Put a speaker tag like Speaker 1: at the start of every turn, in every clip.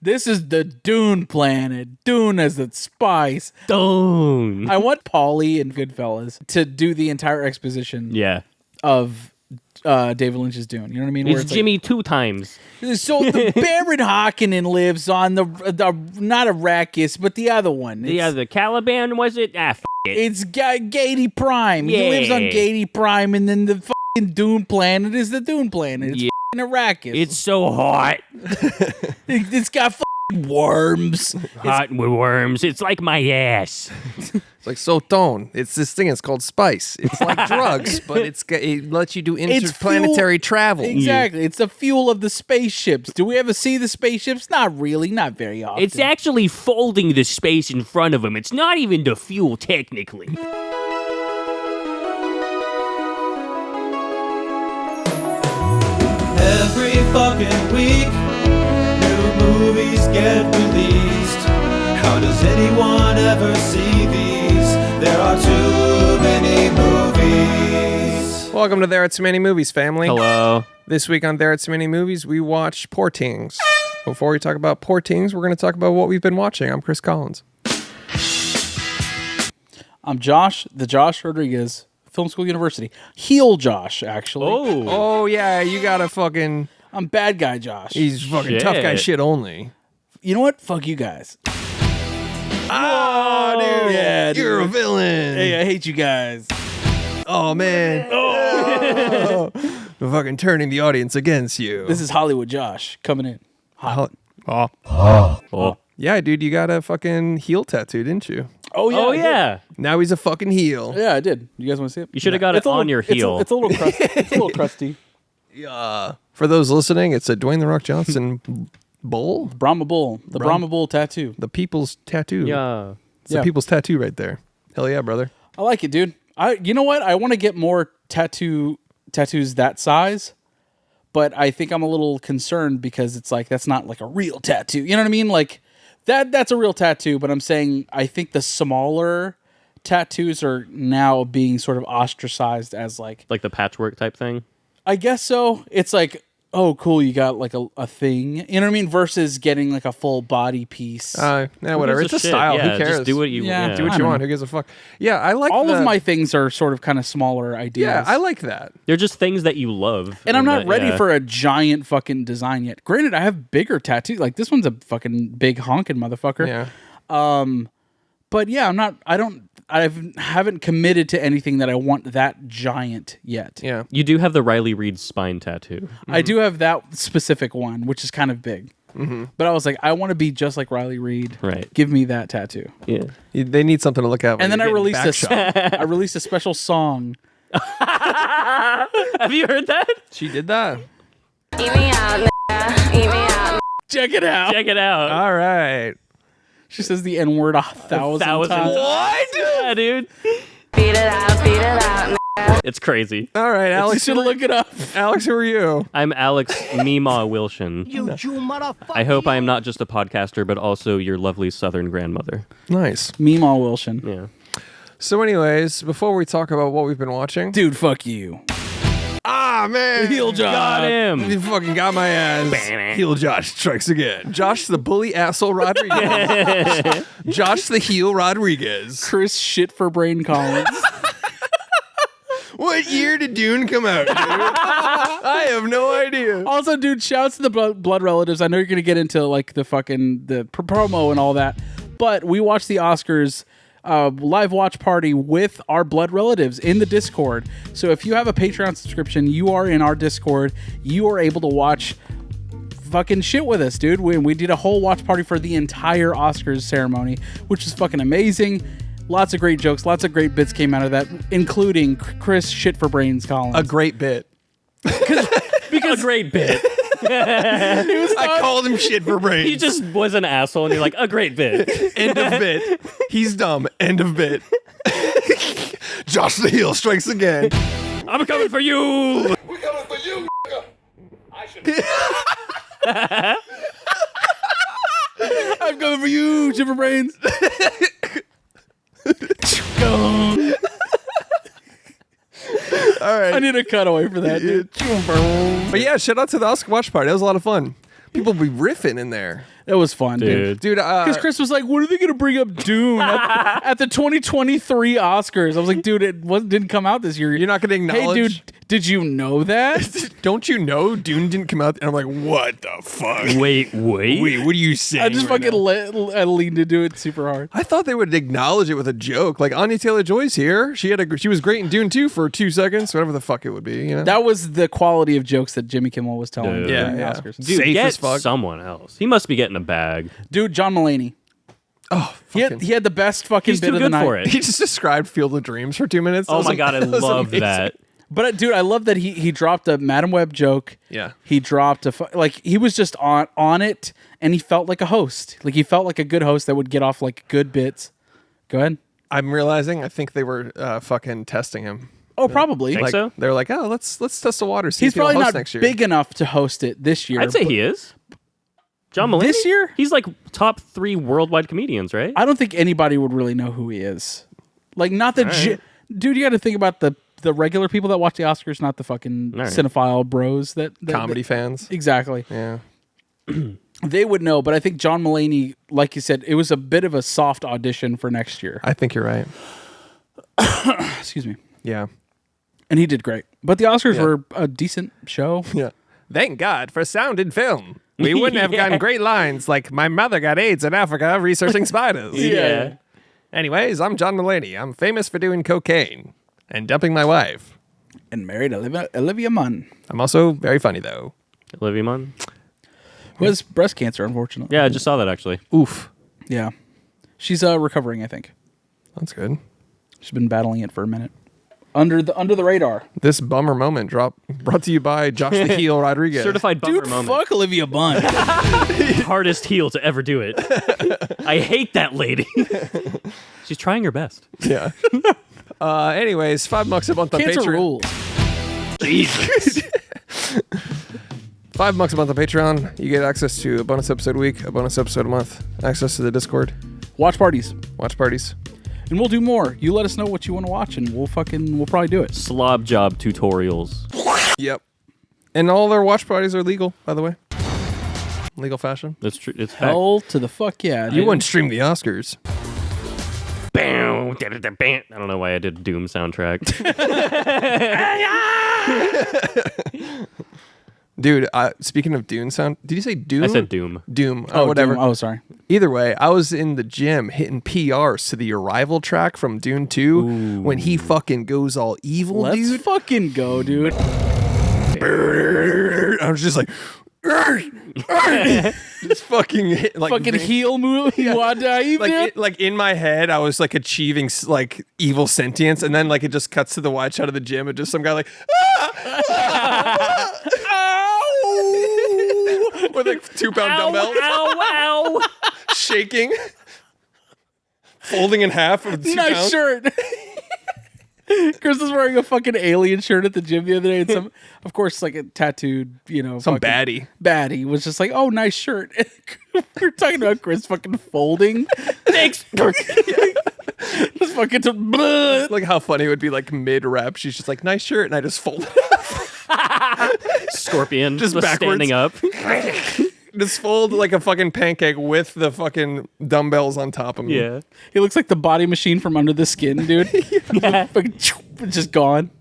Speaker 1: This is the Dune planet. Dune as its spice.
Speaker 2: Dune.
Speaker 1: I want Paulie and Goodfellas to do the entire exposition of David Lynch's Dune. You know what I mean?
Speaker 2: It's Jimmy like, 2 times.
Speaker 1: So the Baron Harkonnen lives on the not Arrakis, but the other one.
Speaker 2: The other Caliban, was it? It.
Speaker 1: It's Gady Prime. He lives on Gady Prime, and then the fucking Dune planet is the Dune planet. It's Arrakis.
Speaker 2: It's so hot.
Speaker 1: It's got worms.
Speaker 2: Hot with worms. It's like my ass.
Speaker 3: It's like Sauton. It's this thing. It's called spice. It's like drugs, but it lets you do interplanetary travel.
Speaker 1: Exactly. It's the fuel of the spaceships. Do we ever see the spaceships? Not really. Not very often.
Speaker 2: It's actually folding the space in front of them. It's not even the fuel, technically.
Speaker 4: Every fucking week, new movies get released. How does anyone ever see these? There are too many movies.
Speaker 3: Welcome to There Are Too Many Movies, family.
Speaker 2: Hello.
Speaker 3: This week on There Are Too Many Movies, we watch Poor Things. Before we talk about Poor Things, we're going to talk about what we've been watching. I'm Chris Collins.
Speaker 1: I'm Josh, the Josh Rodriguez, Film School University. Heel Josh, actually.
Speaker 3: Oh yeah, you got a fucking...
Speaker 1: I'm bad guy Josh.
Speaker 3: He's fucking tough guy shit only.
Speaker 1: You know what? Fuck you guys.
Speaker 3: Oh, dude.
Speaker 1: Yeah,
Speaker 3: You're a villain.
Speaker 1: Hey, I hate you guys.
Speaker 3: Oh, man. Oh. I'm fucking turning the audience against you.
Speaker 1: This is Hollywood Josh coming in. Hot.
Speaker 3: Yeah, dude, you got a fucking heel tattoo, didn't you?
Speaker 1: Oh, yeah.
Speaker 2: Oh, yeah.
Speaker 3: Now he's a fucking heel.
Speaker 1: Yeah, I did. You guys want to see it?
Speaker 2: You should have got it on your heel.
Speaker 1: It's a little crusty. It's a little crusty.
Speaker 3: Yeah. For those listening, it's a Dwayne The Rock Johnson bull.
Speaker 1: Brahma Bull. The Brahma Bull tattoo.
Speaker 3: The people's tattoo.
Speaker 2: Yeah.
Speaker 3: It's the people's tattoo right there. Hell yeah, brother.
Speaker 1: I like it, dude. You know what? I want to get more tattoos that size, but I think I'm a little concerned because it's like that's not like a real tattoo. You know what I mean? Like that's a real tattoo, but I'm saying I think the smaller tattoos are now being sort of ostracized as like
Speaker 2: the patchwork type thing.
Speaker 1: I guess so. It's like, oh, cool, you got like a thing. You know what I mean? Versus getting like a full body piece.
Speaker 3: Whatever. It's a style.
Speaker 2: Yeah,
Speaker 3: who cares?
Speaker 2: Just do what you want.
Speaker 3: Do what you want. Who gives a fuck? Yeah, I like
Speaker 1: all of my things are sort of kind of smaller ideas.
Speaker 3: Yeah, I like that.
Speaker 2: They're just things that you love.
Speaker 1: And I'm not ready for a giant fucking design yet. Granted, I have bigger tattoos. Like this one's a fucking big honking motherfucker.
Speaker 3: Yeah.
Speaker 1: But yeah, I haven't committed to anything that I want that giant yet.
Speaker 3: Yeah.
Speaker 2: You do have the Riley Reid spine tattoo.
Speaker 1: Mm-hmm. I do have that specific one, which is kind of big. Mm-hmm. But I was like, I want to be just like Riley Reid.
Speaker 2: Right.
Speaker 1: Give me that tattoo.
Speaker 2: Yeah.
Speaker 3: They need something to look at.
Speaker 1: And then I released a special song.
Speaker 2: Have you heard that?
Speaker 3: She did that.
Speaker 5: Eat me out, nigga. Eat me out.
Speaker 1: Check it out.
Speaker 2: Check it out.
Speaker 3: All right.
Speaker 1: She says the N-word 1,000 times.
Speaker 2: What? Yeah, dude.
Speaker 5: Beat it out, nigga.
Speaker 2: It's crazy.
Speaker 3: All right, Alex.
Speaker 1: You should look it up.
Speaker 3: Alex, who are you?
Speaker 2: I'm Alex Meemaw Wilson.
Speaker 6: You motherfucker.
Speaker 2: I hope I am not just a podcaster, but also your lovely Southern grandmother.
Speaker 3: Nice.
Speaker 1: Meemaw Wilson.
Speaker 2: Yeah.
Speaker 3: So anyways, before we talk about what we've been watching...
Speaker 1: Dude, fuck you.
Speaker 3: Ah, man.
Speaker 1: Heel Josh.
Speaker 2: Got him.
Speaker 3: You fucking got my ass. Heel Josh strikes again. Josh the bully asshole Rodriguez. Josh the heel Rodriguez.
Speaker 1: Chris shit for brain Collins.
Speaker 3: What year did Dune come out, dude? I have no idea.
Speaker 1: Also, dude, shouts to the blood relatives. I know you're going to get into like the promo and all that, but we watched the Oscars live watch party with our blood relatives in the Discord. So if you have a Patreon subscription, you are in our Discord. You are able to watch fucking shit with us, dude. We did a whole watch party for the entire Oscars ceremony, which is fucking amazing. Lots of great jokes, lots of great bits came out of that, including Chris shit for brains Collins.
Speaker 3: A great bit.
Speaker 2: Because a great bit.
Speaker 3: I called him shit for brains.
Speaker 2: He just was an asshole, and you're like, a great bit.
Speaker 3: End of bit. He's dumb. End of bit. Josh the heel strikes again.
Speaker 2: I'm coming for you.
Speaker 7: We're coming for you, nigga. I should.
Speaker 1: I'm coming for you, shit for brains.
Speaker 3: All right.
Speaker 1: I need a cutaway for that, dude.
Speaker 3: But yeah, shout out to the Oscar watch party. That was a lot of fun. People be riffing in there.
Speaker 1: It was fun, dude.
Speaker 3: Dude,
Speaker 1: Because Chris was like, "When are they going to bring up Dune at the 2023 Oscars?" I was like, "Dude, didn't come out this year.
Speaker 3: You're not going to
Speaker 1: Hey,
Speaker 3: acknowledge.
Speaker 1: dude, did you know that?"
Speaker 3: Don't you know Dune didn't come out? And I'm like, what the fuck?
Speaker 2: Wait.
Speaker 3: Wait, what are you saying?
Speaker 1: I just
Speaker 3: right
Speaker 1: fucking
Speaker 3: now?
Speaker 1: I leaned into it super hard.
Speaker 3: I thought they would acknowledge it with a joke. Like Anya Taylor-Joy's here. She was great in Dune 2 for 2 seconds, whatever the fuck it would be. You know?
Speaker 1: That was the quality of jokes that Jimmy Kimmel was telling
Speaker 2: Dude.
Speaker 1: during the
Speaker 3: Yeah.
Speaker 1: Oscars.
Speaker 2: Dude,
Speaker 3: Safe
Speaker 2: get
Speaker 3: as fuck.
Speaker 2: someone else. He must be getting a bag.
Speaker 1: Dude, John Mulaney.
Speaker 3: Oh,
Speaker 1: He had the best fucking
Speaker 2: He's
Speaker 1: bit
Speaker 2: too
Speaker 1: of the
Speaker 2: good
Speaker 1: night.
Speaker 2: for it.
Speaker 3: he just described Field of Dreams for 2 minutes.
Speaker 2: Oh my god, I love that.
Speaker 1: But dude, I love that he dropped a Madam Web joke.
Speaker 3: Yeah.
Speaker 1: He dropped he was just on it, and he felt like a host. Like he felt like a good host that would get off like good bits. Go ahead.
Speaker 3: I'm realizing I think they were fucking testing him.
Speaker 1: Oh, probably.
Speaker 2: Think
Speaker 3: Like
Speaker 2: so?
Speaker 3: they're like, oh, let's test the water. See
Speaker 1: He's
Speaker 3: if he'll
Speaker 1: probably
Speaker 3: host
Speaker 1: not
Speaker 3: next year.
Speaker 1: big enough to host it this year.
Speaker 2: I'd say he is. John Mulaney?
Speaker 1: This year?
Speaker 2: He's like top 3 worldwide comedians, right?
Speaker 1: I don't think anybody would really know who he is. Like, not the dude. You got to think about the regular people that watch the Oscars, not the fucking
Speaker 2: right.
Speaker 1: cinephile bros that
Speaker 3: Comedy fans.
Speaker 1: Exactly.
Speaker 3: Yeah.
Speaker 1: They would know, but I think John Mulaney, like you said, it was a bit of a soft audition for next year.
Speaker 3: I think you're right.
Speaker 1: Excuse me.
Speaker 3: Yeah.
Speaker 1: And he did great. But the Oscars
Speaker 3: Yeah.
Speaker 1: were a decent show.
Speaker 3: Yeah. Thank God for sound and film. We wouldn't have gotten great lines like "My mother got AIDS in Africa researching spiders."
Speaker 2: Yeah.
Speaker 3: Anyways, I'm John Mulaney. I'm famous for doing cocaine and dumping my wife.
Speaker 1: And married Olivia Munn,
Speaker 3: I'm also very funny though.
Speaker 2: Olivia Munn?
Speaker 1: who has breast cancer, unfortunately.
Speaker 2: Yeah, I just saw that actually.
Speaker 3: Oof.
Speaker 1: Yeah. She's recovering, I think.
Speaker 3: That's good.
Speaker 1: She's been battling it for a minute. Under the radar.
Speaker 3: This bummer moment brought to you by Josh the Heel Rodriguez.
Speaker 2: Certified bummer
Speaker 1: Dude,
Speaker 2: moment.
Speaker 1: fuck Olivia Munn.
Speaker 2: Hardest heel to ever do it. I hate that lady. She's trying her best.
Speaker 3: Yeah. Anyways, $5 a month on
Speaker 1: Cancer
Speaker 3: Patreon.
Speaker 1: rules.
Speaker 2: Jesus.
Speaker 3: $5 a month on Patreon. You get access to a bonus episode a week, a bonus episode a month, access to the Discord,
Speaker 1: Watch parties.
Speaker 3: watch parties.
Speaker 1: And we'll do more. You let us know what you want to watch, and we'll probably do it.
Speaker 2: Slob job tutorials.
Speaker 3: Yep. And all their watch parties are legal, by the way. Legal fashion.
Speaker 2: That's true. It's fact.
Speaker 1: Hell to the fuck yeah.
Speaker 3: You
Speaker 1: dude.
Speaker 3: wouldn't stream the Oscars.
Speaker 2: Bam, da-da-da-bam. I don't know why I did Doom soundtrack.
Speaker 3: Dude, speaking of Dune sound, did you say Doom?
Speaker 2: I said Doom.
Speaker 3: Doom.
Speaker 1: Oh,
Speaker 3: whatever.
Speaker 1: Doom. Oh, sorry.
Speaker 3: Either way, I was in the gym hitting PRs to the Arrival track from Dune 2 when he fucking goes all evil,
Speaker 1: Let's
Speaker 3: dude.
Speaker 1: fucking go, dude.
Speaker 3: I was just like, just fucking hit, like
Speaker 1: Fucking heel move. Wadive, dude.
Speaker 3: like in my head, I was like achieving like evil sentience, and then like it just cuts to the wide shot of the gym, and just some guy like, with like 2-pound dumbbells,
Speaker 2: Ow,
Speaker 3: shaking, folding in half with 2
Speaker 1: Nice
Speaker 3: pounds.
Speaker 1: shirt. Chris was wearing a fucking alien shirt at the gym the other day, and some, of course, like a tattooed,
Speaker 3: Some
Speaker 1: fucking
Speaker 3: baddie.
Speaker 1: was just like, "Oh, nice shirt." We're talking about Chris fucking folding. Thanks. Just fucking
Speaker 3: Like how funny it would be, like mid rep, she's just like, "Nice shirt," and I just fold.
Speaker 2: Scorpion just
Speaker 3: backwards.
Speaker 2: standing up.
Speaker 3: Just fold like a fucking pancake with the fucking dumbbells on top of me.
Speaker 2: Yeah.
Speaker 1: He looks like the body machine from Under the Skin, dude. Fucking it's just gone.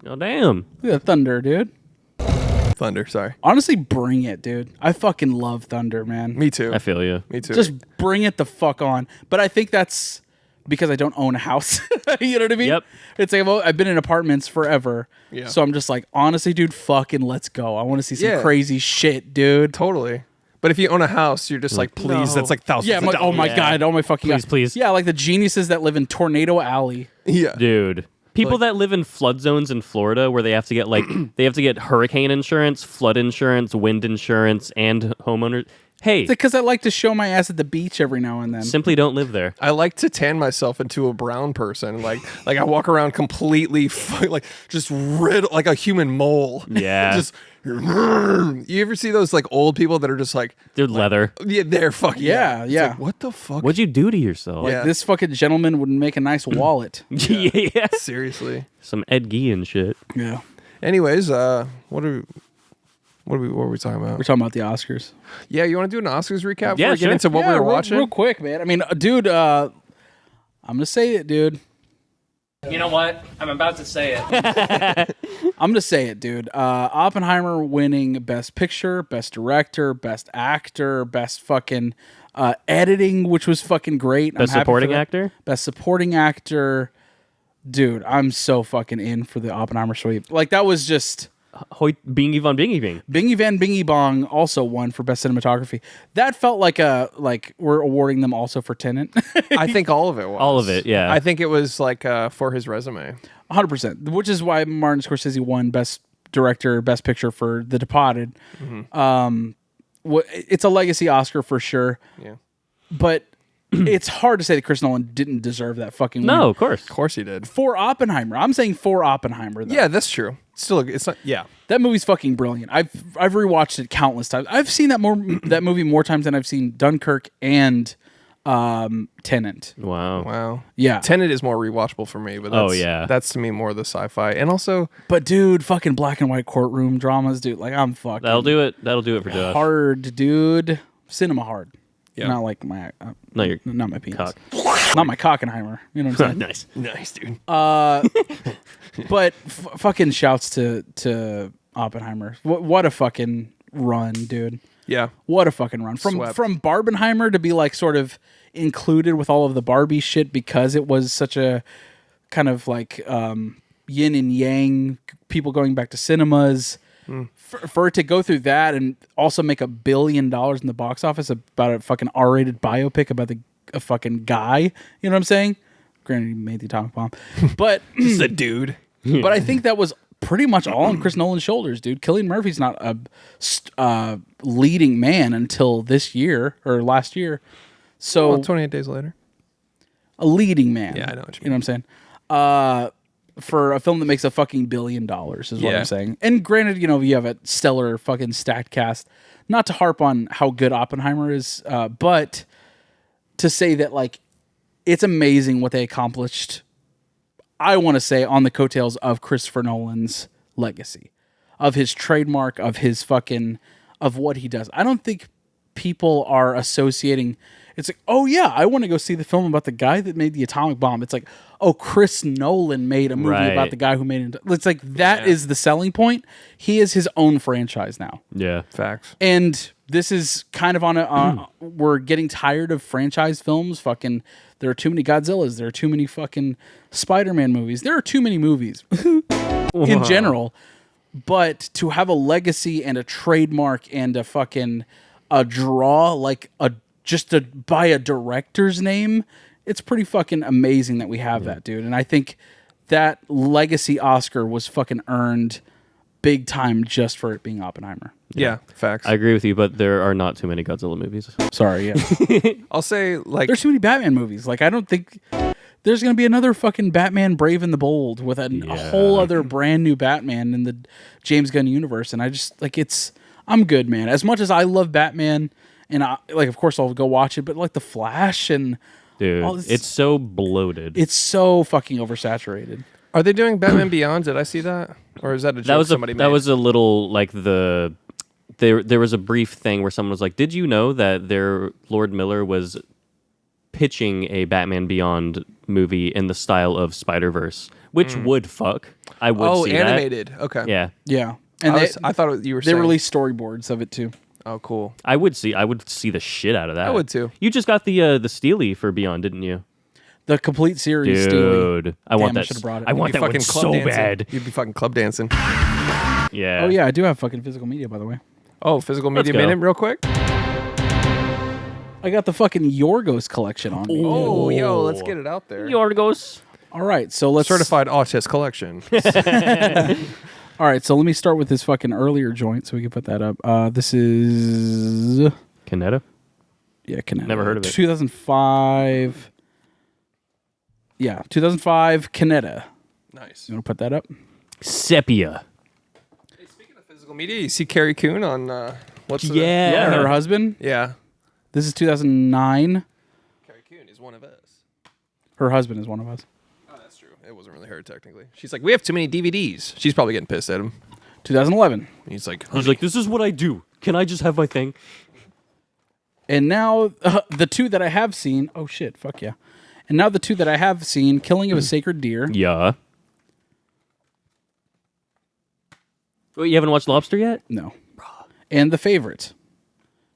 Speaker 2: Oh, damn.
Speaker 1: Look at that Thunder, dude.
Speaker 3: Thunder, sorry.
Speaker 1: Honestly, bring it, dude. I fucking love Thunder, man.
Speaker 3: Me too.
Speaker 2: I feel you.
Speaker 3: Me too.
Speaker 1: Just bring it the fuck on. But I think that's because I don't own a house. You know what I mean?
Speaker 2: Yep.
Speaker 1: It's like I've been in apartments forever.
Speaker 3: Yeah.
Speaker 1: So I'm just like, honestly, dude, fucking let's go. I want to see some
Speaker 3: Yeah.
Speaker 1: crazy shit, dude.
Speaker 3: Totally. But if you own a house, you're just like, please,
Speaker 2: no.
Speaker 3: that's like thousands
Speaker 1: Yeah, I'm
Speaker 3: of
Speaker 1: like, oh my
Speaker 2: Yeah.
Speaker 1: god, oh my fucking
Speaker 2: Please,
Speaker 1: god.
Speaker 2: please.
Speaker 1: Yeah, like the geniuses that live in Tornado Alley.
Speaker 3: Yeah.
Speaker 2: Dude. People that live in flood zones in Florida where they have to get like they have to get hurricane insurance, flood insurance, wind insurance, and homeowners. Hey,
Speaker 1: Because I like to show my ass at the beach every now and then.
Speaker 2: simply don't live there.
Speaker 3: I like to tan myself into a brown person. Like I walk around completely like just riddled like a human mole.
Speaker 2: Yeah.
Speaker 3: Just you ever see those like old people that are just like
Speaker 2: Dude, leather.
Speaker 3: yeah, they're fucking
Speaker 1: Yeah,
Speaker 3: It's
Speaker 1: yeah.
Speaker 3: like, what the fuck?
Speaker 2: What'd you do to yourself?
Speaker 3: Yeah.
Speaker 1: This fucking gentleman would make a nice wallet.
Speaker 2: Yeah.
Speaker 3: Seriously.
Speaker 2: Some Ed Gein shit.
Speaker 1: Yeah.
Speaker 3: Anyways, what are What were we talking about?
Speaker 1: We're talking about the Oscars.
Speaker 3: Yeah, you want to do an Oscars recap
Speaker 2: Yeah,
Speaker 3: before we
Speaker 2: sure.
Speaker 3: get into what we were watching?
Speaker 1: real quick, man. I mean, dude, I'm gonna say it, dude.
Speaker 6: You know what? I'm about to say it.
Speaker 1: I'm gonna say it, dude. Oppenheimer winning Best Picture, Best Director, Best Actor, Best fucking editing, which was fucking great.
Speaker 2: Best
Speaker 1: I'm happy for
Speaker 2: supporting
Speaker 1: that.
Speaker 2: actor?
Speaker 1: Best supporting actor. Dude, I'm so fucking in for the Oppenheimer sweep. Like, that was just...
Speaker 2: Hoyt Bingy von Bingy Bing.
Speaker 1: Bingy Van Bingy Bong also won for Best Cinematography. That felt like we're awarding them also for Tenet.
Speaker 3: I think all of it was.
Speaker 2: All of it, yeah.
Speaker 3: I think it was like for his resume.
Speaker 1: 100%. Which is why Martin Scorsese won Best Director, Best Picture for The Departed. It's a legacy Oscar for sure.
Speaker 3: Yeah.
Speaker 1: But it's hard to say that Chris Nolan didn't deserve that fucking win.
Speaker 2: No, of course.
Speaker 3: Of course he did.
Speaker 1: For Oppenheimer. I'm saying for Oppenheimer, though.
Speaker 3: Yeah, that's true. Still, it's not. Yeah.
Speaker 1: That movie's fucking brilliant. I've rewatched it countless times. I've seen that movie more times than I've seen Dunkirk and Tenet.
Speaker 2: Wow.
Speaker 3: Wow.
Speaker 1: Yeah.
Speaker 3: Tenet is more rewatchable for me, but that's, that's to me more the sci-fi, and also.
Speaker 1: But dude, fucking black and white courtroom dramas, dude. Like, I'm fucking.
Speaker 2: That'll do it. That'll do it for Josh.
Speaker 1: Hard, dude. Cinema hard.
Speaker 3: Yeah.
Speaker 1: Not like my.
Speaker 2: Not
Speaker 1: my penis.
Speaker 2: cock.
Speaker 1: Not my Cockenheimer. You know what I'm saying?
Speaker 2: Nice.
Speaker 3: Nice, dude.
Speaker 1: But fucking shouts to Oppenheimer. What a fucking run, dude.
Speaker 3: Yeah.
Speaker 1: What a fucking run. From Barbenheimer to be like sort of included with all of the Barbie shit because it was such a kind of like yin and yang, people going back to cinemas. For it to go through that and also make $1 billion in the box office about a fucking R-rated biopic about a fucking guy. You know what I'm saying? Granted, he made the atomic bomb. But
Speaker 3: Just a dude.
Speaker 1: But I think that was pretty much all on Chris Nolan's shoulders, dude. Cillian Murphy's not a leading man until this year or last year. So
Speaker 3: Well, 28 days later.
Speaker 1: a leading man.
Speaker 3: Yeah, I know what you
Speaker 1: You know what I'm saying? For a film that makes a fucking $1 billion is what
Speaker 3: Yeah.
Speaker 1: I'm saying. And granted, you know, you have a stellar fucking stacked cast. Not to harp on how good Oppenheimer is, but to say that, like, it's amazing what they accomplished, I want to say, on the coattails of Christopher Nolan's legacy, of his trademark, of his fucking, of what he does. I don't think people are associating. It's like, oh yeah, I want to go see the film about the guy that made the atomic bomb. It's like, oh, Chris Nolan made a movie
Speaker 2: Right.
Speaker 1: about the guy who made it. It's like that is the selling point. He is his own franchise now.
Speaker 2: Yeah.
Speaker 3: Facts.
Speaker 1: And this is kind of on a, we're getting tired of franchise films. Fucking, there are too many Godzillas. There are too many fucking Spider-Man movies. There are too many movies in general. But to have a legacy and a trademark and a fucking, a draw, like by a director's name, it's pretty fucking amazing that we have that, dude. And I think that legacy Oscar was fucking earned big time just for it being Oppenheimer.
Speaker 3: Yeah, facts.
Speaker 2: I agree with you, but there are not too many Godzilla movies.
Speaker 1: Sorry, yeah.
Speaker 3: I'll say, like,
Speaker 1: There's too many Batman movies. Like, I don't think there's going to be another fucking Batman Brave and the Bold with a whole other brand new Batman in the James Gunn universe. And I just, like, I'm good, man. As much as I love Batman, and of course I'll go watch it, but like The Flash and
Speaker 2: Dude,
Speaker 1: all this,
Speaker 2: it's so bloated.
Speaker 1: it's so fucking oversaturated.
Speaker 3: are they doing Batman Beyond? Did I see that? Or is that a joke somebody made?
Speaker 2: That was a little like there was a brief thing where someone was like, "Did you know that Lord Miller was pitching a Batman Beyond movie in the style of Spider-Verse, which would fuck. I would see that.
Speaker 3: animated. Okay.
Speaker 2: Yeah.
Speaker 1: Yeah. And
Speaker 3: I thought you were
Speaker 1: they
Speaker 3: saying.
Speaker 1: released storyboards of it too.
Speaker 3: Oh, cool.
Speaker 2: I would see the shit out of that.
Speaker 3: I would too.
Speaker 2: You just got the Steely for Beyond, didn't you?
Speaker 1: The complete series, Steely.
Speaker 2: Dude, I want
Speaker 1: Damn, I
Speaker 2: that.
Speaker 1: should've brought it.
Speaker 2: I want
Speaker 3: You'd
Speaker 2: that
Speaker 3: be
Speaker 2: one
Speaker 3: fucking club
Speaker 2: so
Speaker 3: dancing.
Speaker 2: bad.
Speaker 3: You'd be fucking club dancing.
Speaker 2: Yeah.
Speaker 1: Oh yeah, I do have fucking physical media, by the way.
Speaker 3: Oh, physical
Speaker 2: Let's
Speaker 3: media
Speaker 2: go.
Speaker 3: minute, real quick.
Speaker 1: I got the fucking Yorgos collection on me.
Speaker 3: Oh, yo, let's get it out there.
Speaker 2: Yorgos.
Speaker 1: All right, so let's
Speaker 3: Certified Autist collection.
Speaker 1: All right, so let me start with this fucking earlier joint, so we can put that up. This is
Speaker 2: Canetta?
Speaker 1: Canetta.
Speaker 2: Never heard of it.
Speaker 1: 2005. Yeah, 2005 Canetta.
Speaker 3: Nice.
Speaker 1: You want to put that up?
Speaker 2: Sepia.
Speaker 3: Hey, speaking of physical media, you see Carrie Coon on what's the...
Speaker 2: Yeah.
Speaker 1: Her husband.
Speaker 3: Yeah.
Speaker 1: This is 2009.
Speaker 3: Carrie Coon is one of us.
Speaker 1: Her husband is one of us.
Speaker 3: Oh, that's true. It wasn't really her, technically. She's like, we have too many DVDs. She's probably getting pissed at him.
Speaker 1: 2011.
Speaker 3: He's like,
Speaker 2: He's like, this is what I do. Can I just have my thing?
Speaker 1: And now the two that I have seen. Oh shit! Fuck yeah! And now the two that I have seen: Killing of a Sacred Deer.
Speaker 2: Yeah. Wait, you haven't watched Lobster yet?
Speaker 1: No. And The Favorite,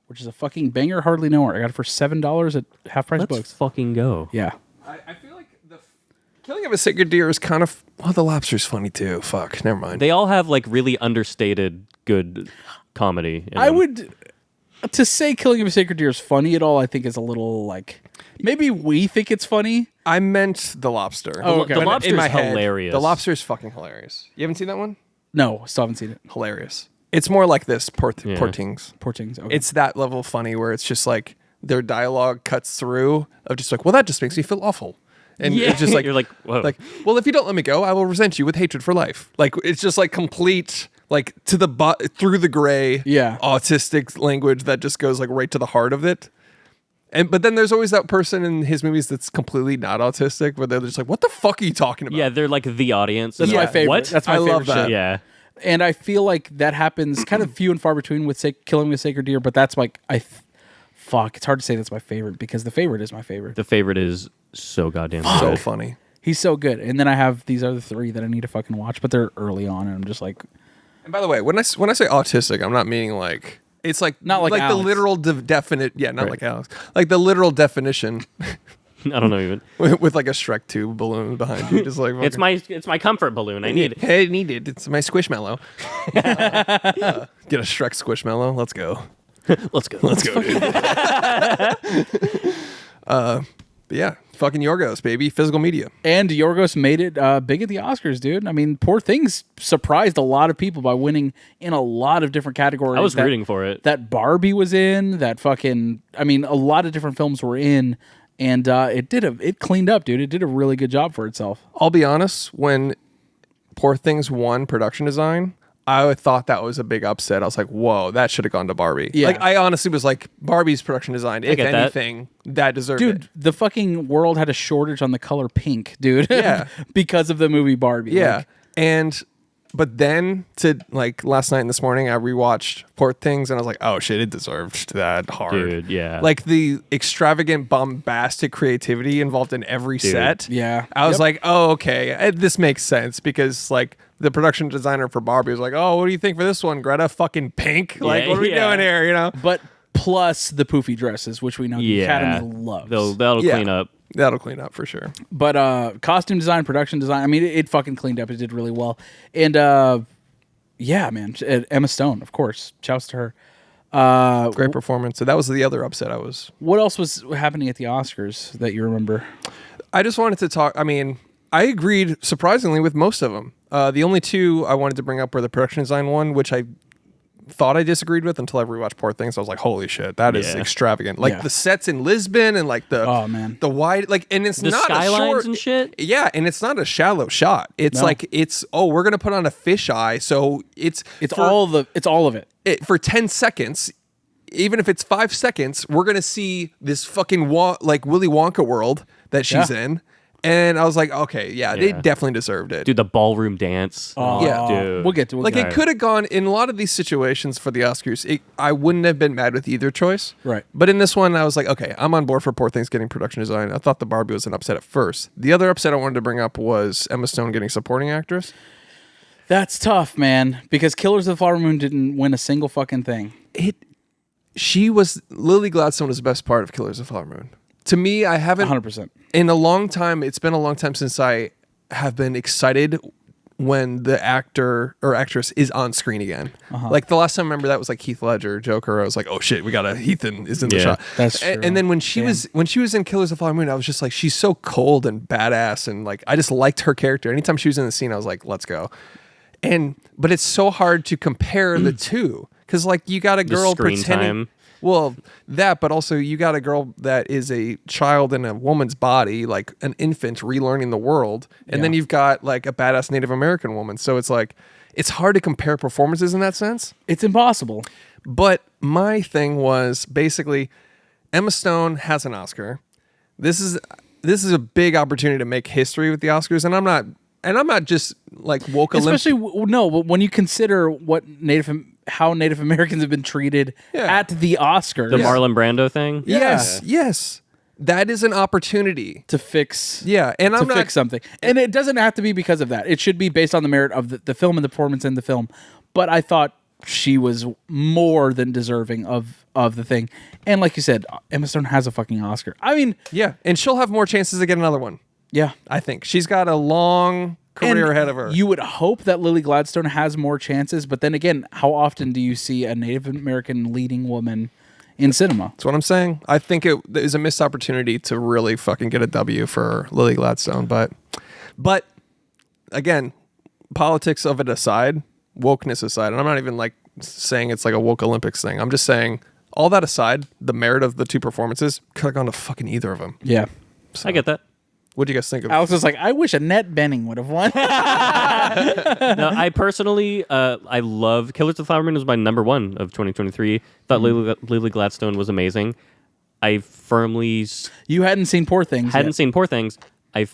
Speaker 1: which is a fucking banger. Hardly know where I got it for $7 at Half Price
Speaker 2: Let's
Speaker 1: Books.
Speaker 2: fucking go.
Speaker 1: Yeah.
Speaker 3: I feel like the Killing of a Sacred Deer is kind of. Oh, The Lobster's funny too. Fuck, never mind.
Speaker 2: They all have like really understated good comedy. in
Speaker 1: I
Speaker 2: them.
Speaker 1: would to say Killing of a Sacred Deer is funny at all. I think is a little like maybe we think it's funny.
Speaker 3: I meant The Lobster.
Speaker 1: Oh, okay.
Speaker 2: The
Speaker 1: But
Speaker 2: Lobster's
Speaker 3: in my head,
Speaker 2: hilarious.
Speaker 3: The Lobster is fucking hilarious. You haven't seen that one?
Speaker 1: No, still haven't seen it.
Speaker 3: Hilarious. It's more like this, Poor
Speaker 2: Yeah.
Speaker 3: Things.
Speaker 1: Poor things. Okay.
Speaker 3: It's that level of funny where it's just like their dialogue cuts through of just like, well, that just makes me feel awful. And
Speaker 2: Yeah.
Speaker 3: it's just like,
Speaker 2: You're like, whoa.
Speaker 3: well, if you don't let me go, I will resent you with hatred for life. Like, it's just like complete, like to the through the gray,
Speaker 1: Yeah.
Speaker 3: autistic language that just goes like right to the heart of it. But then there's always that person in his movies that's completely not autistic, where they're just like, what the fuck are you talking about?
Speaker 2: Yeah, they're like the audience.
Speaker 1: That's
Speaker 2: And
Speaker 1: my
Speaker 2: like,
Speaker 1: favorite.
Speaker 2: What?
Speaker 1: That's my
Speaker 3: I
Speaker 1: favorite
Speaker 3: love that.
Speaker 1: shit.
Speaker 2: Yeah.
Speaker 1: And I feel like that happens kind of few and far between with Killing a Sacred Deer, but that's like fuck. It's hard to say that's my favorite because The Favorite is my favorite.
Speaker 2: The Favorite is so goddamn
Speaker 3: So
Speaker 2: good.
Speaker 3: funny.
Speaker 1: He's so good. And then I have these other three that I need to fucking watch, but they're early on, and I'm just like,
Speaker 3: And by the way, when I say autistic, I'm not meaning like it's like
Speaker 1: Not like
Speaker 3: the
Speaker 1: Alex.
Speaker 3: literal definite. Yeah, not
Speaker 2: Right.
Speaker 3: like Alex. Like the literal definition
Speaker 2: I don't know even.
Speaker 3: with like a Shrek 2 balloon behind you, just like
Speaker 2: It's my comfort balloon. I need it.
Speaker 3: Hey, need it. It's my squishmallow. Get a Shrek squishmallow. Let's go.
Speaker 2: Let's go.
Speaker 3: Let's go, dude. But yeah, fucking Yorgos, baby. Physical media.
Speaker 1: and Yorgos made it big at the Oscars, dude. I mean, Poor Things surprised a lot of people by winning in a lot of different categories.
Speaker 2: I was rooting for it.
Speaker 1: That Barbie was in. That fucking. I mean, a lot of different films were in, and it cleaned up, dude. It did a really good job for itself.
Speaker 3: I'll be honest, when Poor Things won production design, I thought that was a big upset. I was like, whoa, that should have gone to Barbie.
Speaker 1: Yeah.
Speaker 3: Like, I honestly was like, Barbie's production design, if
Speaker 2: get that.
Speaker 3: anything, that deserved
Speaker 1: Dude,
Speaker 3: it.
Speaker 1: the fucking world had a shortage on the color pink, dude.
Speaker 3: Yeah.
Speaker 1: because of the movie Barbie.
Speaker 3: Yeah. But then like last night and this morning, I rewatched Poor Things and I was like, oh shit, it deserved that hard.
Speaker 2: Dude, yeah.
Speaker 3: Like the extravagant, bombastic creativity involved in every set.
Speaker 1: Yeah.
Speaker 3: I was
Speaker 1: Yep.
Speaker 3: like, oh, okay. This makes sense because like the production designer for Barbie was like, oh, what do you think for this one, Greta? Fucking pink? Like,
Speaker 2: Yeah,
Speaker 3: what are we
Speaker 2: yeah.
Speaker 3: doing here, you know?
Speaker 1: But plus the poofy dresses, which we know the
Speaker 2: Yeah.
Speaker 1: Academy loves.
Speaker 2: That'll
Speaker 3: Yeah.
Speaker 2: clean up.
Speaker 3: That'll clean up for sure.
Speaker 1: But costume design, production design, I mean, it fucking cleaned up. It did really well. And yeah, man, Emma Stone, of course. Shouts to her.
Speaker 3: Great performance. So that was the other upset I was.
Speaker 1: What else was happening at the Oscars that you remember?
Speaker 3: I just wanted to talk. I mean, I agreed surprisingly with most of them. The only two I wanted to bring up were the production design one, which I thought I disagreed with until I rewatched Poor Things. I was like, holy shit, that is
Speaker 2: Yeah.
Speaker 3: extravagant. Like
Speaker 1: Yeah.
Speaker 3: the sets in Lisbon and like the
Speaker 1: Oh, man.
Speaker 3: the wide like, and it's
Speaker 2: The
Speaker 3: not a
Speaker 2: skylines
Speaker 3: short
Speaker 2: and shit.
Speaker 3: Yeah, and it's not a shallow shot. It's
Speaker 1: No.
Speaker 3: like we're gonna put on a fisheye, so it's
Speaker 1: All of it.
Speaker 3: for 10 seconds. Even if it's 5 seconds, we're gonna see this fucking like Willy Wonka world that she's
Speaker 1: Yeah.
Speaker 3: in. And I was like, okay, yeah, they
Speaker 2: Yeah.
Speaker 3: definitely deserved it.
Speaker 2: Dude, the ballroom dance.
Speaker 1: Oh,
Speaker 3: Yeah.
Speaker 2: dude.
Speaker 1: We'll get to
Speaker 3: Like it could have gone in a lot of these situations for the Oscars. I wouldn't have been mad with either choice.
Speaker 1: Right.
Speaker 3: But in this one, I was like, okay, I'm on board for Poor Things getting production design. I thought the Barbie was an upset at first. The other upset I wanted to bring up was Emma Stone getting supporting actress.
Speaker 1: That's tough, man, because Killers of the Flower Moon didn't win a single fucking thing.
Speaker 3: Lily Gladstone was the best part of Killers of the Flower Moon. To me, I haven't
Speaker 1: 100%.
Speaker 3: in a long time. It's been a long time since I have been excited when the actor or actress is on screen again. Like the last time I remember that was like Heath Ledger, Joker. I was like, oh shit, we got a Heathen is in the
Speaker 2: Yeah,
Speaker 3: shot.
Speaker 1: that's
Speaker 3: And,
Speaker 1: true.
Speaker 3: and then when she was in Killers of the Flower Moon, I was just like, she's so cold and badass, and like I just liked her character. Anytime she was in the scene, I was like, let's go. But it's so hard to compare the two because like you got a girl
Speaker 2: screen
Speaker 3: pretending.
Speaker 2: time.
Speaker 3: Well, that, but also you got a girl that is a child in a woman's body, like an infant relearning the world. And then
Speaker 1: Yeah.
Speaker 3: you've got like a badass Native American woman. So it's like, it's hard to compare performances in that sense.
Speaker 1: It's impossible.
Speaker 3: But my thing was basically Emma Stone has an Oscar. This is a big opportunity to make history with the Oscars. And I'm not and I'm not just like woke
Speaker 1: Especially no, but when you consider how Native Americans have been treated
Speaker 3: Yeah.
Speaker 1: at the Oscars,
Speaker 2: The Marlon Brando thing.
Speaker 3: Yes. That is an opportunity.
Speaker 1: to fix
Speaker 3: And I'm
Speaker 1: to fix something, and it doesn't have to be because of that. It should be based on the merit of the film and the performance in the film. But I thought she was more than deserving of the thing, and like you said, Emma Stone has a fucking Oscar. I mean,
Speaker 3: and she'll have more chances to get another one.
Speaker 1: yeah.
Speaker 3: I think she's got a long career
Speaker 1: And
Speaker 3: ahead of her.
Speaker 1: You would hope that Lily Gladstone has more chances, but then again, how often do you see a Native American leading woman in cinema?
Speaker 3: That's what I'm saying. I think it is a missed opportunity to really fucking get a W for Lily Gladstone. But again, politics of it aside, wokeness aside, and I'm not even like saying it's like a woke Olympics thing. I'm just saying all that aside, the merit of the two performances could have gone to fucking either of them.
Speaker 1: Yeah.
Speaker 2: I get that.
Speaker 3: What do you guys think of
Speaker 1: Alex was like, I wish Annette Bening would have won.
Speaker 2: No, I personally, I love Killers of the Flower Moon was my number one of 2023. Thought Lily Gladstone was amazing. I firmly
Speaker 1: You hadn't seen Poor Things.
Speaker 2: hadn't
Speaker 1: yet.
Speaker 2: seen Poor Things. I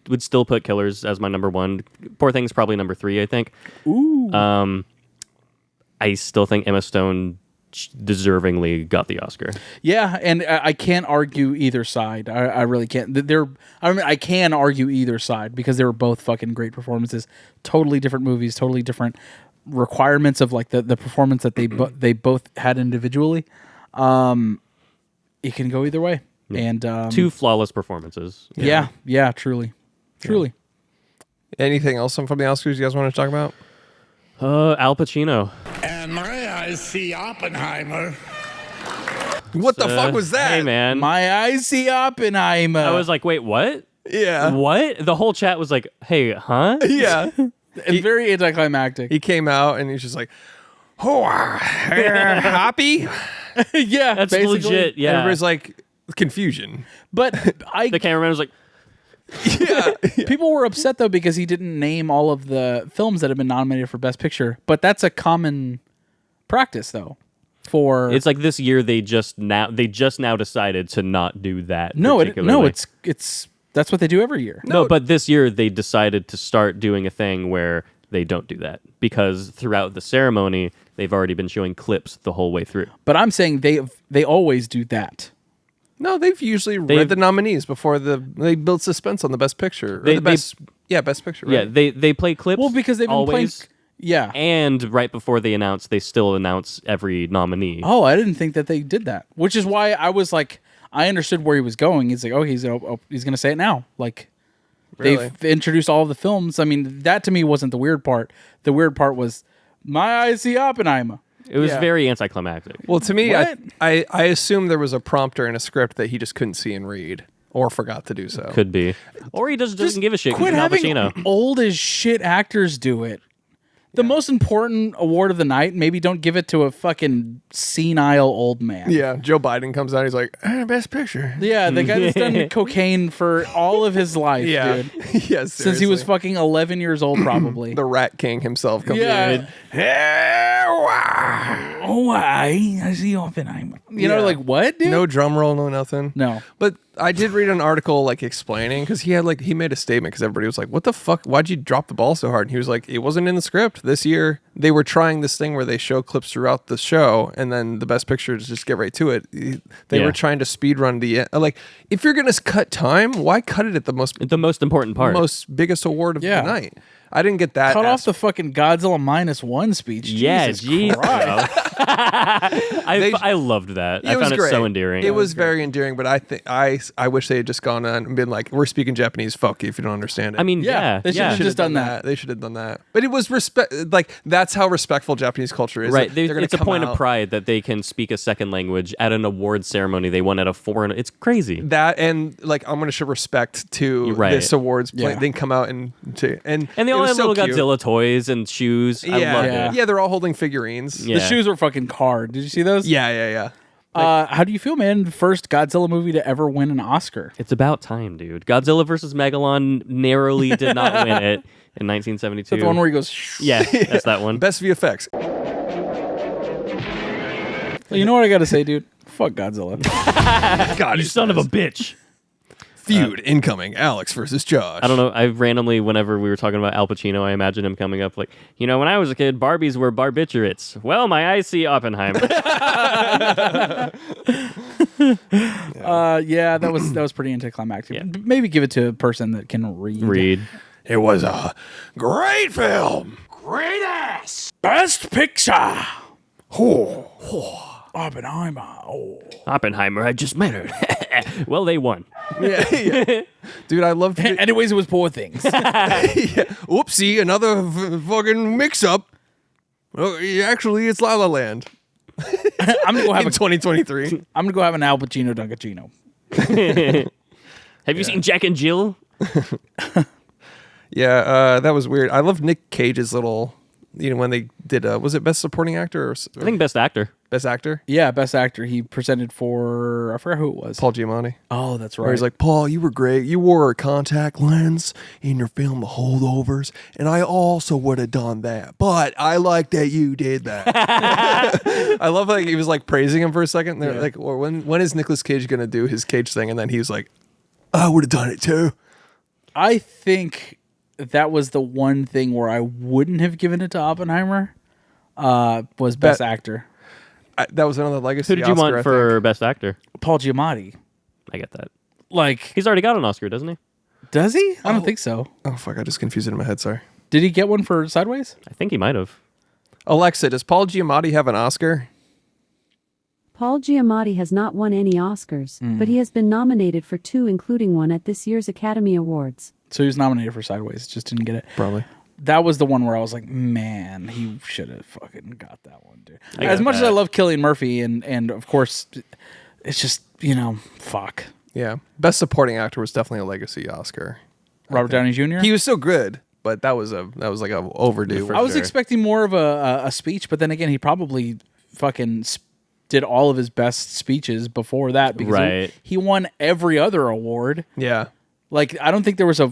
Speaker 2: would still put Killers as my number one. Poor Things probably number 3, I think.
Speaker 1: Ooh.
Speaker 2: I still think Emma Stone deservingly got the Oscar.
Speaker 1: Yeah, and I can't argue either side. I really can't. I can argue either side because they were both fucking great performances. Totally different movies, totally different requirements of like the performance that they both had individually. It can go either way. And
Speaker 2: Two flawless performances.
Speaker 1: yeah, truly.
Speaker 3: anything else from the Oscars you guys want to talk about?
Speaker 2: Al Pacino.
Speaker 7: And my eyes see Oppenheimer.
Speaker 3: What the fuck was that?
Speaker 2: Hey, man.
Speaker 1: My eyes see Oppenheimer.
Speaker 2: I was like, wait, what?
Speaker 3: Yeah.
Speaker 2: What? The whole chat was like, hey, huh?
Speaker 3: Yeah.
Speaker 1: it's very anticlimactic.
Speaker 3: He came out and he's just like, oh, happy?
Speaker 1: Yeah,
Speaker 2: That's
Speaker 1: basically.
Speaker 2: legit. Yeah.
Speaker 3: Everybody's like, confusion.
Speaker 1: But
Speaker 2: The cameraman was like,
Speaker 1: people were upset though because he didn't name all of the films that have been nominated for Best Picture. But that's a common practice though. For
Speaker 2: it's like this year they just now decided to not do that.
Speaker 1: no,
Speaker 2: particularly.
Speaker 1: it's that's what they do every year.
Speaker 2: No, but this year they decided to start doing a thing where they don't do that because throughout the ceremony they've already been showing clips the whole way through.
Speaker 1: But I'm saying they always do that.
Speaker 3: No, they've usually read the nominees before they build suspense on the Best Picture. Or Best Picture. Right?
Speaker 2: Yeah, they play clips.
Speaker 1: Well, because they've been
Speaker 2: always,
Speaker 1: playing. Yeah.
Speaker 2: and right before they announce, they still announce every nominee.
Speaker 1: Oh, I didn't think that they did that. Which is why I was like, I understood where he was going. He's like, oh, he's gonna say it now. Like,
Speaker 3: Really?
Speaker 1: they've introduced all of the films. I mean, that to me wasn't the weird part. The weird part was my eyes see Oppenheimer.
Speaker 2: It was
Speaker 3: Yeah.
Speaker 2: very anticlimactic.
Speaker 3: Well, to me,
Speaker 1: What?
Speaker 3: I assume there was a prompter in a script that he just couldn't see and read or forgot to do so.
Speaker 2: Could be, or he just doesn't give a shit. 'cause
Speaker 1: Quit
Speaker 2: he's Al
Speaker 1: having
Speaker 2: Pacino.
Speaker 1: old as shit actors do it. The most important award of the night, maybe don't give it to a fucking senile old man.
Speaker 3: Yeah, Joe Biden comes out. He's like, Best Picture.
Speaker 1: Yeah, the guy that's done cocaine for all of his life,
Speaker 3: Yeah,
Speaker 1: dude.
Speaker 3: yes.
Speaker 1: Since he was fucking 11 years old, probably.
Speaker 3: the Rat King himself comes
Speaker 1: Yeah.
Speaker 3: in.
Speaker 1: Oh, I see Oppenheimer. You know,
Speaker 3: Yeah.
Speaker 1: like what, dude?
Speaker 3: No drum roll, no nothing.
Speaker 1: No.
Speaker 3: But I did read an article like explaining because he made a statement because everybody was like, "What the fuck? Why'd you drop the ball so hard?" And he was like, "It wasn't in the script this year. They were trying this thing where they show clips throughout the show, and then the Best Picture is just get right to it. They
Speaker 2: Yeah.
Speaker 3: were trying to speed run the like. If you're gonna cut time, why cut it at the most
Speaker 2: important part.
Speaker 3: biggest award of
Speaker 1: Yeah.
Speaker 3: the night? I didn't get that.
Speaker 1: Cut off the fucking Godzilla -1 speech.
Speaker 2: Yeah,
Speaker 1: Jesus
Speaker 2: geez,
Speaker 1: Christ.
Speaker 2: I loved that. I found it so endearing.
Speaker 3: It was very endearing, but I think I wish they had just gone on and been like, "We're speaking Japanese. Fuck you if you don't understand it."
Speaker 2: I mean,
Speaker 1: Yeah,
Speaker 2: yeah,
Speaker 1: they should have
Speaker 3: Should
Speaker 1: just done that.
Speaker 3: They should have done that. But it was respect. Like that's how respectful Japanese culture is.
Speaker 2: right.
Speaker 3: They're gonna
Speaker 2: It's a
Speaker 3: come
Speaker 2: point
Speaker 3: out-
Speaker 2: of pride that they can speak a second language at an award ceremony they won at a foreign. It's crazy.
Speaker 3: That and like I'm going to show respect to
Speaker 2: Right.
Speaker 3: this awards.
Speaker 1: Yeah.
Speaker 3: They can come out and
Speaker 2: And they
Speaker 3: it
Speaker 2: all
Speaker 3: was
Speaker 2: had
Speaker 3: so
Speaker 2: little
Speaker 3: cute.
Speaker 2: Godzilla toys and shoes. I
Speaker 3: Yeah,
Speaker 2: loved
Speaker 3: yeah.
Speaker 2: it.
Speaker 3: They're all holding figurines.
Speaker 2: Yeah.
Speaker 1: The shoes were fucking card. Did you see those?
Speaker 3: Yeah.
Speaker 1: How do you feel, man? First Godzilla movie to ever win an Oscar.
Speaker 2: It's about time, dude. Godzilla versus Megalon narrowly did not win it in 1972.
Speaker 1: Is that the one where he goes,
Speaker 2: yeah, that's that one.
Speaker 3: Best VFX.
Speaker 1: You know what I got to say, dude? Fuck Godzilla.
Speaker 3: God,
Speaker 2: You son of a bitch.
Speaker 3: Feud incoming. Alex versus Josh.
Speaker 2: I don't know. I randomly, whenever we were talking about Al Pacino, I imagine him coming up like, when I was a kid, Barbies were barbiturates. Well, my eyes see Oppenheimer.
Speaker 1: Yeah, that was pretty anticlimactic.
Speaker 2: Yeah.
Speaker 1: Maybe give it to a person that can read.
Speaker 3: It was a great film.
Speaker 1: Best picture. Oppenheimer.
Speaker 2: Oppenheimer, I just met her. Well, they won.
Speaker 3: Yeah. Dude, I loved it.
Speaker 1: Anyways, it was Poor Things.
Speaker 3: Oopsie, another fucking mix-up. Oh, actually, it's La La Land.
Speaker 1: I'm gonna go have
Speaker 3: In 2023.
Speaker 1: I'm gonna go have an Al Pacino Dunkaccino.
Speaker 2: Have you seen Jack and Jill?
Speaker 3: Yeah, that was weird. I love Nick Cage's little, when they did, was it Best Supporting Actor or
Speaker 2: I think Best Actor.
Speaker 3: Best Actor?
Speaker 1: Yeah, Best Actor. He presented for, I forgot who it was.
Speaker 3: Paul Giamatti.
Speaker 1: Oh, that's right.
Speaker 3: Where he's like, Paul, you were great. You wore a contact lens in your film The Holdovers, and I also would have done that. But I like that you did that. I love he was like praising him for a second. They're like, well, when is Nicolas Cage going to do his Cage thing? And then he was like, I would have done it too.
Speaker 1: I think that was the one thing where I wouldn't have given it to Oppenheimer. Was Best Actor.
Speaker 3: That was another legacy.
Speaker 2: Who did you
Speaker 3: Oscar,
Speaker 2: want for Best Actor?
Speaker 1: Paul Giamatti.
Speaker 2: I get that.
Speaker 1: Like,
Speaker 2: He's already got an Oscar, doesn't he?
Speaker 1: does he? I don't think so.
Speaker 3: Oh, fuck. I just confused it in my head. Sorry.
Speaker 1: Did he get one for Sideways?
Speaker 2: I think he might have.
Speaker 3: Alexa, does Paul Giamatti have an Oscar?
Speaker 8: Paul Giamatti has not won any Oscars, but he has been nominated for 2, including one at this year's Academy Awards.
Speaker 1: So he was nominated for Sideways, just didn't get it.
Speaker 3: Probably.
Speaker 1: That was the one where I was like, man, he should have fucking got that one, dude.
Speaker 2: I
Speaker 1: As
Speaker 2: get
Speaker 1: much as
Speaker 2: that.
Speaker 1: I love Cillian Murphy, and of course, it's just, fuck.
Speaker 3: Yeah. Best Supporting Actor was definitely a legacy Oscar.
Speaker 1: Robert Downey Jr.?
Speaker 3: He was so good, but that was like a overdue.
Speaker 1: I was expecting more of a speech, but then again, he probably fucking did all of his best speeches before that because
Speaker 2: Right.
Speaker 1: he won every other award.
Speaker 3: Yeah.
Speaker 1: Like, I don't think there was a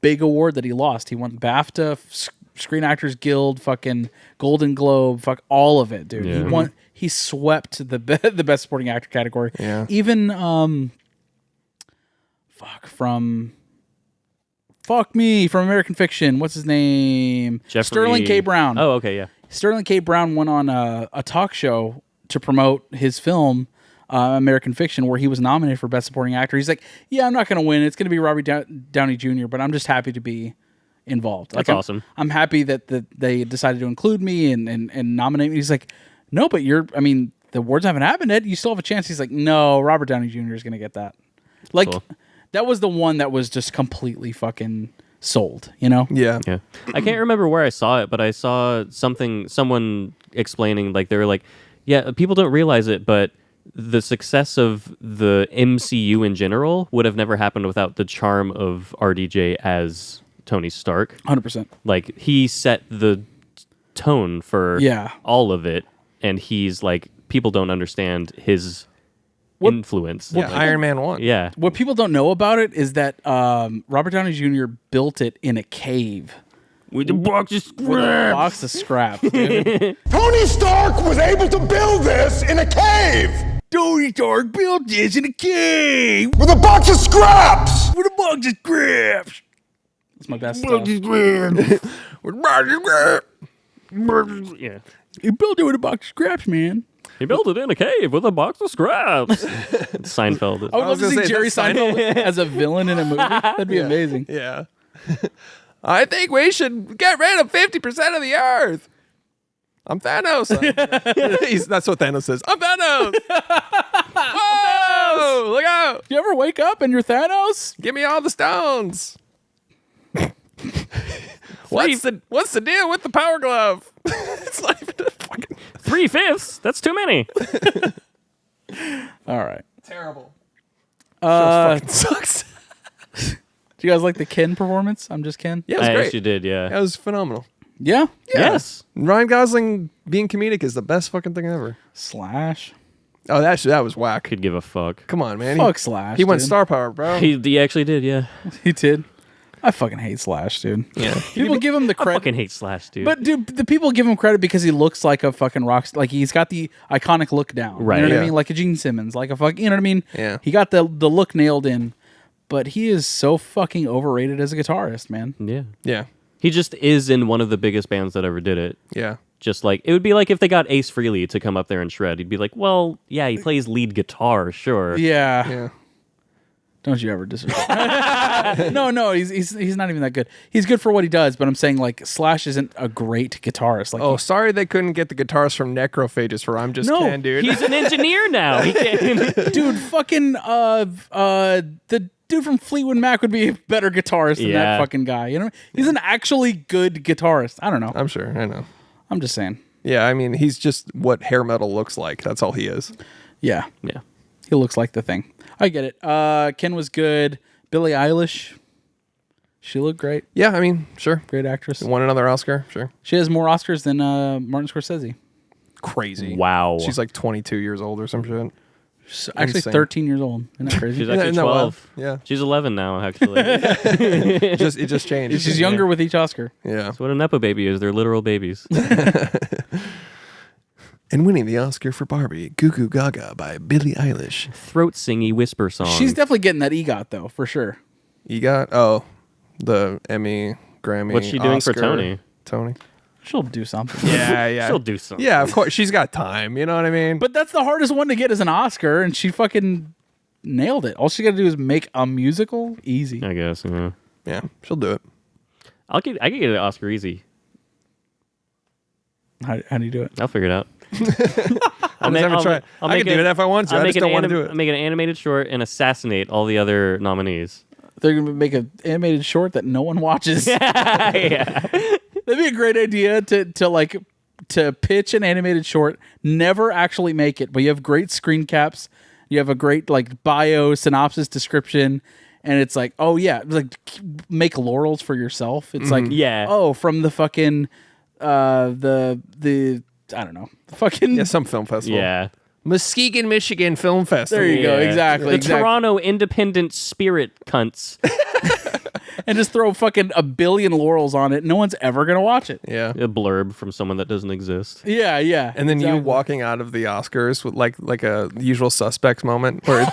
Speaker 1: big award that he lost. He won BAFTA, Screen Actors Guild, fucking Golden Globe, fuck all of it, dude.
Speaker 2: Yeah.
Speaker 1: He won. He swept the best supporting actor category.
Speaker 3: Yeah.
Speaker 1: Even from American Fiction. What's his name? Sterling K. Brown.
Speaker 2: Oh, okay, yeah.
Speaker 1: Sterling K. Brown went on a talk show to promote his film, American Fiction, where he was nominated for Best Supporting Actor. He's like, yeah, I'm not going to win. It's going to be Robert Downey Jr., but I'm just happy to be involved.
Speaker 2: That's
Speaker 1: like,
Speaker 2: awesome.
Speaker 1: I'm happy that they decided to include me and nominate me. He's like, no, but the awards haven't happened yet. You still have a chance. He's like, no, Robert Downey Jr. is going to get that. Like,
Speaker 2: Cool.
Speaker 1: That was the one that was just completely fucking sold, Yeah.
Speaker 2: Yeah. I can't remember where I saw it, but I saw someone explaining, like, they were like, yeah, people don't realize it, but the success of the MCU in general would have never happened without the charm of RDJ as Tony Stark.
Speaker 1: 100%.
Speaker 2: Like, he set the tone for all of it, and he's like, people don't understand his influence.
Speaker 3: Yeah, Iron Man 1.
Speaker 2: Yeah.
Speaker 1: What people don't know about it is that Robert Downey Jr. built it in a cave
Speaker 2: With the box of
Speaker 1: with a box of scraps, dude.
Speaker 7: Tony Stark was able to build this in a cave
Speaker 1: Tony Stark built this in a cave
Speaker 7: with a box of scraps.
Speaker 1: with a box of scraps. That's my best stuff.
Speaker 2: Yeah.
Speaker 1: He built it with a box of scraps, man.
Speaker 2: He built it in a cave with a box of scraps. Seinfeld.
Speaker 1: I would love to
Speaker 3: gonna
Speaker 1: see
Speaker 3: say,
Speaker 1: Jerry
Speaker 3: is that
Speaker 1: Seinfeld as a villain in a movie. That'd be amazing.
Speaker 3: Yeah. I think we should get rid of 50% of the Earth. I'm Thanos. That's what Thanos says. I'm Thanos. Whoa! Look out!
Speaker 1: You ever wake up and you're Thanos?
Speaker 3: Give me all the stones. What's the deal with the power glove? It's not even a fucking
Speaker 2: 3/5. That's too many.
Speaker 1: All right.
Speaker 3: terrible. Fucking sucks.
Speaker 1: Do you guys like the Ken performance? I'm just Ken.
Speaker 3: Yeah, it was
Speaker 2: I
Speaker 3: great.
Speaker 2: actually did, yeah.
Speaker 3: That was phenomenal.
Speaker 1: Yeah.
Speaker 2: Yes.
Speaker 3: Ryan Gosling being comedic is the best fucking thing ever.
Speaker 1: Slash.
Speaker 3: Oh, that was whack.
Speaker 2: Could give a fuck.
Speaker 3: Come on, man.
Speaker 1: Fuck Slash.
Speaker 3: He went
Speaker 1: dude.
Speaker 3: star power, bro.
Speaker 2: He actually did, yeah.
Speaker 1: He did. I fucking hate Slash, dude.
Speaker 3: Yeah.
Speaker 1: People give him the
Speaker 2: I
Speaker 1: credit.
Speaker 2: fucking hate Slash, dude.
Speaker 1: But dude, the people give him credit because he looks like a fucking rock star. Like he's got the iconic look down.
Speaker 2: Right.
Speaker 1: You know what
Speaker 3: Yeah.
Speaker 1: I mean? Like a Gene Simmons. Like a fuck. You know what I mean?
Speaker 3: Yeah.
Speaker 1: He got the look nailed in. but he is so fucking overrated as a guitarist, man.
Speaker 2: Yeah.
Speaker 3: Yeah.
Speaker 2: He just is in one of the biggest bands that ever did it.
Speaker 3: Yeah.
Speaker 2: Just like, it would be like if they got Ace Frehley to come up there and shred. He'd be like, well, yeah, he plays lead guitar, sure.
Speaker 1: Yeah.
Speaker 3: Yeah.
Speaker 1: Don't you ever disrespect. No, he's not even that good. He's good for what he does, but I'm saying like Slash isn't a great guitarist. Like,
Speaker 3: Oh, sorry they couldn't get the guitars from Necrophagus for I'm Just
Speaker 1: No,
Speaker 3: Can, dude.
Speaker 2: He's an engineer now. He can.
Speaker 1: dude, fucking the dude from Fleetwood Mac would be a better guitarist than that
Speaker 2: Yeah.
Speaker 1: fucking guy. You know, he's an actually good guitarist. I don't know.
Speaker 3: I'm sure. I know.
Speaker 1: I'm just saying.
Speaker 3: Yeah, I mean, he's just what hair metal looks like. That's all he is.
Speaker 1: Yeah,
Speaker 2: Yeah.
Speaker 1: he looks like the thing. I get it. Ken was good. Billie Eilish, she looked great.
Speaker 3: Yeah, I mean, sure.
Speaker 1: Great actress.
Speaker 3: Won another Oscar, sure.
Speaker 1: She has more Oscars than Martin Scorsese.
Speaker 3: Crazy.
Speaker 2: Wow.
Speaker 3: She's like 22 years old or some shit.
Speaker 1: She's actually
Speaker 3: Insane.
Speaker 1: 13 years old. Isn't that crazy?
Speaker 2: She's actually
Speaker 3: Isn't that wild?
Speaker 2: 12.
Speaker 3: Yeah.
Speaker 2: She's 11 now, actually.
Speaker 3: It just changed.
Speaker 1: She's younger with each Oscar.
Speaker 3: Yeah.
Speaker 2: That's what a Nepo baby is. They're literal babies.
Speaker 3: And winning the Oscar for Barbie, Goo Goo Gaga by Billie Eilish.
Speaker 2: Throat singy whisper song.
Speaker 1: She's definitely getting that EGOT though, for sure.
Speaker 3: EGOT? The Emmy, Grammy,
Speaker 2: What's she doing for
Speaker 3: Oscar.
Speaker 2: Tony?
Speaker 3: Tony.
Speaker 1: She'll do something.
Speaker 3: Yeah.
Speaker 2: She'll do something.
Speaker 3: Yeah, of course. She's got time. You know what I mean?
Speaker 1: But that's the hardest one to get as an Oscar, and she fucking nailed it. All she got to do is make a musical. Easy.
Speaker 2: I guess. Yeah.
Speaker 3: Yeah, she'll do it.
Speaker 2: I could get an Oscar easy.
Speaker 1: How do you do it?
Speaker 2: I'll figure it out.
Speaker 3: I'll never try. I can do it if I want to. I just don't want to do it.
Speaker 2: I'll make an animated short and assassinate all the other nominees.
Speaker 1: They're gonna make an animated short that no one watches.
Speaker 2: Yeah.
Speaker 1: That'd be a great idea to pitch an animated short, never actually make it, but you have great screen caps, you have a great like bio, synopsis, description, and it's like, oh yeah, like make laurels for yourself. It's like,
Speaker 2: Yeah.
Speaker 1: oh, from the fucking the I don't know, fucking
Speaker 3: Yeah, some film festival.
Speaker 2: Yeah.
Speaker 3: Muskegon, Michigan Film Festival.
Speaker 1: There you go,
Speaker 2: Yeah.
Speaker 1: exactly.
Speaker 2: The Toronto Independent Spirit cunts.
Speaker 1: And just throw fucking a billion laurels on it. No one's ever gonna watch it.
Speaker 3: Yeah.
Speaker 2: A blurb from someone that doesn't exist.
Speaker 1: Yeah.
Speaker 3: And then you
Speaker 1: exactly.
Speaker 3: walking out of the Oscars with like a Usual Suspects moment where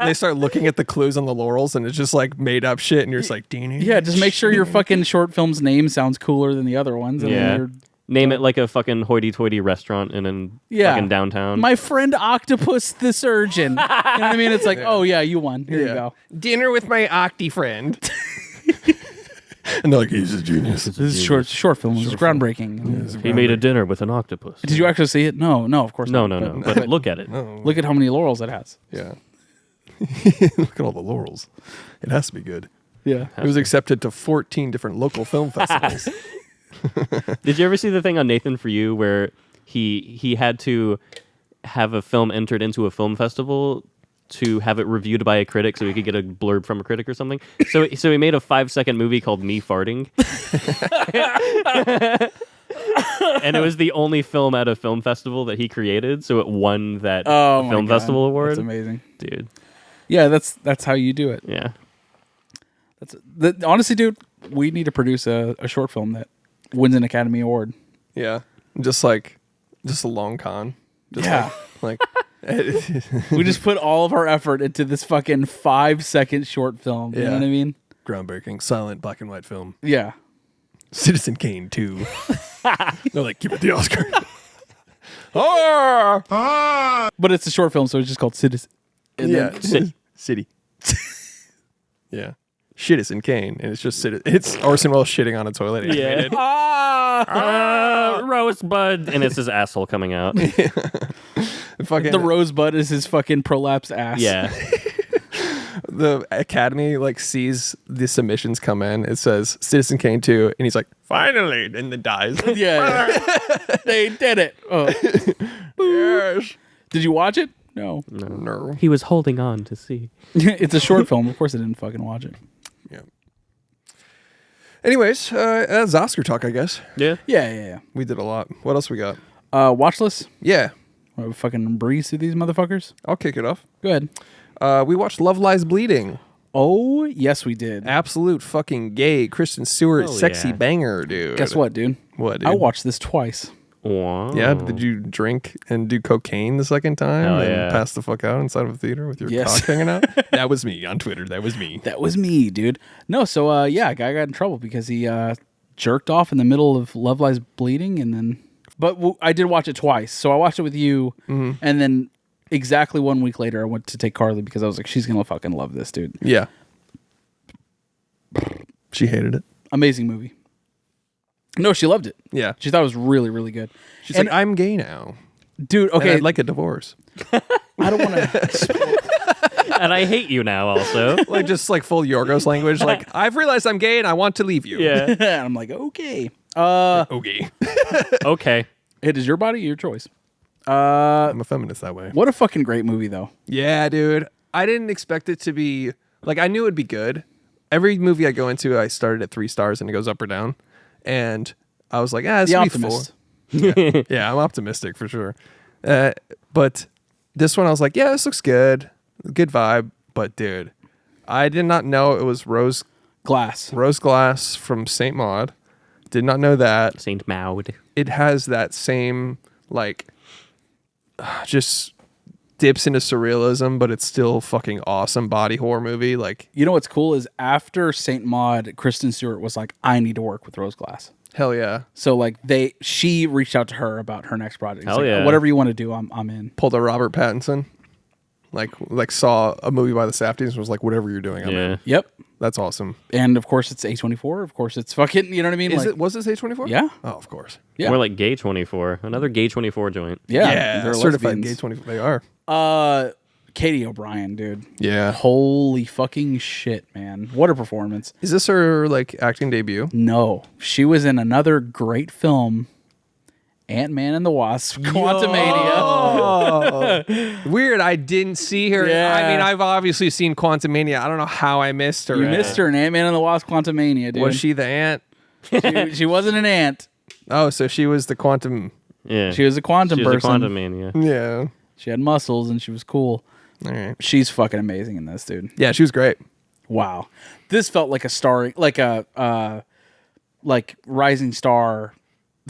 Speaker 3: they start looking at the clues on the laurels and it's just like made up shit and you're just like,
Speaker 1: Yeah, just make sure your fucking short film's name sounds cooler than the other ones. And then
Speaker 2: Yeah.
Speaker 1: you're
Speaker 2: Name it like a fucking hoity-toity restaurant in fucking downtown.
Speaker 1: My friend Octopus the Surgeon. You know what I mean? It's like, oh yeah, you won. Here you go.
Speaker 3: Dinner with my Octi friend. And they're like, he's a genius.
Speaker 1: This is short film. It's groundbreaking.
Speaker 2: He made a dinner with an octopus.
Speaker 1: Did you actually see it? No, of course
Speaker 2: No,
Speaker 1: not.
Speaker 2: no, no. But look at it.
Speaker 1: Look at how many laurels it has.
Speaker 3: Yeah. Look at all the laurels. It has to be good.
Speaker 1: Yeah.
Speaker 3: It was accepted to 14 different local film festivals.
Speaker 2: Did you ever see the thing on Nathan For You where he had to have a film entered into a film festival to have it reviewed by a critic so he could get a blurb from a critic or something? So he made a 5-second movie called Me Farting. And it was the only film at a film festival that he created, so it won that
Speaker 1: Oh,
Speaker 2: film
Speaker 1: my God.
Speaker 2: festival award.
Speaker 1: That's amazing.
Speaker 2: Dude.
Speaker 1: Yeah, that's how you do it.
Speaker 2: Yeah.
Speaker 1: Honestly, dude, we need to produce a short film that wins an Academy Award.
Speaker 3: Yeah. Just a long con. Just
Speaker 1: Yeah.
Speaker 3: Like
Speaker 1: We just put all of our effort into this fucking 5-second short film. You know
Speaker 3: Yeah.
Speaker 1: what I mean?
Speaker 3: groundbreaking, silent black and white film.
Speaker 1: Yeah.
Speaker 3: Citizen Kane 2. They're like, give it the Oscar.
Speaker 1: But it's a short film, so it's just called Citizen. And
Speaker 3: Yeah.
Speaker 1: then-
Speaker 3: City. Yeah. Citizen Kane. And it's just it's Orson Welles shitting on a toilet. Animated.
Speaker 2: Rosebud. And it's his asshole coming out.
Speaker 3: Fucking,
Speaker 1: the rosebud is his fucking prolapsed ass.
Speaker 2: Yeah.
Speaker 3: the Academy sees the submissions come in. It says Citizen Kane 2, and he's like, finally, and then dies.
Speaker 1: Yeah. They did it. Oh.
Speaker 3: Yes.
Speaker 1: Did you watch it? No.
Speaker 3: No.
Speaker 2: He was holding on to see.
Speaker 1: It's a short film. Of course I didn't fucking watch it.
Speaker 3: Yeah. Anyways, that's Oscar talk, I guess.
Speaker 2: Yeah.
Speaker 1: Yeah.
Speaker 3: We did a lot. What else we got?
Speaker 1: Watch list.
Speaker 3: Yeah.
Speaker 1: Wanna fucking breeze through these motherfuckers.
Speaker 3: I'll kick it off.
Speaker 1: Go ahead.
Speaker 3: We watched Love Lies Bleeding.
Speaker 1: Oh, yes, we did.
Speaker 3: Absolute fucking gay Kristen Stewart
Speaker 2: Hell
Speaker 3: sexy
Speaker 2: yeah.
Speaker 3: banger, dude.
Speaker 1: Guess what, dude?
Speaker 3: What, dude?
Speaker 1: I watched this twice.
Speaker 2: Wow.
Speaker 3: Yeah, did you drink and do cocaine the second time
Speaker 2: Hell
Speaker 3: and
Speaker 2: yeah.
Speaker 3: pass the fuck out inside of a theater with your
Speaker 1: Yes.
Speaker 3: cock hanging out? That was me on Twitter. That was me.
Speaker 1: That was me, dude. No, so yeah, a guy got in trouble because he jerked off in the middle of Love Lies Bleeding, and then. But I did watch it twice, so I watched it with you, and then exactly 1 week later, I went to take Carly because I was like, she's gonna fucking love this, dude.
Speaker 3: Yeah. She hated it.
Speaker 1: Amazing movie. No, she loved it.
Speaker 3: Yeah.
Speaker 1: She thought it was really, really good.
Speaker 3: She's
Speaker 1: And-
Speaker 3: like, I'm gay now.
Speaker 1: Dude,
Speaker 3: Okay,
Speaker 1: okay,
Speaker 3: I'd like a divorce.
Speaker 1: I don't want to.
Speaker 2: And I hate you now also.
Speaker 3: Like just like full Yorgos language. Like, I've realized I'm gay and I want to leave you.
Speaker 2: Yeah.
Speaker 1: I'm like, okay.
Speaker 3: Okay.
Speaker 2: Okay.
Speaker 1: It is your body, your choice.
Speaker 3: I'm a feminist that way.
Speaker 1: What a fucking great movie, though.
Speaker 3: Yeah, dude. I didn't expect it to be like I knew it'd be good. Every movie I go into, I started at 3 stars and it goes up or down. And I was like, this
Speaker 1: The
Speaker 3: will be 4.
Speaker 1: Optimist.
Speaker 3: Yeah, I'm optimistic for sure. But this one, I was like, yeah, this looks good. Good vibe. But dude, I did not know it was rose
Speaker 1: Glass.
Speaker 3: glass from Saint Maud. Did not know that.
Speaker 2: Saint Maud.
Speaker 3: It has that same like just dips into surrealism, but it's still fucking awesome body horror movie. Like,
Speaker 1: You know what's cool is after Saint Maud, Kristen Stewart was like, I need to work with Rose Glass.
Speaker 3: hell yeah.
Speaker 1: So like she reached out to her about her next project. It's
Speaker 2: Hell
Speaker 1: like,
Speaker 2: yeah.
Speaker 1: Whatever you want to do, I'm in.
Speaker 3: Pulled a Robert Pattinson. Like saw a movie by the Safdies and was like, whatever you're doing, I'm in.
Speaker 2: Yeah.
Speaker 1: Yep.
Speaker 3: That's awesome.
Speaker 1: And of course it's A24. Of course it's fucking, you know what I mean?
Speaker 3: Was this A24?
Speaker 1: Yeah.
Speaker 3: Oh, of course.
Speaker 1: Yeah.
Speaker 2: More like Gay 24. Another Gay 24 joint.
Speaker 1: Yeah. They're
Speaker 3: certified
Speaker 1: lesbians.
Speaker 3: gay 24. They are.
Speaker 1: Katie O'Brien, dude.
Speaker 3: Yeah.
Speaker 1: Holy fucking shit, man. What a performance.
Speaker 3: Is this her like acting debut?
Speaker 1: No. She was in another great film, Ant-Man and the Wasp, Quantumania.
Speaker 3: Oh, weird. I didn't see her.
Speaker 1: Yeah.
Speaker 3: I mean, I've obviously seen Quantumania. I don't know how I missed her.
Speaker 1: You missed her in Ant-Man and the Wasp, Quantumania, dude.
Speaker 3: Was she the ant?
Speaker 1: She wasn't an ant.
Speaker 3: Oh, so she was the quantum.
Speaker 2: Yeah.
Speaker 1: She was a quantum
Speaker 2: She was a
Speaker 1: person.
Speaker 2: quantum mania.
Speaker 3: Yeah.
Speaker 1: She had muscles and she was cool.
Speaker 3: All right.
Speaker 1: She's fucking amazing in this, dude.
Speaker 3: Yeah, she was great.
Speaker 1: Wow. This felt like a star, like a rising star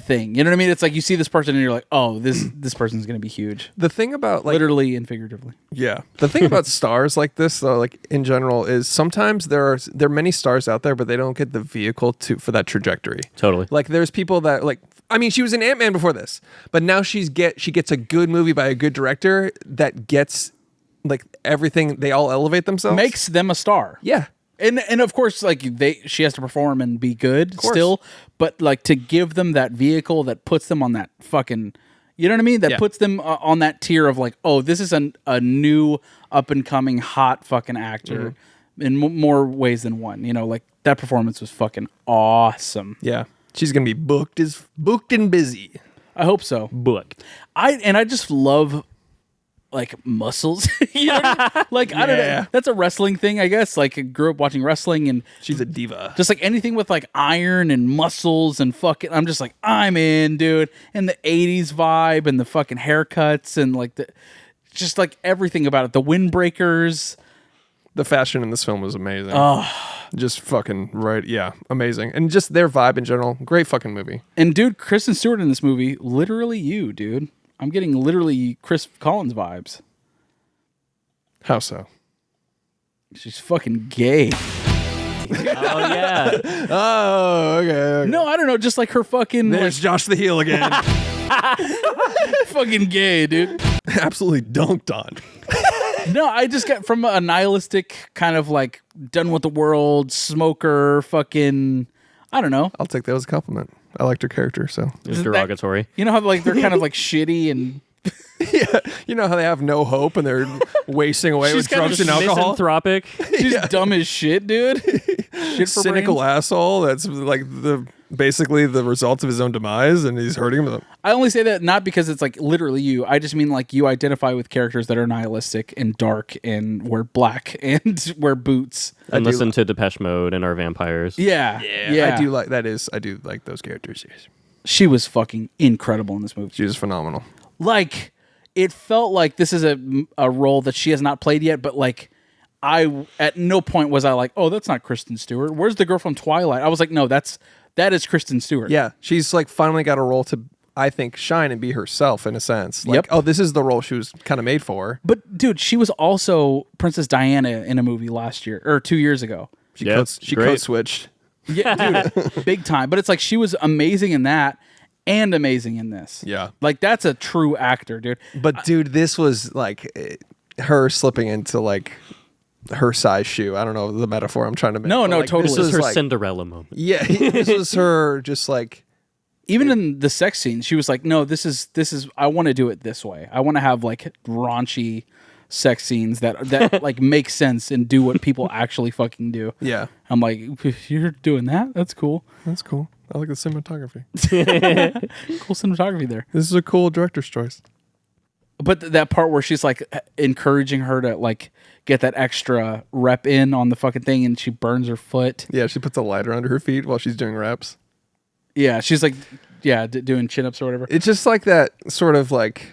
Speaker 1: thing. You know what I mean? It's like you see this person and you're like, oh, this person's gonna be huge.
Speaker 3: The thing about like
Speaker 1: Literally and figuratively.
Speaker 3: yeah, the thing about stars like this though, like in general, is sometimes there are many stars out there, but they don't get the vehicle for that trajectory.
Speaker 2: Totally.
Speaker 3: Like there's people that like. I mean, she was in Ant-Man before this, but now she gets a good movie by a good director that gets like everything. They all elevate themselves.
Speaker 1: Makes them a star.
Speaker 3: Yeah.
Speaker 1: And of course, like she has to perform and be good still, but like to give them that vehicle that puts them on that fucking, you know what I mean? That
Speaker 3: Yeah.
Speaker 1: puts them on that tier of like, oh, this is a new up and coming hot fucking actor in more ways than one. You know, like that performance was fucking awesome.
Speaker 3: Yeah. She's gonna be booked and busy.
Speaker 1: I hope so.
Speaker 2: Booked.
Speaker 1: I just love like muscles. You know what I mean? Like I don't know.
Speaker 3: Yeah.
Speaker 1: That's a wrestling thing, I guess. Like I grew up watching wrestling and
Speaker 3: She's a diva.
Speaker 1: just like anything with like iron and muscles and fucking, I'm just like, I'm in, dude. And the 80s vibe and the fucking haircuts and like just like everything about it. The windbreakers.
Speaker 3: The fashion in this film was amazing. Oh, just fucking right. Yeah, amazing. And just their vibe in general. Great fucking movie.
Speaker 1: And dude, Kristen Stewart in this movie, literally you, dude. I'm getting literally Chris Collins vibes.
Speaker 3: How so?
Speaker 1: She's fucking gay.
Speaker 2: Oh, yeah.
Speaker 3: Oh, okay.
Speaker 1: No, I don't know. Just like her fucking,
Speaker 3: There's Josh the Heel again.
Speaker 1: fucking gay, dude.
Speaker 3: Absolutely dunked on.
Speaker 1: No, I just got from a nihilistic kind of like done with the world, smoker, fucking, I don't know.
Speaker 3: I'll take that as a compliment. I liked her character, so.
Speaker 2: It was derogatory.
Speaker 1: You know how like they're kind of like shitty and
Speaker 3: Yeah, you know how they have no hope and they're wasting away
Speaker 1: She's
Speaker 3: with
Speaker 1: kind of
Speaker 3: drugs and alcohol?
Speaker 2: Misanthropic.
Speaker 1: she's dumb as shit, dude. Shit for
Speaker 3: Cynical
Speaker 1: brains.
Speaker 3: asshole that's like basically the result of his own demise and he's hurting him.
Speaker 1: I only say that not because it's like literally you. I just mean like you identify with characters that are nihilistic and dark and wear black and wear boots.
Speaker 2: And listen to Depeche Mode and our vampires.
Speaker 1: Yeah.
Speaker 3: I do like those characters. Yes.
Speaker 1: She was fucking incredible in this movie.
Speaker 3: She was phenomenal.
Speaker 1: Like it felt like this is a role that she has not played yet, but like I at no point was I like, oh, that's not Kristen Stewart. Where's the girl from Twilight? I was like, no, that is Kristen Stewart.
Speaker 3: Yeah, she's like finally got a role to I think, shine and be herself in a sense. Like,
Speaker 1: Yep.
Speaker 3: oh, this is the role she was kind of made for.
Speaker 1: But dude, she was also Princess Diana in a movie last year or 2 years ago.
Speaker 3: She
Speaker 2: Yeah,
Speaker 3: she
Speaker 2: great.
Speaker 3: code switched.
Speaker 1: Yeah, dude, big time. But it's like she was amazing in that and amazing in this.
Speaker 3: Yeah.
Speaker 1: Like that's a true actor, dude.
Speaker 3: But dude, this was like her slipping into like her size shoe. I don't know the metaphor I'm trying to make.
Speaker 1: No,
Speaker 3: but,
Speaker 1: no,
Speaker 3: like,
Speaker 1: totally.
Speaker 3: This
Speaker 2: This is
Speaker 3: was
Speaker 2: her
Speaker 3: like,
Speaker 2: Cinderella moment.
Speaker 3: yeah, this was her just like
Speaker 1: Even in the sex scene, she was like, "No, this is. I want to do it this way. I want to have like raunchy sex scenes that like make sense and do what people actually fucking do."
Speaker 3: yeah.
Speaker 1: I'm like, "You're doing that? That's cool.
Speaker 3: That's cool. I like the cinematography.
Speaker 1: Cool cinematography there."
Speaker 3: This is a cool director's choice.
Speaker 1: But that part where she's like encouraging her to like get that extra rep in on the fucking thing, and she burns her foot.
Speaker 3: Yeah, she puts a lighter under her feet while she's doing reps.
Speaker 1: Yeah, she's like, doing chin ups or whatever.
Speaker 3: It's just like that sort of like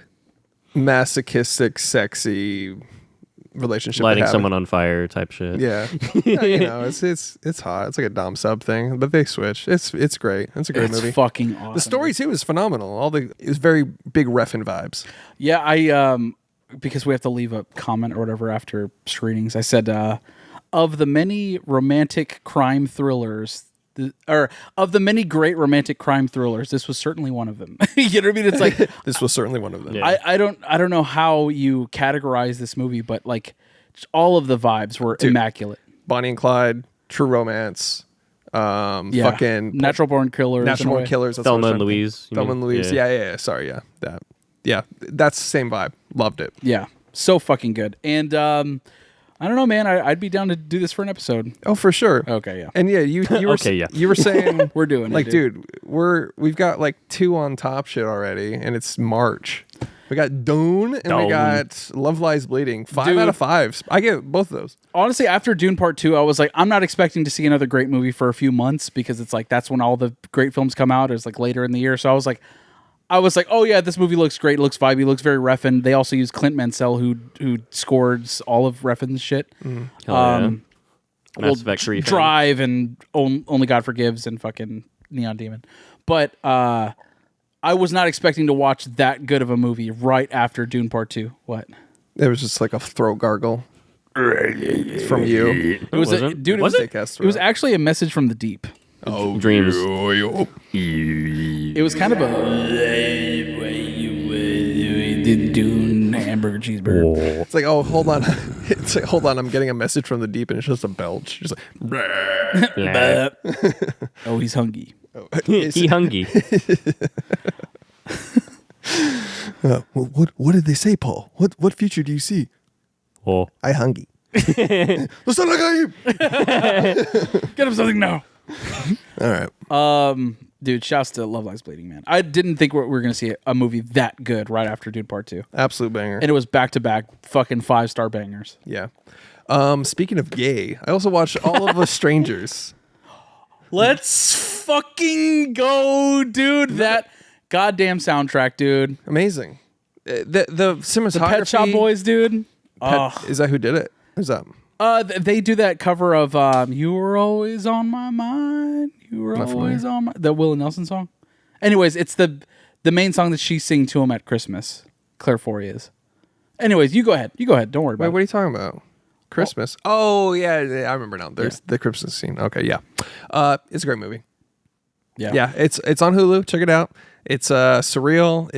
Speaker 3: masochistic, sexy relationship.
Speaker 2: Lighting
Speaker 3: they have.
Speaker 2: someone on fire type shit.
Speaker 3: Yeah. Yeah, you know, it's hot. It's like a dom sub thing, but they switch. It's great. It's a great
Speaker 1: It's
Speaker 3: movie.
Speaker 1: fucking awesome.
Speaker 3: The story too is phenomenal. It was very big Refn vibes.
Speaker 1: Yeah, I because we have to leave a comment or whatever after screenings. I said of the many romantic crime thrillers, or of the many great romantic crime thrillers, this was certainly one of them. You know what I mean? It's like
Speaker 3: This was certainly one of them.
Speaker 2: Yeah.
Speaker 1: I don't know how you categorize this movie, but like just all of the vibes were immaculate.
Speaker 3: Bonnie and Clyde, True Romance,
Speaker 1: Yeah,
Speaker 3: fucking
Speaker 1: Natural Born Killers,
Speaker 3: Natural
Speaker 1: in a
Speaker 3: Born
Speaker 1: way.
Speaker 3: Killers. That's what I
Speaker 2: Thelma
Speaker 3: was
Speaker 2: and
Speaker 3: trying to think.
Speaker 2: Louise. you
Speaker 3: Thelma and
Speaker 2: mean?
Speaker 3: Louise. Yeah. Sorry, yeah. That. Yeah, that's the same vibe. Loved it.
Speaker 1: Yeah, so fucking good. And I don't know, man. I'd be down to do this for an episode.
Speaker 3: Oh, for sure.
Speaker 1: Okay, yeah.
Speaker 3: And yeah, you were
Speaker 2: Okay, yeah.
Speaker 3: you were saying
Speaker 1: We're doing it,
Speaker 3: like,
Speaker 1: dude.
Speaker 3: we've got like 2 on top shit already, and it's March. We got Dune and we
Speaker 2: Dune.
Speaker 3: got Love Lies Bleeding. 5
Speaker 1: Dude.
Speaker 3: out of 5. I get both of those.
Speaker 1: Honestly, after Dune Part 2, I was like, I'm not expecting to see another great movie for a few months because it's like that's when all the great films come out. It's like later in the year. So I was like, oh yeah, this movie looks great. It looks vibey. It looks very Refn. They also use Clint Mansell, who scores all of Refn's shit.
Speaker 2: Hell yeah. Mass Effect 3 fan.
Speaker 1: Drive and Only God Forgives and fucking Neon Demon. But I was not expecting to watch that good of a movie right after Dune Part 2. What?
Speaker 3: It was just like a throat gargle from you.
Speaker 1: It was
Speaker 2: wasn't.
Speaker 1: dude.
Speaker 2: Was
Speaker 1: it
Speaker 2: it?
Speaker 1: was, it was actually a message from the deep.
Speaker 3: Oh,
Speaker 2: Dreams.
Speaker 1: It was kind of a Dune hamburger cheeseburger.
Speaker 3: It's like, oh, hold on. It's like, hold on. I'm getting a message from the deep, and it's just a belch. Just like,
Speaker 2: Yeah.
Speaker 1: Oh, he's hungry.
Speaker 2: He hungry.
Speaker 3: what did they say, Paul? What future do you see?
Speaker 2: Oh.
Speaker 3: I hungry. Let's not look at you.
Speaker 1: Get him something now.
Speaker 3: All right.
Speaker 1: Dude, shouts to Love Lies Bleeding, man. I didn't think we were going to see a movie that good right after Dune Part 2.
Speaker 3: Absolute banger.
Speaker 1: And it was back-to-back fucking 5-star bangers.
Speaker 3: Yeah. Speaking of gay, I also watched All of Us Strangers.
Speaker 1: Let's fucking go, dude. That goddamn soundtrack, dude.
Speaker 3: Amazing. The cinematography.
Speaker 1: The Pet Shop Boys, dude.
Speaker 3: Is that who did it? Who's that?
Speaker 1: They do that cover of "You Were Always on My Mind." You were
Speaker 3: Not
Speaker 1: always
Speaker 3: familiar.
Speaker 1: on my the Willie Nelson song. Anyways, it's the main song that she sings to him at Christmas. Claire Foy is. Anyways, you go ahead. Don't worry about
Speaker 3: Wait,
Speaker 1: it.
Speaker 3: what are you talking about? Christmas. Oh, yeah, I remember now. There's the Christmas scene. Okay, yeah. It's a great movie. Yeah, it's on Hulu. Check it out. It's surreal.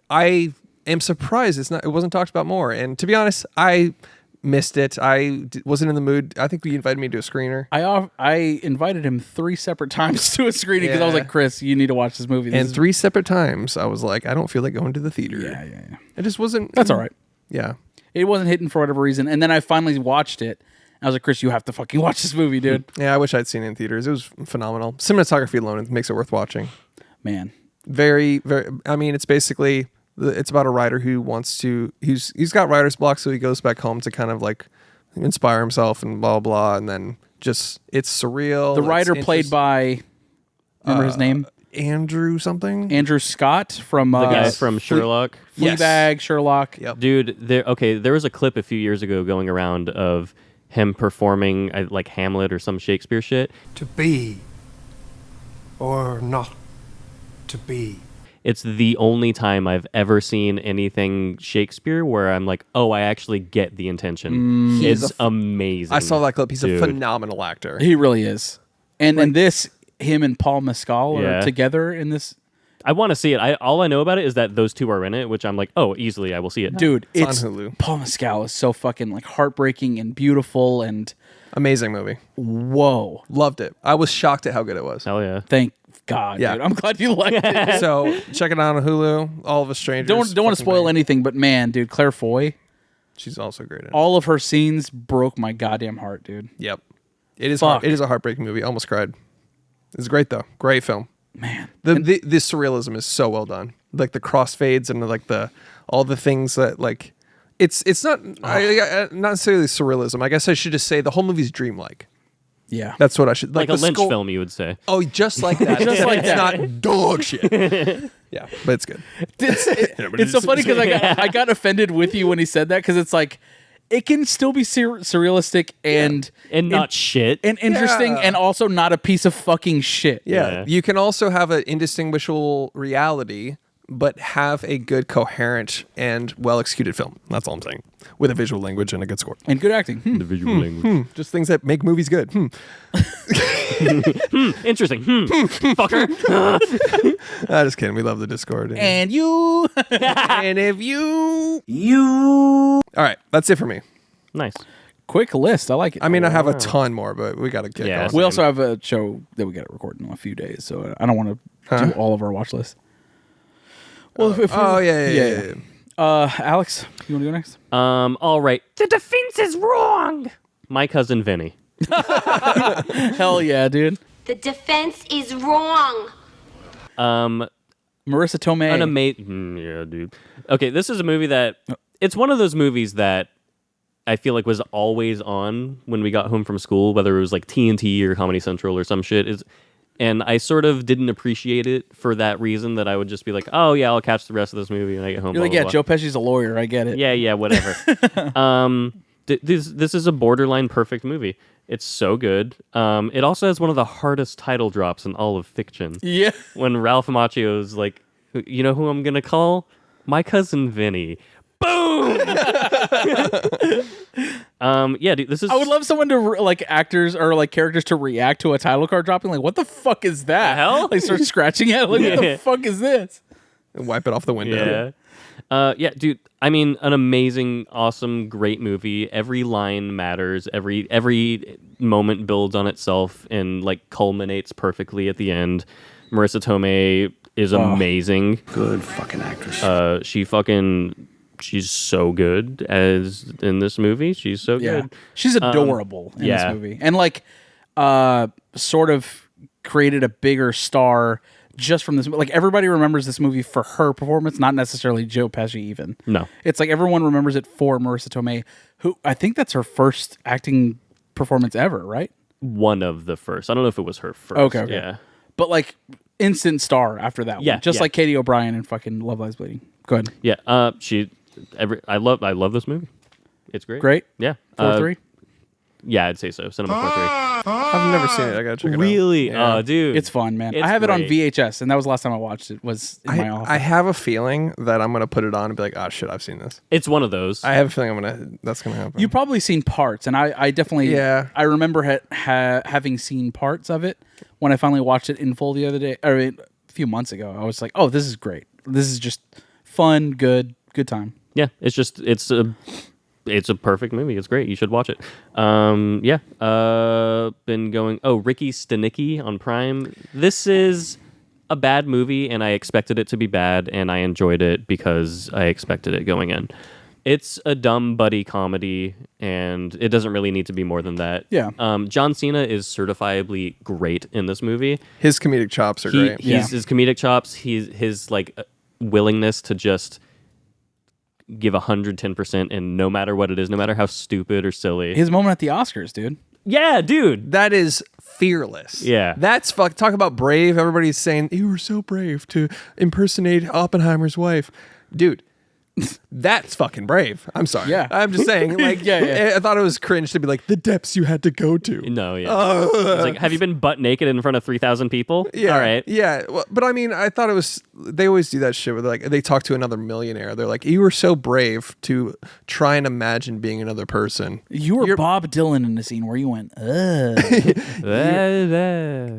Speaker 3: I am surprised it wasn't talked about more. And to be honest, I missed it. I wasn't in the mood. I think you invited me to a screener.
Speaker 1: I invited him 3 separate times to a screening because I was
Speaker 3: Yeah.
Speaker 1: like, Chris, you need to watch this movie.
Speaker 3: And 3 separate times, I was like, I don't feel like going to the theater.
Speaker 1: Yeah.
Speaker 3: It just wasn't.
Speaker 1: That's all right.
Speaker 3: Yeah.
Speaker 1: It wasn't hitting for whatever reason. And then I finally watched it. I was like, Chris, you have to fucking watch this movie, dude.
Speaker 3: Yeah, I wish I'd seen it in theaters. It was phenomenal. Cinematography alone makes it worth watching.
Speaker 1: Man.
Speaker 3: Very, very. I mean, it's basically it's about a writer who wants to. He's got writer's block, so he goes back home to kind of like inspire himself and blah blah. And then just it's surreal.
Speaker 1: The writer
Speaker 3: It's
Speaker 1: played by, remember his name?
Speaker 3: Andrew something.
Speaker 1: Andrew Scott from
Speaker 2: The guy from Sherlock.
Speaker 3: Yes.
Speaker 1: Fleabag, Sherlock.
Speaker 3: Yep.
Speaker 2: Dude, there was a clip a few years ago going around of him performing like Hamlet or some Shakespeare shit.
Speaker 9: To be or not to be.
Speaker 2: It's the only time I've ever seen anything Shakespeare where I'm like, oh, I actually get the intention. It's amazing.
Speaker 3: I saw that clip. He's
Speaker 2: dude.
Speaker 3: a phenomenal actor.
Speaker 1: He really is. And this, him and Paul Mescal are
Speaker 2: Yeah.
Speaker 1: together in this.
Speaker 2: I want to see it. All I know about it is that those two are in it, which I'm like, oh, easily I will see it.
Speaker 1: Dude,
Speaker 3: It's on Hulu.
Speaker 1: Paul Mescal is so fucking like heartbreaking and beautiful and
Speaker 3: Amazing movie.
Speaker 1: whoa.
Speaker 3: Loved it. I was shocked at how good it was.
Speaker 2: Hell yeah.
Speaker 1: Thank God,
Speaker 3: Yeah.
Speaker 1: dude. I'm glad you liked it.
Speaker 3: So check it out on Hulu. All of Us Strangers.
Speaker 1: Don't want to
Speaker 3: Fucking
Speaker 1: spoil
Speaker 3: great.
Speaker 1: anything, but man, dude, Claire Foy,
Speaker 3: She's also great in it.
Speaker 1: all of her scenes broke my goddamn heart, dude.
Speaker 3: Yep. It is.
Speaker 1: Fuck.
Speaker 3: It is a heartbreaking movie. Almost cried. It's great though. Great film.
Speaker 1: Man.
Speaker 3: The surrealism is so well done. Like the crossfades and like all the things that like it's not not necessarily surrealism. I guess I should just say the whole movie's dreamlike.
Speaker 1: Yeah.
Speaker 3: That's what I should
Speaker 2: Like a
Speaker 3: the
Speaker 2: Lynch
Speaker 3: score-
Speaker 2: film, you would say.
Speaker 3: Oh, just like that.
Speaker 1: Just like
Speaker 3: it's
Speaker 1: that.
Speaker 3: not dog shit. Yeah, but it's good.
Speaker 1: It's so funny because I got offended with you when he said that because it's like it can still be surrealistic and
Speaker 2: Not shit.
Speaker 1: and interesting
Speaker 3: Yeah.
Speaker 1: and also not a piece of fucking shit.
Speaker 3: Yeah.
Speaker 2: Yeah.
Speaker 3: You can also have an indistinguishable reality, but have a good, coherent, and well executed film. That's all I'm saying. With a visual language and a good score.
Speaker 1: And good acting.
Speaker 2: the visual language.
Speaker 3: Just things that make movies good.
Speaker 2: Interesting. Fucker.
Speaker 3: I'm just kidding. We love the Discord.
Speaker 1: And you
Speaker 3: And if you. All right. That's it for me.
Speaker 2: Nice.
Speaker 1: quick list. I like it.
Speaker 3: I mean, I have a ton more, but we got to get
Speaker 2: Yeah.
Speaker 3: going.
Speaker 1: we also have a show that we got to record in a few days, so I don't want to do all of our watch list. Well, if
Speaker 3: Oh, yeah.
Speaker 1: Alex, you want to go next?
Speaker 2: All right. The defense is wrong. My Cousin Vinny.
Speaker 1: Hell yeah, dude.
Speaker 9: The defense is wrong.
Speaker 1: Marissa Tomei.
Speaker 2: An amazing. Yeah, dude. Okay, this is a movie that it's one of those movies that I feel like was always on when we got home from school, whether it was like TNT or Comedy Central or some shit. And I sort of didn't appreciate it for that reason, that I would just be like, oh yeah, I'll catch the rest of this movie when I get home.
Speaker 1: You're like,
Speaker 2: blah,
Speaker 1: yeah,
Speaker 2: blah,
Speaker 1: Joe Pesci's a lawyer. I get it.
Speaker 2: yeah, whatever. This is a borderline perfect movie. It's so good. It also has one of the hardest title drops in all of fiction.
Speaker 1: Yeah.
Speaker 2: When Ralph Macchio's like, you know who I'm gonna call? My Cousin Vinny. Boom. Yeah, dude. This is.
Speaker 1: I would love someone to like actors or like characters to react to a title card dropping. Like, what the fuck is that?
Speaker 2: The hell?
Speaker 1: Like, start scratching at it. Like, what
Speaker 2: Yeah.
Speaker 1: the fuck is this?
Speaker 3: Wipe it off the window.
Speaker 2: Yeah. Yeah, dude. I mean, an amazing, awesome, great movie. Every line matters. Every moment builds on itself and like culminates perfectly at the end. Marissa Tomei is amazing.
Speaker 7: Good fucking actress.
Speaker 2: She's so good as in this movie. She's so
Speaker 1: Yeah.
Speaker 2: good.
Speaker 1: She's adorable in
Speaker 2: yeah.
Speaker 1: this movie. And like sort of created a bigger star just from this. Like, everybody remembers this movie for her performance, not necessarily Joe Pesci even.
Speaker 2: No.
Speaker 1: It's like everyone remembers it for Marissa Tomei, who I think that's her first acting performance ever, right?
Speaker 2: One of the first. I don't know if it was her first.
Speaker 1: Okay.
Speaker 2: Yeah.
Speaker 1: But like instant star after that
Speaker 2: Yeah,
Speaker 1: one. Just
Speaker 2: yeah.
Speaker 1: like Katie O'Brien in fucking Love Lies Bleeding. Go ahead.
Speaker 2: Yeah. I love this movie. It's great.
Speaker 1: Great.
Speaker 2: Yeah.
Speaker 1: 4-3.
Speaker 2: Yeah, I'd say so. Cinema 4-3.
Speaker 3: I've never seen it. I gotta check it out.
Speaker 2: Really?
Speaker 3: Yeah.
Speaker 2: Oh, dude.
Speaker 1: It's fun, man.
Speaker 2: It's
Speaker 1: I have it on
Speaker 2: great.
Speaker 1: VHS, and that was the last time I watched it. Was in my office.
Speaker 3: I have a feeling that I'm gonna put it on and be like, oh shit, I've seen this.
Speaker 2: It's one of those.
Speaker 3: I have a feeling that's gonna happen.
Speaker 1: You've probably seen parts, and I definitely I remember having seen parts of it when I finally watched it in full the other day, or a few months ago. I was like, oh, this is great. This is just fun, good time.
Speaker 2: Yeah, it's a perfect movie. It's great. You should watch it. Yeah. Been going. Oh, Ricky Stanicky on Prime. This is a bad movie, and I expected it to be bad, and I enjoyed it because I expected it going in. It's a dumb buddy comedy, and it doesn't really need to be more than that.
Speaker 1: Yeah.
Speaker 2: John Cena is certifiably great in this movie.
Speaker 3: His comedic chops are great.
Speaker 2: His comedic chops. His like willingness to just give 110%, and no matter what it is, no matter how stupid or silly.
Speaker 1: His moment at the Oscars, dude.
Speaker 2: Yeah, dude.
Speaker 3: That is fearless.
Speaker 2: Yeah.
Speaker 3: That's talk about brave. Everybody's saying you were so brave to impersonate Oppenheimer's wife. Dude, That's fucking brave. I'm sorry.
Speaker 1: Yeah.
Speaker 3: I'm just saying. Like,
Speaker 1: Yeah.
Speaker 3: I thought it was cringe to be like the depths you had to go to.
Speaker 2: No, yeah. It's like, have you been butt naked in front of 3,000 people?
Speaker 3: Yeah.
Speaker 2: All right.
Speaker 3: Yeah. Well, but I mean, I thought it was. They always do that shit where like they talk to another millionaire. They're like, you were so brave to try and imagine being another person.
Speaker 1: You're Bob Dylan in the scene where you went, ugh.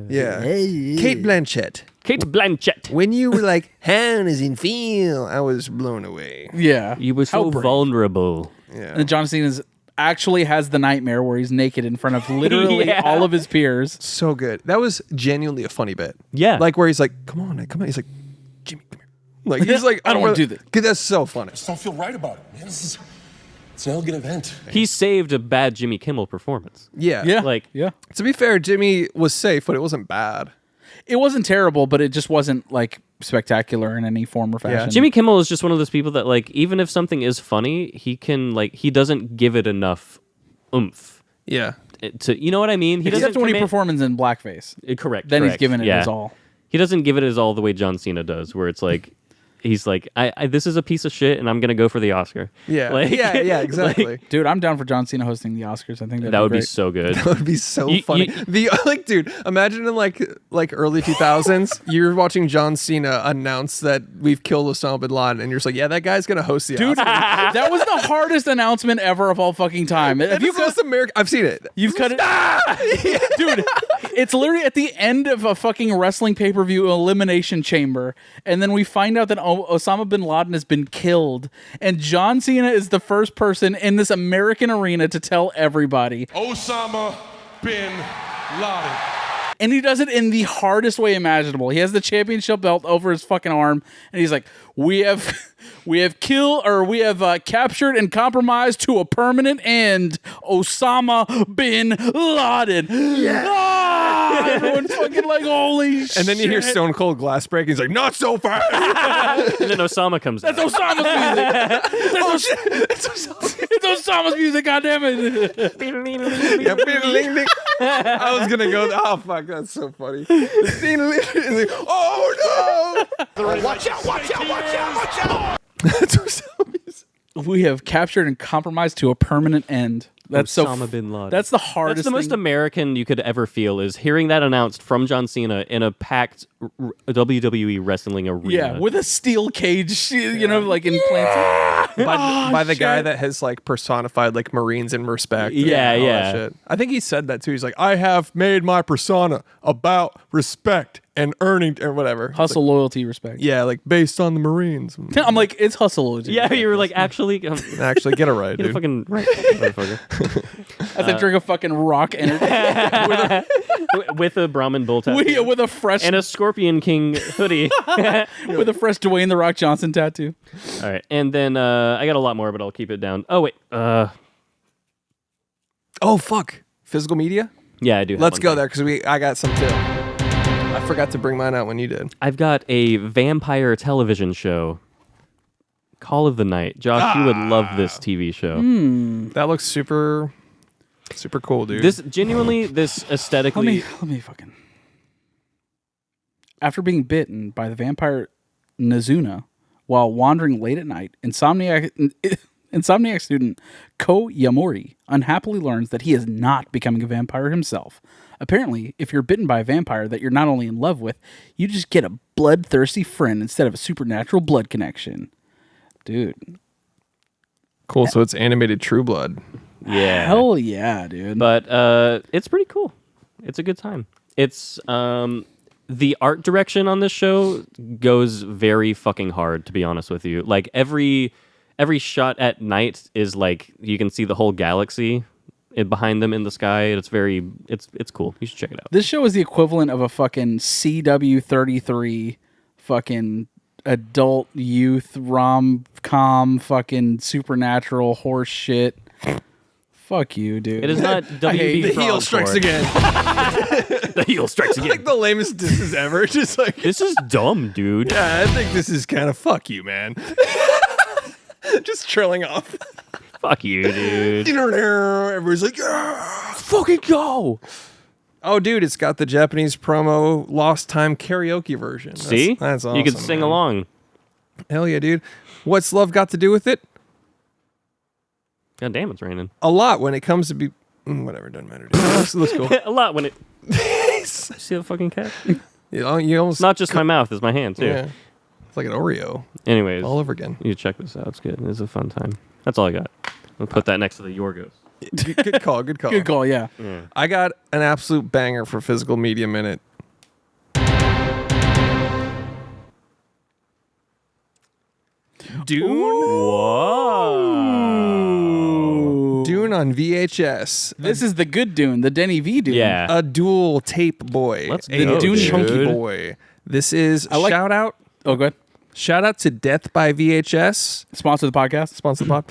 Speaker 3: Yeah. Kate Blanchett.
Speaker 2: Kate Blanchett.
Speaker 3: When you were like, how does it feel? I was blown away.
Speaker 1: Yeah.
Speaker 2: You were so vulnerable.
Speaker 3: Yeah.
Speaker 1: And John Cena actually has the nightmare where he's naked in front of literally all of his peers.
Speaker 3: So good. That was genuinely a funny bit.
Speaker 2: Yeah.
Speaker 3: Like where he's like, come on. He's like, Jimmy, come here. Like he's like,
Speaker 1: I don't want to do this.
Speaker 3: Cause that's so funny.
Speaker 7: I just don't feel right about it, man. It's an elegant event.
Speaker 2: He saved a bad Jimmy Kimmel performance.
Speaker 3: Yeah.
Speaker 1: Yeah.
Speaker 2: Like,
Speaker 3: To be fair, Jimmy was safe, but it wasn't bad.
Speaker 1: It wasn't terrible, but it just wasn't like spectacular in any form or fashion.
Speaker 2: Jimmy Kimmel is just one of those people that like, even if something is funny, he can like, he doesn't give it enough oomph.
Speaker 3: Yeah.
Speaker 2: To, you know what I mean? He
Speaker 1: Except when he
Speaker 2: command-
Speaker 1: performs in blackface.
Speaker 2: Correct.
Speaker 1: Then he's
Speaker 2: correct.
Speaker 1: giving it
Speaker 2: Yeah.
Speaker 1: his all.
Speaker 2: He doesn't give it his all the way John Cena does, where it's like, he's like, I this is a piece of shit, and I'm gonna go for the Oscar.
Speaker 3: Yeah.
Speaker 2: Like,
Speaker 3: yeah, exactly.
Speaker 1: Dude, I'm down for John Cena hosting the Oscars. I think
Speaker 2: that would be
Speaker 1: great.
Speaker 2: so good.
Speaker 3: That would be so
Speaker 2: You-
Speaker 3: funny.
Speaker 2: you-
Speaker 3: Like, dude, imagine in like early 2000s, you're watching John Cena announce that we've killed Osama bin Laden, and you're just like, yeah, that guy's gonna host the
Speaker 1: Dude,
Speaker 3: Oscars.
Speaker 1: that was the hardest announcement ever of all fucking time. If you
Speaker 3: This is America, I've seen it.
Speaker 1: You've cut it, dude. It's literally at the end of a fucking wrestling pay-per-view elimination chamber, and then we find out that Osama bin Laden has been killed, and John Cena is the first person in this American arena to tell everybody.
Speaker 7: Osama bin Laden.
Speaker 1: And he does it in the hardest way imaginable. He has the championship belt over his fucking arm, and he's like, "We have captured and compromised to a permanent end, Osama bin Laden." Yeah. Everyone's fucking like, "Holy shit!"
Speaker 3: And then you hear Stone Cold Glass break, and he's like, not so fast.
Speaker 2: And then Osama comes out.
Speaker 1: That's Osama's music. It's Osama's music. Goddamn it!
Speaker 3: Yeah, I was gonna go. Oh fuck, that's so funny. Oh no!
Speaker 7: Watch out, watch out, watch out, watch out!
Speaker 3: That's Osama's.
Speaker 1: We have captured and compromised to a permanent end. That's
Speaker 2: Osama bin Laden.
Speaker 1: That's the hardest.
Speaker 2: That's the most
Speaker 1: thing.
Speaker 2: American you could ever feel is hearing that announced from John Cena in a packed WWE wrestling arena.
Speaker 1: Yeah, with a steel cage, you know, like implanted.
Speaker 3: By the guy that has like personified like Marines in respect. and
Speaker 2: Yeah,
Speaker 3: all that
Speaker 2: yeah.
Speaker 3: shit. I think he said that too. He's like, I have made my persona about respect and earning or whatever.
Speaker 1: Hustle, loyalty, respect.
Speaker 3: Yeah, like based on the Marines.
Speaker 1: I'm like, it's hustle, loyalty.
Speaker 2: Yeah, you were like, actually,
Speaker 3: Actually, get it right,
Speaker 2: get a
Speaker 3: dude.
Speaker 2: fucking right, motherfucker.
Speaker 1: As I drink a fucking rock energy
Speaker 2: With a Brahmin bull tattoo.
Speaker 1: with a fresh
Speaker 2: and a Scorpion King hoodie.
Speaker 1: with a fresh Dwayne the Rock Johnson tattoo.
Speaker 2: All right, and then I got a lot more, but I'll keep it down. Oh wait,
Speaker 3: Oh fuck, physical media.
Speaker 2: yeah, I do. Have
Speaker 3: Let's
Speaker 2: one
Speaker 3: go
Speaker 2: thing.
Speaker 3: there because I got some too. I forgot to bring mine out when you did.
Speaker 2: I've got a vampire television show. Call of the Night. Josh, you would love this TV show.
Speaker 3: That looks super cool, dude.
Speaker 2: This genuinely, this aesthetically.
Speaker 1: Let me fucking. After being bitten by the vampire Nazuna while wandering late at night, Insomniac student Ko Yamori unhappily learns that he is not becoming a vampire himself. Apparently, if you're bitten by a vampire that you're not only in love with, you just get a bloodthirsty friend instead of a supernatural blood connection. Dude.
Speaker 3: Cool. So it's animated True Blood.
Speaker 2: Yeah.
Speaker 1: Hell yeah, dude.
Speaker 2: But it's pretty cool. It's a good time. It's the art direction on this show goes very fucking hard, to be honest with you. Like every shot at night is like you can see the whole galaxy behind them in the sky. It's cool. You should check it out.
Speaker 1: This show is the equivalent of a fucking CW33 fucking adult youth rom-com fucking supernatural horse shit. Fuck you, dude.
Speaker 2: It is not WB.
Speaker 3: The heel strikes again.
Speaker 2: The heel strikes again.
Speaker 3: Like the lamest disses ever. Just like,
Speaker 2: This is dumb, dude.
Speaker 3: yeah, I think this is kind of fuck you, man. Just trailing off.
Speaker 2: Fuck you, dude.
Speaker 3: Everybody's like, yeah, fucking go. Oh, dude, it's got the Japanese promo Lost Time karaoke version.
Speaker 2: See?
Speaker 3: That's awesome.
Speaker 2: You can sing
Speaker 3: man.
Speaker 2: along.
Speaker 3: Hell yeah, dude. What's love got to do with it?
Speaker 2: God damn, it's raining.
Speaker 3: A lot when it comes to be. Whatever, doesn't matter. Dude. Let's go.
Speaker 2: A lot when it. See the fucking cat?
Speaker 3: You almost
Speaker 2: It's not just my mouth; it's my hand too.
Speaker 3: Yeah. It's like an Oreo
Speaker 2: Anyways,
Speaker 3: all over again.
Speaker 2: you check this out. It's good. It's a fun time. That's all I got. I'll put that next to the Yorgos.
Speaker 3: Good call. Good call.
Speaker 1: Good call, yeah.
Speaker 3: I got an absolute banger for Physical Media Minute. Dune.
Speaker 2: Whoa.
Speaker 3: Dune on VHS.
Speaker 1: This is the good Dune, the Denny V Dune.
Speaker 2: Yeah.
Speaker 3: A dual tape boy.
Speaker 2: Let's
Speaker 3: a
Speaker 2: go,
Speaker 3: Dune
Speaker 2: dude.
Speaker 3: chunky boy. This is shout out.
Speaker 1: Oh, go ahead.
Speaker 3: Shout out to Death by VHS.
Speaker 1: Sponsor the podcast.
Speaker 3: Sponsor the pod.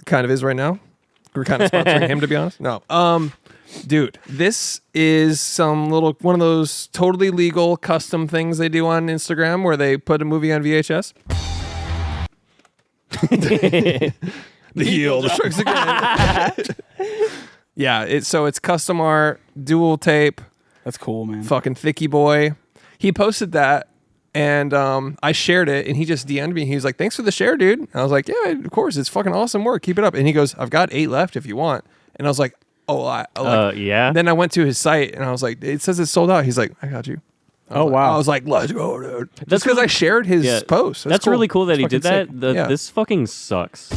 Speaker 3: Kind of is right now. We're kind of sponsoring him, to be honest. No. Dude, this is some one of those totally legal custom things they do on Instagram where they put a movie on VHS. The heel strikes again. Yeah, it's custom art, dual tape.
Speaker 1: That's cool, man.
Speaker 3: Fucking thicky boy. He posted that. And I shared it, and he just DM'd me. He was like, "Thanks for the share, dude." And I was like, "Yeah, of course. It's fucking awesome work. Keep it up." And he goes, "I've got 8 left if you want." And I was like, "Oh,
Speaker 2: yeah."
Speaker 3: And then I went to his site, and I was like, "It says it's sold out." He's like, "I got you."
Speaker 1: Oh, wow.
Speaker 3: I was like, "Let's go, dude."
Speaker 2: That's
Speaker 3: Just because
Speaker 2: really-
Speaker 3: I shared his post.
Speaker 2: That's really cool that he
Speaker 3: fucking
Speaker 2: did that.
Speaker 3: sick. Yeah.
Speaker 2: This fucking sucks.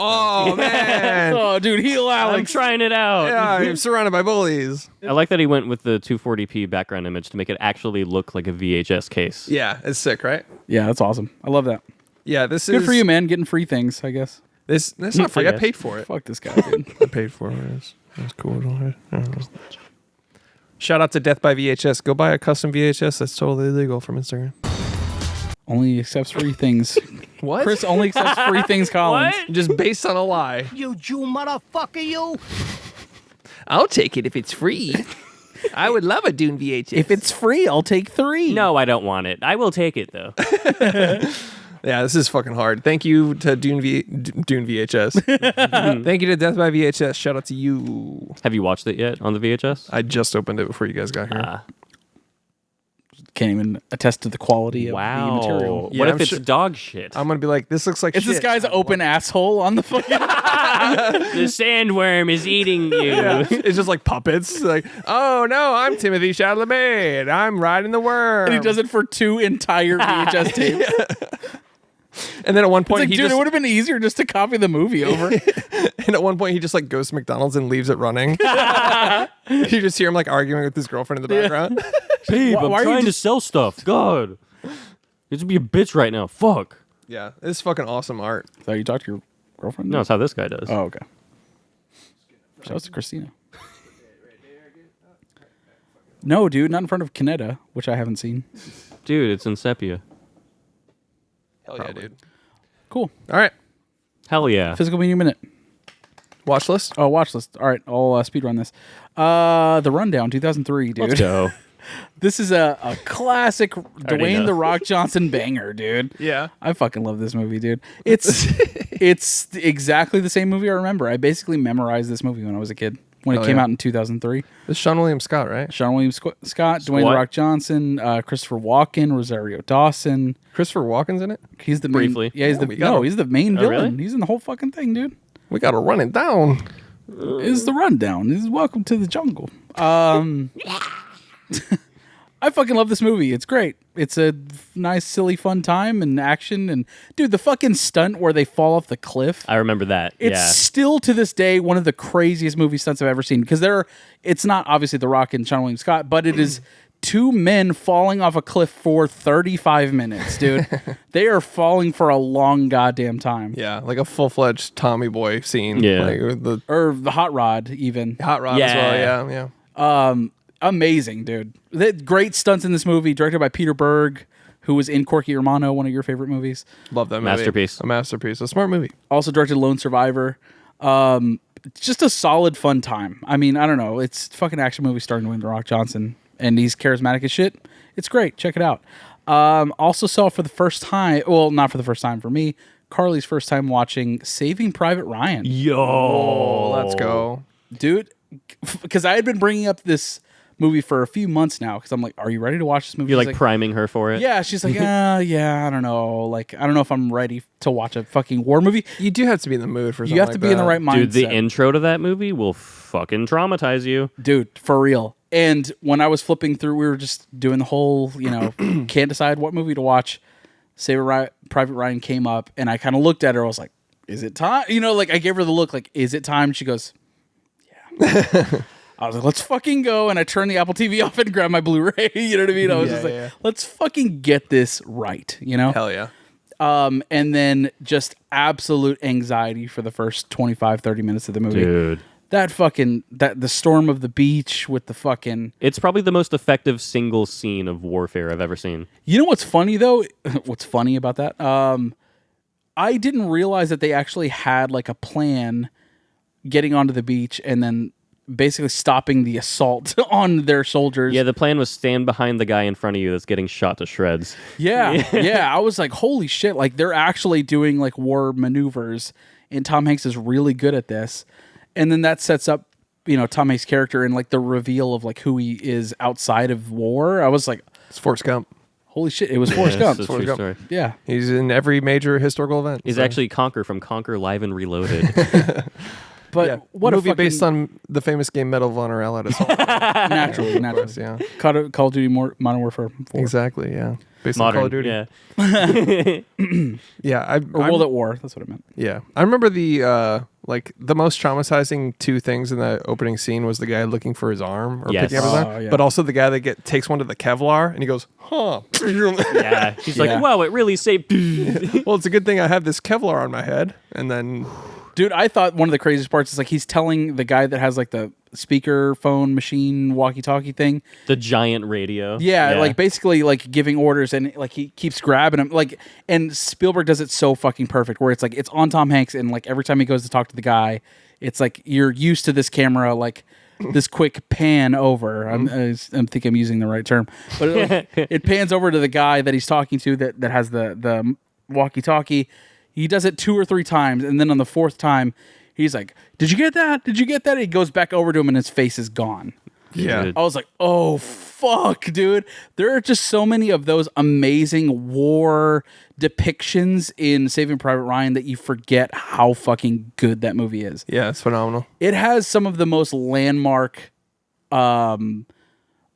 Speaker 3: Oh man.
Speaker 1: Oh, dude, heel
Speaker 2: I'm
Speaker 1: Alex.
Speaker 2: trying it out.
Speaker 3: Yeah, I'm surrounded by bullies.
Speaker 2: I like that he went with the 240p background image to make it actually look like a VHS case.
Speaker 3: Yeah, it's sick, right?
Speaker 1: Yeah, that's awesome. I love that.
Speaker 3: Yeah, this
Speaker 1: Good
Speaker 3: is
Speaker 1: for you, man. Getting free things, I guess.
Speaker 3: That's not free. I
Speaker 2: guess.
Speaker 3: paid for it.
Speaker 1: Fuck this guy, dude.
Speaker 3: I paid for it. That's cool. Shout out to Death by VHS. Go buy a custom VHS. That's totally illegal from Instagram.
Speaker 1: Only accepts free things.
Speaker 3: What?
Speaker 1: Chris only accepts free things, Collins.
Speaker 3: Just based on a lie.
Speaker 7: You Jew motherfucker, you!
Speaker 3: I'll take it if it's free. I would love a Dune VHS.
Speaker 1: If it's free, I'll take 3.
Speaker 2: No, I don't want it. I will take it though.
Speaker 3: Yeah, this is fucking hard. Thank you to Dune VHS. Thank you to Death by VHS. Shout out to you.
Speaker 2: Have you watched it yet on the VHS?
Speaker 3: I just opened it before you guys got here.
Speaker 1: Can't even attest to the quality of the material.
Speaker 3: Yeah,
Speaker 2: What if
Speaker 3: I'm
Speaker 2: it's
Speaker 3: sure-
Speaker 2: dog shit?
Speaker 3: I'm gonna be like, this looks like
Speaker 1: It's
Speaker 3: shit.
Speaker 1: this guy's open asshole on the fucking.
Speaker 2: The sandworm is eating you.
Speaker 3: Yeah. It's just like puppets. Like, oh no, I'm Timothy Chalamet. And I'm riding the worm.
Speaker 1: And he does it for 2 entire VHS tapes.
Speaker 3: And then at one
Speaker 1: It's
Speaker 3: point,
Speaker 1: like,
Speaker 3: he
Speaker 1: dude,
Speaker 3: just,
Speaker 1: it would have been easier just to copy the movie over.
Speaker 3: and at one point he just like goes to McDonald's and leaves it running. You just hear him like arguing with his girlfriend in the background.
Speaker 2: Babe,
Speaker 1: Why
Speaker 2: I'm
Speaker 1: are you
Speaker 2: trying to
Speaker 1: just-
Speaker 2: sell stuff. God. You have to be a bitch right now. Fuck.
Speaker 3: Yeah, it's fucking awesome art.
Speaker 1: So you talk to your girlfriend?
Speaker 2: No, it's how this guy does.
Speaker 1: Oh, okay. Shout out to Christina. No, dude, not in front of Kaneda, which I haven't seen.
Speaker 2: Dude, it's in sepia.
Speaker 3: Hell yeah, dude.
Speaker 1: Cool.
Speaker 3: All right,
Speaker 2: Hell yeah.
Speaker 1: Physical Media Minute.
Speaker 3: watch list.
Speaker 1: Oh, watch list. All right, I'll speed run this. The Rundown, 2003, dude.
Speaker 2: Let's go.
Speaker 1: This is a classic
Speaker 2: know.
Speaker 1: Dwayne The Rock Johnson banger, dude.
Speaker 3: Yeah.
Speaker 1: I fucking love this movie, dude. It's exactly the same movie I remember. I basically memorized this movie when I was a kid, when it
Speaker 3: Hell
Speaker 1: came
Speaker 3: yeah.
Speaker 1: out in 2003.
Speaker 3: This is Sean William Scott, right?
Speaker 1: Sean William Scott, Dwayne The Rock Johnson, Christopher Walken, Rosario Dawson.
Speaker 3: Christopher Walken's in it.
Speaker 1: He's the
Speaker 2: Briefly.
Speaker 1: Main, yeah, he's
Speaker 3: Oh,
Speaker 1: he's the main
Speaker 2: Oh,
Speaker 1: villain.
Speaker 2: really?
Speaker 1: He's in the whole fucking thing, dude.
Speaker 3: We gotta run it down.
Speaker 1: Is the rundown. Is welcome to the jungle. I fucking love this movie. It's great. It's a nice, silly, fun time and action. And dude, the fucking stunt where they fall off the cliff.
Speaker 2: I remember that.
Speaker 1: It's still to this day one of the craziest movie stunts I've ever seen. Because it's not obviously The Rock and Sean William Scott, but it is 2 men falling off a cliff for 35 minutes, dude. They are falling for a long goddamn time.
Speaker 3: Yeah, like a full-fledged Tommy Boy scene.
Speaker 2: Yeah.
Speaker 3: like with the
Speaker 1: Or the Hot Rod, even.
Speaker 3: hot rod as well. Yeah.
Speaker 1: Amazing, dude. Great stunts in this movie, directed by Peter Berg, who was in Corky Hermano, one of your favorite movies.
Speaker 3: Love that movie.
Speaker 2: Masterpiece.
Speaker 3: A masterpiece. A smart movie.
Speaker 1: Also directed Lone Survivor. Just a solid, fun time. I mean, I don't know. It's a fucking action movie starring Dwayne The Rock Johnson, and he's charismatic as shit. It's great. Check it out. Also saw for the first time, well, not for the first time for me, Carly's first time watching Saving Private Ryan.
Speaker 3: Oh, let's go.
Speaker 1: Dude, because I had been bringing up this movie for a few months now because I'm like, "Are you ready to watch this movie?"
Speaker 2: You're
Speaker 1: She's
Speaker 2: like priming her for it.
Speaker 1: yeah, she's like, yeah, I don't know. Like, I don't know if I'm ready to watch a fucking war movie.
Speaker 3: You do have to be in the mood for something.
Speaker 1: You have to be in the right mindset.
Speaker 2: Dude, the intro to that movie will fucking traumatize you.
Speaker 1: Dude, for real. And when I was flipping through, we were just doing the whole, can't decide what movie to watch. Private Ryan came up, and I kind of looked at her. I was like, is it time? I gave her the look, like, is it time? She goes, yeah. I was like, let's fucking go. And I turned the Apple TV off and grabbed my Blu-ray. You know what I mean? I was let's fucking get this right,
Speaker 3: Hell yeah.
Speaker 1: And then just absolute anxiety for the first 25, 30 minutes of the movie.
Speaker 2: Dude.
Speaker 1: The storm of the beach with the fucking...
Speaker 2: It's probably the most effective single scene of warfare I've ever seen.
Speaker 1: You know what's funny, though? What's funny about that? I didn't realize that they actually had, like, a plan getting onto the beach and then basically stopping the assault on their soldiers.
Speaker 2: Yeah, the plan was stand behind the guy in front of you that's getting shot to shreds.
Speaker 1: Yeah. I was like, holy shit. Like, they're actually doing, like, war maneuvers, and Tom Hanks is really good at this. And then that sets up, Tom Hanks' character and like the reveal of like who he is outside of war. I was like,
Speaker 3: it's Forrest Gump.
Speaker 1: Holy shit! It was Forrest Gump.
Speaker 2: It's a true story.
Speaker 1: Yeah,
Speaker 3: he's in every major historical event.
Speaker 2: He's actually Conquer from Conquer Live and Reloaded.
Speaker 1: But what
Speaker 3: movie
Speaker 1: a fucking...
Speaker 3: based on the famous game Medal of Honor Allied Assault.
Speaker 1: naturally.
Speaker 3: Course, yeah.
Speaker 1: Call of Duty Modern Warfare 4.
Speaker 3: Exactly. Yeah. Based
Speaker 2: Modern,
Speaker 3: on Call of Duty.
Speaker 2: Yeah.
Speaker 3: Yeah.
Speaker 1: World at War. That's what I meant.
Speaker 3: Yeah. I remember the most traumatizing two things in the opening scene was the guy looking for his arm or picking up his arm,
Speaker 1: yeah.
Speaker 3: but also the guy that takes one to the Kevlar and he goes, huh.
Speaker 2: Yeah. He's like, wow, it really saved.
Speaker 3: Well, it's a good thing I have this Kevlar on my head. And then...
Speaker 1: Dude, I thought one of the craziest parts is like he's telling the guy that has like the speaker phone machine walkie-talkie thing.
Speaker 2: The giant radio.
Speaker 1: Yeah, like basically like giving orders and like he keeps grabbing him. Like, and Spielberg does it so fucking perfect where it's like it's on Tom Hanks and like every time he goes to talk to the guy, it's like you're used to this camera like this quick pan over. I think I'm using the right term. But it pans over to the guy that he's talking to that has the walkie-talkie. He does it 2 or 3 times, and then on the 4th time, he's like, "Did you get that? Did you get that?" He goes back over to him, and his face is gone.
Speaker 3: Yeah.
Speaker 1: I was like, "Oh fuck, dude!" There are just so many of those amazing war depictions in Saving Private Ryan that you forget how fucking good that movie is.
Speaker 3: Yeah, it's phenomenal.
Speaker 1: It has some of the most landmark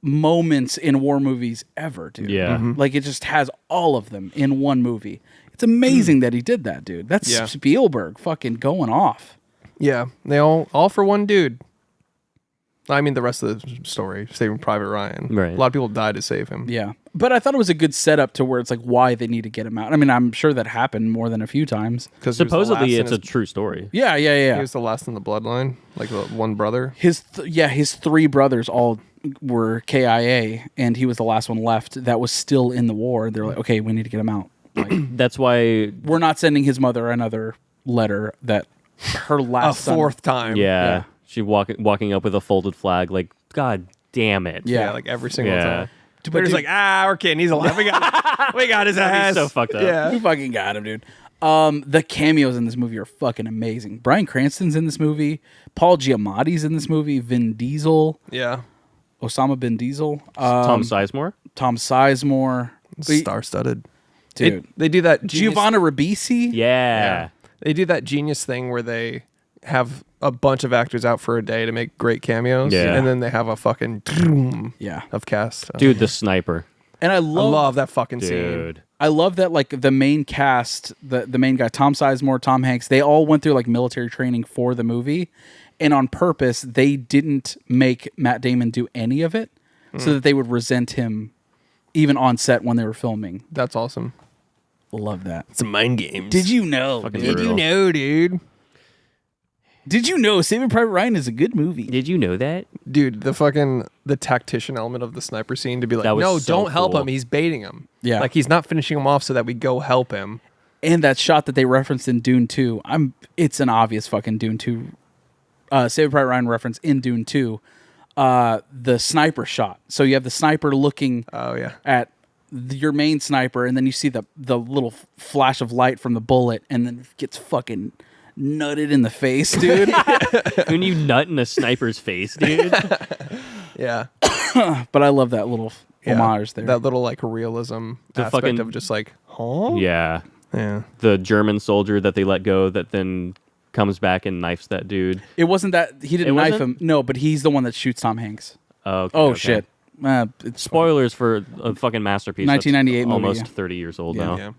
Speaker 1: moments in war movies ever, dude.
Speaker 2: Yeah. Mm-hmm.
Speaker 1: Like it just has all of them in one movie. It's amazing that he did that, dude. That's Spielberg fucking going off.
Speaker 3: Yeah, they all for one dude. I mean, the rest of the story, Saving Private Ryan.
Speaker 2: Right.
Speaker 3: A lot of people died to save him.
Speaker 1: Yeah. But I thought it was a good setup to where it's like why they need to get him out. I mean, I'm sure that happened more than a few times.
Speaker 3: Because
Speaker 2: supposedly it's a true story.
Speaker 1: Yeah.
Speaker 3: He was the last in the bloodline, like the one brother.
Speaker 1: His 3 brothers all were KIA, and he was the last one left that was still in the war. They're like, okay, we need to get him out. Like,
Speaker 2: that's why
Speaker 1: we're not sending his mother another letter that her last
Speaker 3: a 4th time.
Speaker 2: Yeah. She walking up with a folded flag, like, God damn it.
Speaker 3: Yeah, like every single time.
Speaker 1: But
Speaker 3: he's like, we're kidding. He's alive. We got his ass.
Speaker 2: So fucked up.
Speaker 3: Yeah.
Speaker 1: We fucking got him, dude. The cameos in this movie are fucking amazing. Bryan Cranston's in this movie. Paul Giamatti's in this movie. Vin Diesel.
Speaker 3: Yeah.
Speaker 1: Osama bin Diesel.
Speaker 2: Tom Sizemore.
Speaker 1: Tom Sizemore.
Speaker 3: Star-studded.
Speaker 1: Dude.
Speaker 3: They do that genius...
Speaker 1: Giovanna Ribisi.
Speaker 2: Yeah.
Speaker 3: They do that genius thing where they have a bunch of actors out for a day to make great cameos.
Speaker 2: Yeah.
Speaker 3: And then they have a fucking of cast.
Speaker 2: Dude, the sniper.
Speaker 1: And I love
Speaker 3: that fucking scene.
Speaker 2: Dude.
Speaker 1: I love that like the main cast, the main guy, Tom Sizemore, Tom Hanks, they all went through like military training for the movie. And on purpose, they didn't make Matt Damon do any of it so that they would resent him even on set when they were filming.
Speaker 3: That's awesome.
Speaker 1: Love that.
Speaker 3: It's a mind games.
Speaker 1: Did you know?
Speaker 3: Dude?
Speaker 1: Did you know Saving Private Ryan is a good movie?
Speaker 2: Did you know that?
Speaker 3: Dude, the tactician element of the sniper scene to be like, no,
Speaker 2: so
Speaker 3: don't help
Speaker 2: cool.
Speaker 3: him. He's baiting him.
Speaker 1: Yeah.
Speaker 3: Like he's not finishing him off so that we go help him.
Speaker 1: And that shot that they referenced in Dune 2, it's an obvious fucking Dune 2, Saving Private Ryan reference in Dune 2, the sniper shot. So you have the sniper looking at your main sniper, and then you see the little flash of light from the bullet, and then it gets fucking nutted in the face, dude.
Speaker 2: When you nut in a sniper's face, dude.
Speaker 3: Yeah.
Speaker 1: But I love that little homage there.
Speaker 3: That little like realism
Speaker 2: The
Speaker 3: aspect
Speaker 2: fucking-
Speaker 3: of just like, huh?
Speaker 2: Yeah.
Speaker 3: Yeah.
Speaker 2: The German soldier that they let go that then comes back and knifes that dude.
Speaker 1: It wasn't that he didn't
Speaker 2: It
Speaker 1: knife
Speaker 2: wasn't?
Speaker 1: him. No, but he's the one that shoots Tom Hanks.
Speaker 2: Oh, okay,
Speaker 1: Oh
Speaker 2: okay.
Speaker 1: shit! It's
Speaker 2: Spoilers for a fucking masterpiece. that's
Speaker 1: 1998 movie,
Speaker 2: almost
Speaker 1: yeah.
Speaker 2: 30 years old
Speaker 1: Yeah.
Speaker 2: now.
Speaker 3: Yeah.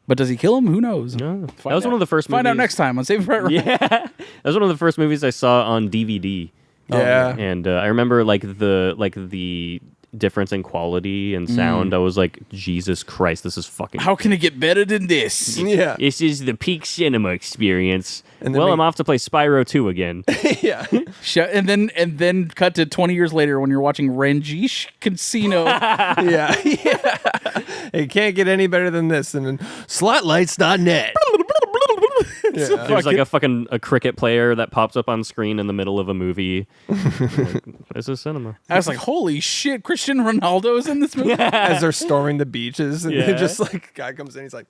Speaker 1: But does he kill him? Who knows?
Speaker 2: No. That
Speaker 1: Find
Speaker 2: was one
Speaker 1: out.
Speaker 2: of the first
Speaker 1: Find out
Speaker 2: movies-
Speaker 1: next time on Saving Private Ryan.
Speaker 2: Yeah. That was one of the first movies I saw on DVD.
Speaker 3: Yeah.
Speaker 2: And I remember like the difference in quality and sound. I was like, Jesus Christ, this is fucking.
Speaker 1: How can it get better than this?
Speaker 3: Yeah.
Speaker 2: This is the peak cinema experience.
Speaker 3: And then
Speaker 2: Well,
Speaker 3: we-
Speaker 2: I'm off to play Spyro 2 again.
Speaker 3: Yeah.
Speaker 1: And then cut to 20 years later when you're watching Ranjish Casino.
Speaker 3: Yeah. It can't get any better than this. And then slotlights.net.
Speaker 2: There's like a cricket player that pops up on screen in the middle of a movie. Like, this is cinema.
Speaker 1: I was like, holy shit, Cristiano Ronaldo is in this movie.
Speaker 3: As they're storming the beaches. And
Speaker 2: Yeah.
Speaker 3: just like, guy comes in, he's like,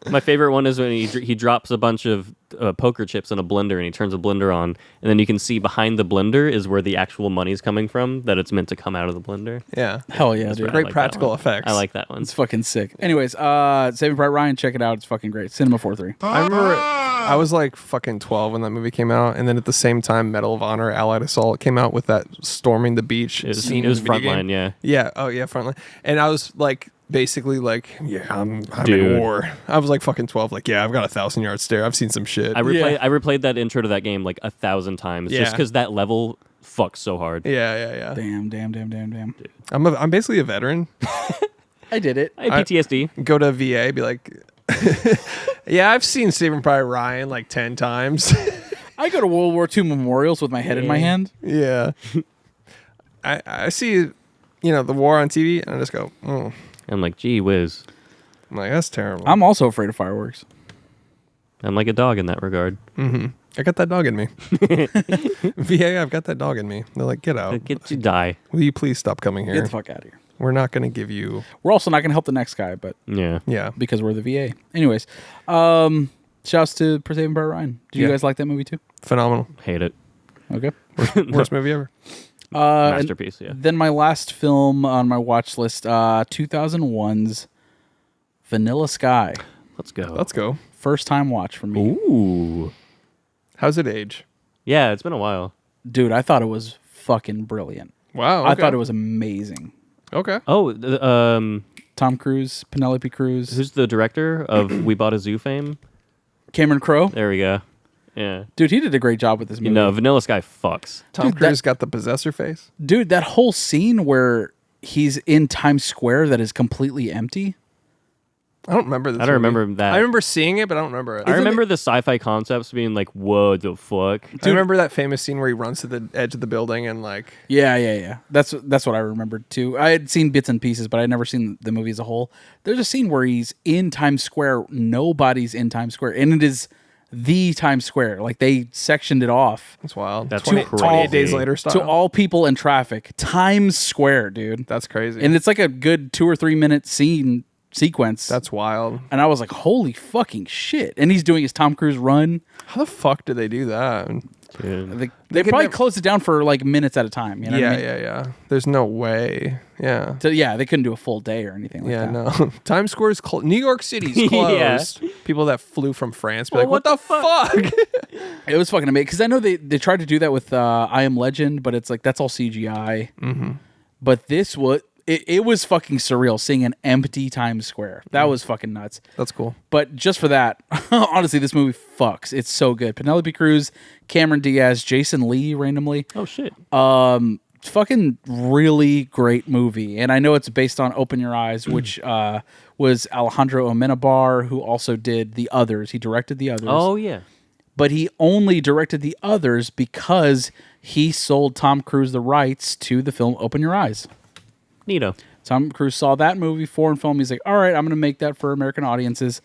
Speaker 2: My favorite one is when he drops a bunch of poker chips in a blender and he turns a blender on, and then you can see behind the blender is where the actual money's coming from, that it's meant to come out of the blender.
Speaker 3: yeah.
Speaker 1: Hell yeah, dude.
Speaker 2: I
Speaker 3: Great
Speaker 2: like that
Speaker 3: practical
Speaker 2: one.
Speaker 3: effects.
Speaker 2: I like that one.
Speaker 1: It's fucking sick. Anyways, Saving Private Ryan, check it out. It's fucking great. Cinema 4-3.
Speaker 3: I remember I was like fucking 12 when that movie came out, and then at the same time, Medal of Honor: Allied Assault came out with that storming the beach
Speaker 2: It was,
Speaker 3: scene.
Speaker 2: it was
Speaker 3: in the video
Speaker 2: Frontline,
Speaker 3: game.
Speaker 2: yeah.
Speaker 3: Yeah. Oh yeah, Frontline. And I was like, basically like, yeah, I'm in
Speaker 2: Dude.
Speaker 3: war. I was like fucking 12. Like, yeah, I've got 1,000-yard stare. I've seen some shit.
Speaker 2: I replayed that intro to that game like 1,000 times just
Speaker 3: Yeah.
Speaker 2: because that level fucks so hard.
Speaker 3: yeah.
Speaker 1: Damn.
Speaker 3: I'm basically a veteran.
Speaker 1: I did it.
Speaker 2: I had PTSD.
Speaker 3: Go to VA, be like, yeah, I've seen Saving Private Ryan like 10 times.
Speaker 1: I go to World War II memorials with my head in my hand.
Speaker 3: Yeah. I see, the war on TV, and I just go, oh.
Speaker 2: I'm like, gee whiz.
Speaker 3: I'm like, that's terrible.
Speaker 1: I'm also afraid of fireworks.
Speaker 2: I'm like a dog in that regard.
Speaker 3: I got that dog in me. VA, I've got that dog in me. They're like, get out.
Speaker 2: Get you die.
Speaker 3: Will you please stop coming
Speaker 1: Get
Speaker 3: here?
Speaker 1: the fuck out of here.
Speaker 3: We're not going to give you.
Speaker 1: We're also not going to help the next guy, but
Speaker 2: Yeah.
Speaker 3: Yeah.
Speaker 1: because we're the VA. Anyways, shouts to Saving Private Ryan. Do you
Speaker 3: Yeah.
Speaker 1: guys like that movie too?
Speaker 3: Phenomenal.
Speaker 2: Hate it.
Speaker 1: Okay.
Speaker 3: Worst movie ever.
Speaker 2: Masterpiece, yeah.
Speaker 1: Then my last film on my watch list, 2001's Vanilla Sky.
Speaker 2: Let's go.
Speaker 3: Let's go.
Speaker 1: First time watch for me.
Speaker 2: Ooh.
Speaker 3: How's it age?
Speaker 2: Yeah, it's been a while.
Speaker 1: Dude, I thought it was fucking brilliant.
Speaker 3: Wow.
Speaker 1: I thought it was amazing.
Speaker 3: Okay.
Speaker 2: Oh,
Speaker 1: Tom Cruise, Penelope Cruz,
Speaker 2: who's the director of We Bought a Zoo fame?
Speaker 1: Cameron Crowe.
Speaker 2: There we go. Yeah.
Speaker 1: Dude, he did a great job with this movie.
Speaker 2: Vanilla Sky fucks.
Speaker 3: Tom
Speaker 1: Dude,
Speaker 3: Cruise got the possessor face.
Speaker 1: Dude, that whole scene where he's in Times Square that is completely empty.
Speaker 3: I don't remember this.
Speaker 2: I don't
Speaker 3: movie.
Speaker 2: remember that.
Speaker 3: I remember seeing it, but I don't remember it.
Speaker 2: I remember the sci-fi concepts being like, "Whoa, the fuck!"
Speaker 3: I remember that famous scene where he runs to the edge of the building and like.
Speaker 1: Yeah. That's what I remembered too. I had seen bits and pieces, but I would never seen the movie as a whole. There's a scene where he's in Times Square. Nobody's in Times Square, and it is the Times Square. Like they sectioned it off
Speaker 3: That's wild.
Speaker 2: That's
Speaker 3: 28 days
Speaker 2: crazy.
Speaker 3: later style.
Speaker 1: to all people in traffic. Times Square, dude.
Speaker 3: That's crazy.
Speaker 1: And it's like a good 2 or 3 minute sequence.
Speaker 3: That's wild.
Speaker 1: And I was like, holy fucking shit. And he's doing his Tom Cruise run.
Speaker 3: How the fuck did they do that?
Speaker 2: Dude.
Speaker 1: They
Speaker 3: could
Speaker 1: probably
Speaker 3: never-
Speaker 1: closed it down for like minutes at a time. You know what I mean?
Speaker 3: Yeah. There's no way. Yeah.
Speaker 1: So yeah, they couldn't do a full day or anything like that.
Speaker 3: No. Times Square's closed. New York City's closed. People that flew from France be like, what the fuck?
Speaker 1: It was fucking amazing. Because I know they tried to do that with I Am Legend, but it's like, that's all CGI. Mm-hmm. But this was... It was fucking surreal seeing an empty Times Square. That was fucking nuts.
Speaker 3: That's cool.
Speaker 1: But just for that, honestly, this movie fucks. It's so good. Penelope Cruz, Cameron Diaz, Jason Lee randomly.
Speaker 2: Oh shit.
Speaker 1: Fucking really great movie. And I know it's based on Open Your Eyes, which was Alejandro Amenabar, who also did The Others. He directed The Others.
Speaker 2: Oh yeah.
Speaker 1: But he only directed The Others because he sold Tom Cruise the rights to the film Open Your Eyes.
Speaker 2: Neato.
Speaker 1: Tom Cruise saw that movie, foreign film. He's like, all right, I'm going to make that for American audiences,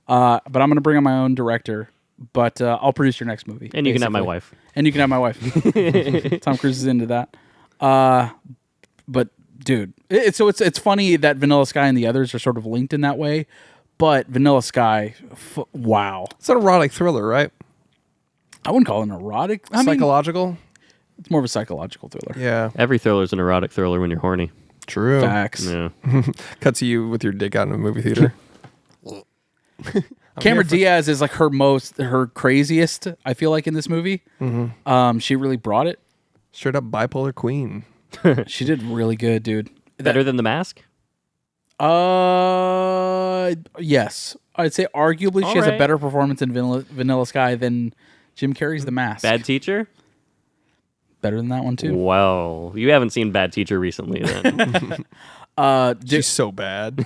Speaker 1: but I'm going to bring on my own director, but I'll produce your next movie.
Speaker 2: And you can have my
Speaker 1: basically.
Speaker 2: wife.
Speaker 1: And you can have my wife. Tom Cruise is into that. But, dude, it's funny that Vanilla Sky and The Others are sort of linked in that way, but Vanilla Sky, wow.
Speaker 3: It's an erotic thriller, right?
Speaker 1: I wouldn't call it an erotic. I mean,
Speaker 3: Psychological.
Speaker 1: It's more of a psychological thriller.
Speaker 3: Yeah.
Speaker 2: Every thriller is an erotic thriller when you're horny.
Speaker 3: True.
Speaker 1: Facts.
Speaker 2: Yeah.
Speaker 3: Cut to you with your dick out in a movie theater.
Speaker 1: Cameron Diaz is like her craziest, I feel like, in this movie. She really brought it.
Speaker 3: Straight up bipolar queen.
Speaker 1: She did really good, dude.
Speaker 2: Better than The Mask?
Speaker 1: Yes. I'd say arguably she has a
Speaker 2: right.
Speaker 1: better performance in Vanilla Sky than Jim Carrey's The Mask.
Speaker 2: Bad Teacher?
Speaker 1: Better than that one, too.
Speaker 2: Well, you haven't seen Bad Teacher recently then.
Speaker 3: She's so bad.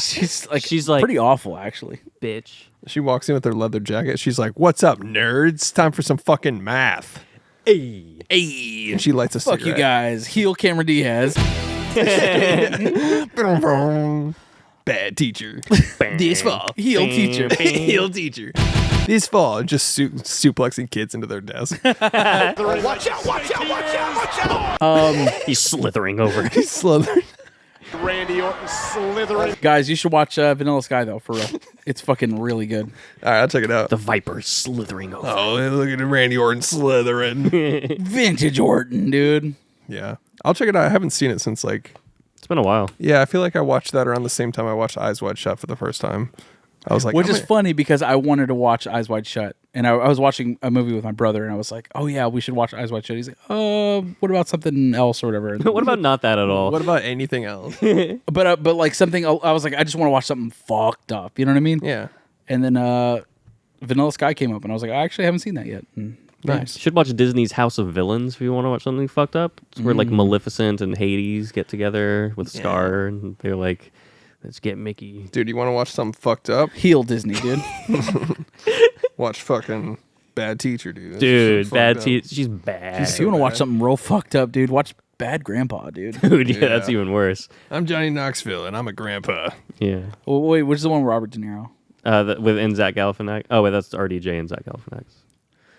Speaker 1: She's
Speaker 2: She's
Speaker 1: pretty awful, actually.
Speaker 2: Bitch.
Speaker 3: She walks in with her leather jacket. She's like, "What's up, nerds? Time for some fucking math."
Speaker 2: Hey.
Speaker 1: Hey,
Speaker 3: And she lights a
Speaker 1: fuck
Speaker 3: cigarette.
Speaker 1: you guys. Heel Cameron Diaz.
Speaker 3: Bad teacher.
Speaker 2: This
Speaker 3: fall.
Speaker 1: Heel teacher.
Speaker 3: Heel teacher. This fall, just suplexing kids into their desk.
Speaker 7: Watch out, watch out, watch out, watch out!
Speaker 2: He's slithering over.
Speaker 3: Slither.
Speaker 7: Randy Orton slithering.
Speaker 1: Guys, you should watch Vanilla Sky, though, for real. It's fucking really good.
Speaker 3: All right, I'll check it out.
Speaker 2: The Viper's slithering over.
Speaker 3: Oh, look at Randy Orton slithering.
Speaker 1: Vintage Orton, dude.
Speaker 3: Yeah. I'll check it out. I haven't seen it since
Speaker 2: It's been a while.
Speaker 3: I feel like I watched that around the same time I watched Eyes Wide Shut for the first time. I was like,
Speaker 1: Which is funny because I wanted to watch Eyes Wide Shut. And I was watching a movie with my brother, and I was like, oh, yeah, we should watch Eyes Wide Shut. He's like, what about something else or whatever?
Speaker 2: What about not that at all?
Speaker 3: What about anything else?
Speaker 1: But like something, I was like, I just want to watch something fucked up. You know what I mean?
Speaker 3: Yeah.
Speaker 1: And then Vanilla Sky came up, and I was like, I actually haven't seen that yet. And
Speaker 3: Nice.
Speaker 2: You should watch Disney's House of Villains if you want to watch something fucked up. It's where like Maleficent and Hades get together with Scar, and they're like, let's get Mickey.
Speaker 3: Dude, you want to watch something fucked up?
Speaker 1: Heel Disney, dude.
Speaker 3: Watch fucking Bad Teacher, dude.
Speaker 2: Dude,
Speaker 3: Fucked
Speaker 2: Bad
Speaker 3: up.
Speaker 2: Teacher. She's bad.
Speaker 1: If you want to watch something real fucked up, dude, watch Bad Grandpa, dude.
Speaker 2: Dude, yeah, that's even worse.
Speaker 3: I'm Johnny Knoxville, and I'm a grandpa.
Speaker 2: Yeah.
Speaker 1: Oh, wait, which is the one with Robert De Niro?
Speaker 2: With Zach Galifianakis. Oh, wait, that's RDJ and Zach Galifianakis.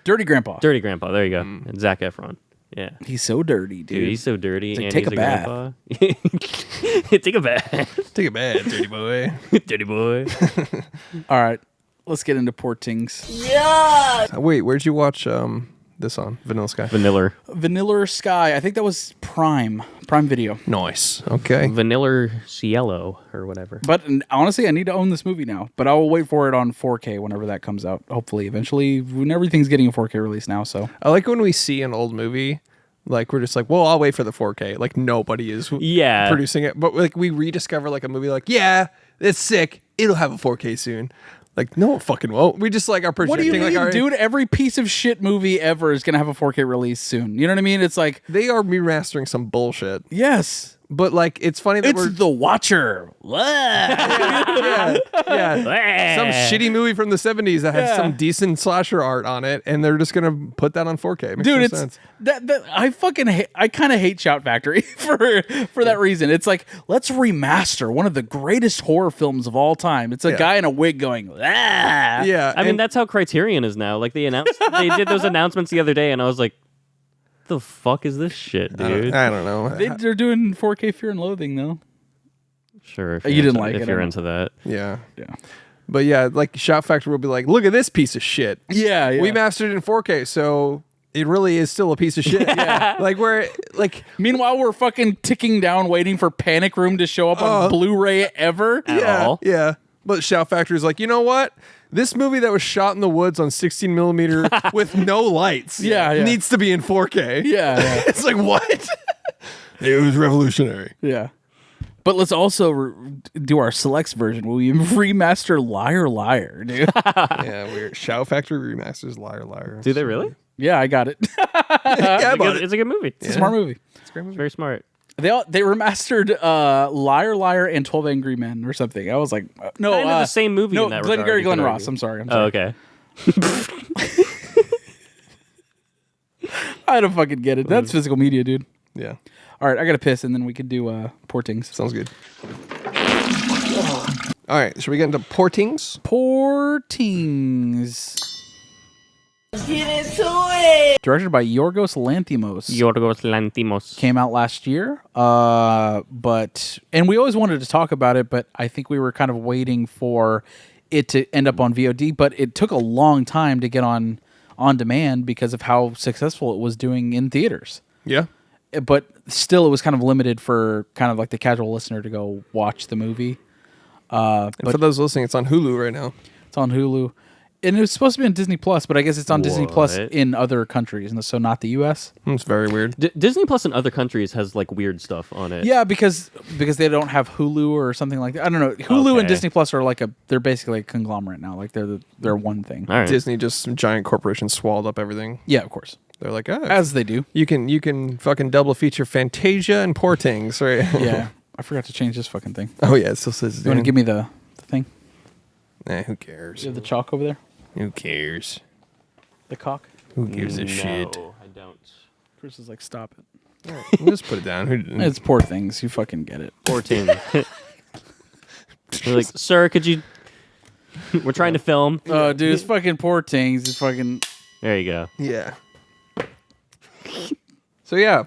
Speaker 1: Dirty Grandpa.
Speaker 2: Dirty Grandpa. There you go. And Zac Efron. Yeah.
Speaker 1: He's so dirty, dude.
Speaker 2: Dude, he's so dirty.
Speaker 1: like,
Speaker 2: and
Speaker 1: take
Speaker 2: he's
Speaker 1: a bath.
Speaker 2: grandpa. Take a bath.
Speaker 3: Take a bad dirty boy.
Speaker 2: Dirty boy.
Speaker 1: All right, let's get into Portings.
Speaker 3: Wait, where'd you watch this on? Vanilla Sky.
Speaker 1: Vanilla Sky. I think that was Prime Video.
Speaker 3: Nice. Okay.
Speaker 2: Vanilla Cielo or whatever.
Speaker 1: But honestly, I need to own this movie now. But I will wait for it on 4K whenever that comes out. Hopefully, eventually, when everything's getting a 4K release now. So
Speaker 3: I like when we see an old movie, like we're just like, well, I'll wait for the 4K. Like nobody is producing it. But like we rediscover like a movie like, yeah, it's sick. It'll have a 4K soon. Like, no, it fucking won't. We just like are projecting.
Speaker 1: what do you mean,
Speaker 3: like,
Speaker 1: dude? Every piece of shit movie ever is gonna have a 4K release soon. You know what I mean? It's like
Speaker 3: they are remastering some bullshit.
Speaker 1: yes,
Speaker 3: But like, it's funny that
Speaker 1: it's The Watcher.
Speaker 3: yeah. Some shitty movie from the 70s that had some decent slasher art on it, and they're just gonna put that on 4K. It makes
Speaker 1: Dude,
Speaker 3: no
Speaker 1: it's
Speaker 3: sense.
Speaker 1: that I kind of hate Shout Factory for that reason. It's like, let's remaster one of the greatest horror films of all time. It's a guy in a wig going, ah.
Speaker 3: Yeah,
Speaker 2: I mean, that's how Criterion is now. Like they did those announcements the other day, and I was like, the fuck is this shit, dude?
Speaker 3: I don't know.
Speaker 1: They're doing 4K Fear and Loathing though.
Speaker 2: Sure. If
Speaker 1: You
Speaker 2: you're
Speaker 1: didn't
Speaker 2: into-
Speaker 1: like it,
Speaker 2: if you're
Speaker 1: I know.
Speaker 2: into that.
Speaker 3: Yeah.
Speaker 1: Yeah.
Speaker 3: But yeah, like Shout Factory will be like, look at this piece of shit.
Speaker 1: Yeah.
Speaker 3: We mastered it in 4K, so it really is still a piece of shit. Yeah. Like we're like
Speaker 1: Meanwhile, we're fucking ticking down, waiting for Panic Room to show up on Blu-ray ever.
Speaker 2: At all.
Speaker 3: Yeah. But Shout Factory is like, you know what? This movie that was shot in the woods on 16 millimeter with no lights needs to be in 4K.
Speaker 1: Yeah.
Speaker 3: It's like, what? It was revolutionary.
Speaker 1: Yeah. But let's also do our selects version. Will you remaster Liar Liar, dude?
Speaker 3: Yeah, weird. Shout Factory remasters Liar Liar.
Speaker 2: Do they really?
Speaker 1: Yeah, I got it.
Speaker 3: Yeah,
Speaker 2: It's a good movie.
Speaker 1: It's a smart movie.
Speaker 3: It's a great movie.
Speaker 2: Very smart.
Speaker 1: They remastered Liar Liar and 12 Angry Men or something. I was like, no,
Speaker 2: Kind of the same movie
Speaker 1: No,
Speaker 2: in that
Speaker 1: Glengarry
Speaker 2: regard, you
Speaker 1: Glen
Speaker 2: could
Speaker 1: Ross.
Speaker 2: argue.
Speaker 1: I'm sorry.
Speaker 2: Oh, okay.
Speaker 1: I don't fucking get it. That's physical media, dude.
Speaker 3: Yeah.
Speaker 1: All right, I got to piss, and then we could do Portings.
Speaker 3: Sounds good. All right, should we get into Portings?
Speaker 1: Portings. Get into it. Directed by Yorgos Lanthimos.
Speaker 2: Yorgos Lanthimos.
Speaker 1: Came out last year, and we always wanted to talk about it, but I think we were kind of waiting for it to end up on VOD. But it took a long time to get on on demand because of how successful it was doing in theaters.
Speaker 3: Yeah.
Speaker 1: But still, it was kind of limited for kind of like the casual listener to go watch the movie.
Speaker 3: And for those listening, it's on Hulu right now.
Speaker 1: It's on Hulu. And it was supposed to be on Disney Plus, but I guess it's on Disney Plus
Speaker 2: What?
Speaker 1: in other countries, and so not the U.S.
Speaker 3: It's very weird.
Speaker 2: Disney Plus in other countries has like weird stuff on it.
Speaker 1: Yeah, because they don't have Hulu or something like that. I don't know. Hulu and
Speaker 2: Okay.
Speaker 1: Disney Plus are they're basically a conglomerate now. Like they're one thing.
Speaker 2: All right.
Speaker 3: Disney just some giant corporation swallowed up everything.
Speaker 1: Yeah, of course.
Speaker 3: They're like, oh,
Speaker 1: As they do.
Speaker 3: you can fucking double feature Fantasia and Poor Things, right?
Speaker 1: Yeah. I forgot to change this fucking thing.
Speaker 3: Oh yeah, it still says.
Speaker 1: You want to give me the thing?
Speaker 3: Who cares?
Speaker 1: You have the chalk over there?
Speaker 3: Who cares?
Speaker 1: The cock?
Speaker 3: Who gives a shit?
Speaker 2: No, I don't.
Speaker 1: Chris is like, stop it.
Speaker 3: All right, just put it down.
Speaker 1: It's Poor Things. You fucking get it.
Speaker 2: 14. They're like, sir, could you? We're trying to film.
Speaker 1: Oh, dude, it's fucking Poor Things. It's fucking.
Speaker 2: There you go.
Speaker 3: Yeah. So yeah,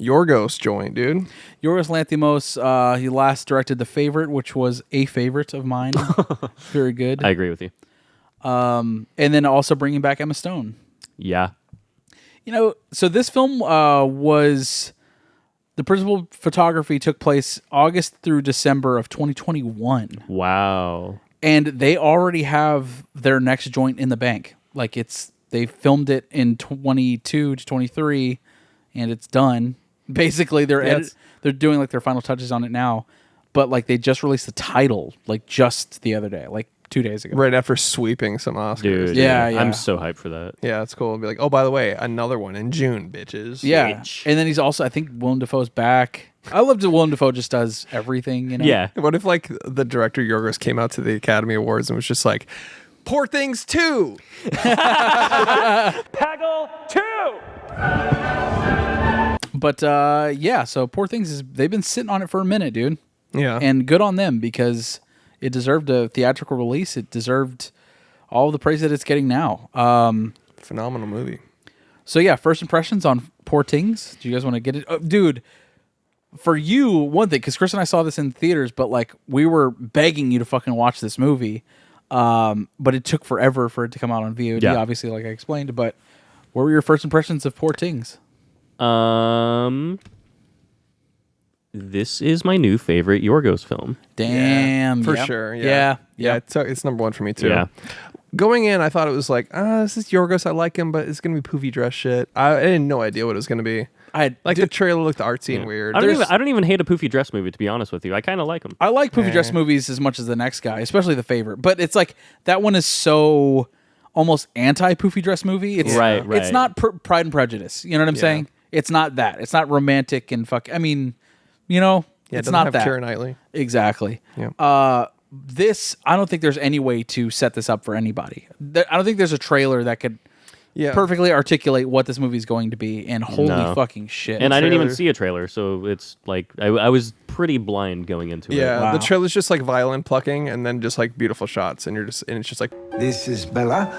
Speaker 3: Yorgos joined, dude.
Speaker 1: Yorgos Lanthimos, he last directed The Favorite, which was a favorite of mine. Very good.
Speaker 2: I agree with you.
Speaker 1: And then also bringing back Emma Stone.
Speaker 2: Yeah.
Speaker 1: You know, so this film was the principal photography took place August through December of 2021,
Speaker 2: Wow.
Speaker 1: and they already have their next joint in the bank. Like they filmed it in 22 to 23, and it's done. Basically, they're doing like their final touches on it now, but like they just released the title like just the other day, like 2 days ago.
Speaker 3: Right after sweeping some Oscars.
Speaker 2: Dude.
Speaker 1: Yeah.
Speaker 2: I'm so hyped for that.
Speaker 3: Yeah, it's cool. It'll be like, oh, by the way, another one in June, bitches.
Speaker 1: Yeah,
Speaker 2: Bitch.
Speaker 1: and then he's also, I think Willem Dafoe's back. I love that Willem Dafoe just does everything. You know?
Speaker 2: Yeah.
Speaker 3: What if like the director Yorgos came out to the Academy Awards and was just like, Poor Things 2.
Speaker 6: Paggle 2!
Speaker 1: But yeah, so Poor Things they've been sitting on it for a minute, dude.
Speaker 3: Yeah.
Speaker 1: And good on them because it deserved a theatrical release. It deserved all the praise that it's getting now.
Speaker 3: Phenomenal movie.
Speaker 1: So yeah, first impressions on Poor Things. Do you guys want to get it? Dude, for you, one thing, because Chris and I saw this in theaters, but like we were begging you to fucking watch this movie. But it took forever for it to come out on VOD,
Speaker 2: Yeah.
Speaker 1: obviously, like I explained. But what were your first impressions of Poor Things?
Speaker 2: This is my new favorite Yorgos film.
Speaker 1: Damn.
Speaker 3: For
Speaker 1: yep.
Speaker 3: sure. Yeah. It's number one for me too.
Speaker 2: Yeah.
Speaker 3: Going in, I thought it was like, this is Yorgos. I like him, but it's gonna be poofy dress shit. I had no idea what it was gonna be. The trailer looked artsy and weird.
Speaker 2: I don't even hate a poofy dress movie, to be honest with you. I kind of like them.
Speaker 1: I like poofy dress movies as much as the next guy, especially The Favorite. But it's like that one is so almost anti-poofy dress movie. It's
Speaker 2: Right.
Speaker 1: It's not Pride and Prejudice. You know what I'm saying? It's not that. It's not romantic and fuck. I mean, you know,
Speaker 3: Yeah, it
Speaker 1: it's
Speaker 3: doesn't
Speaker 1: not
Speaker 3: have
Speaker 1: that.
Speaker 3: Keira Knightley.
Speaker 1: Exactly.
Speaker 3: Yeah.
Speaker 1: This, I don't think there's any way to set this up for anybody. I don't think there's a trailer that could perfectly articulate what this movie is going to be. And holy fucking shit!
Speaker 2: And I didn't even
Speaker 3: trailer.
Speaker 2: see a trailer, so it's like I was pretty blind going into it.
Speaker 3: Yeah,
Speaker 1: Wow.
Speaker 3: the trailer's just like violin plucking and then just like beautiful shots, and it's just like
Speaker 7: This is Bella.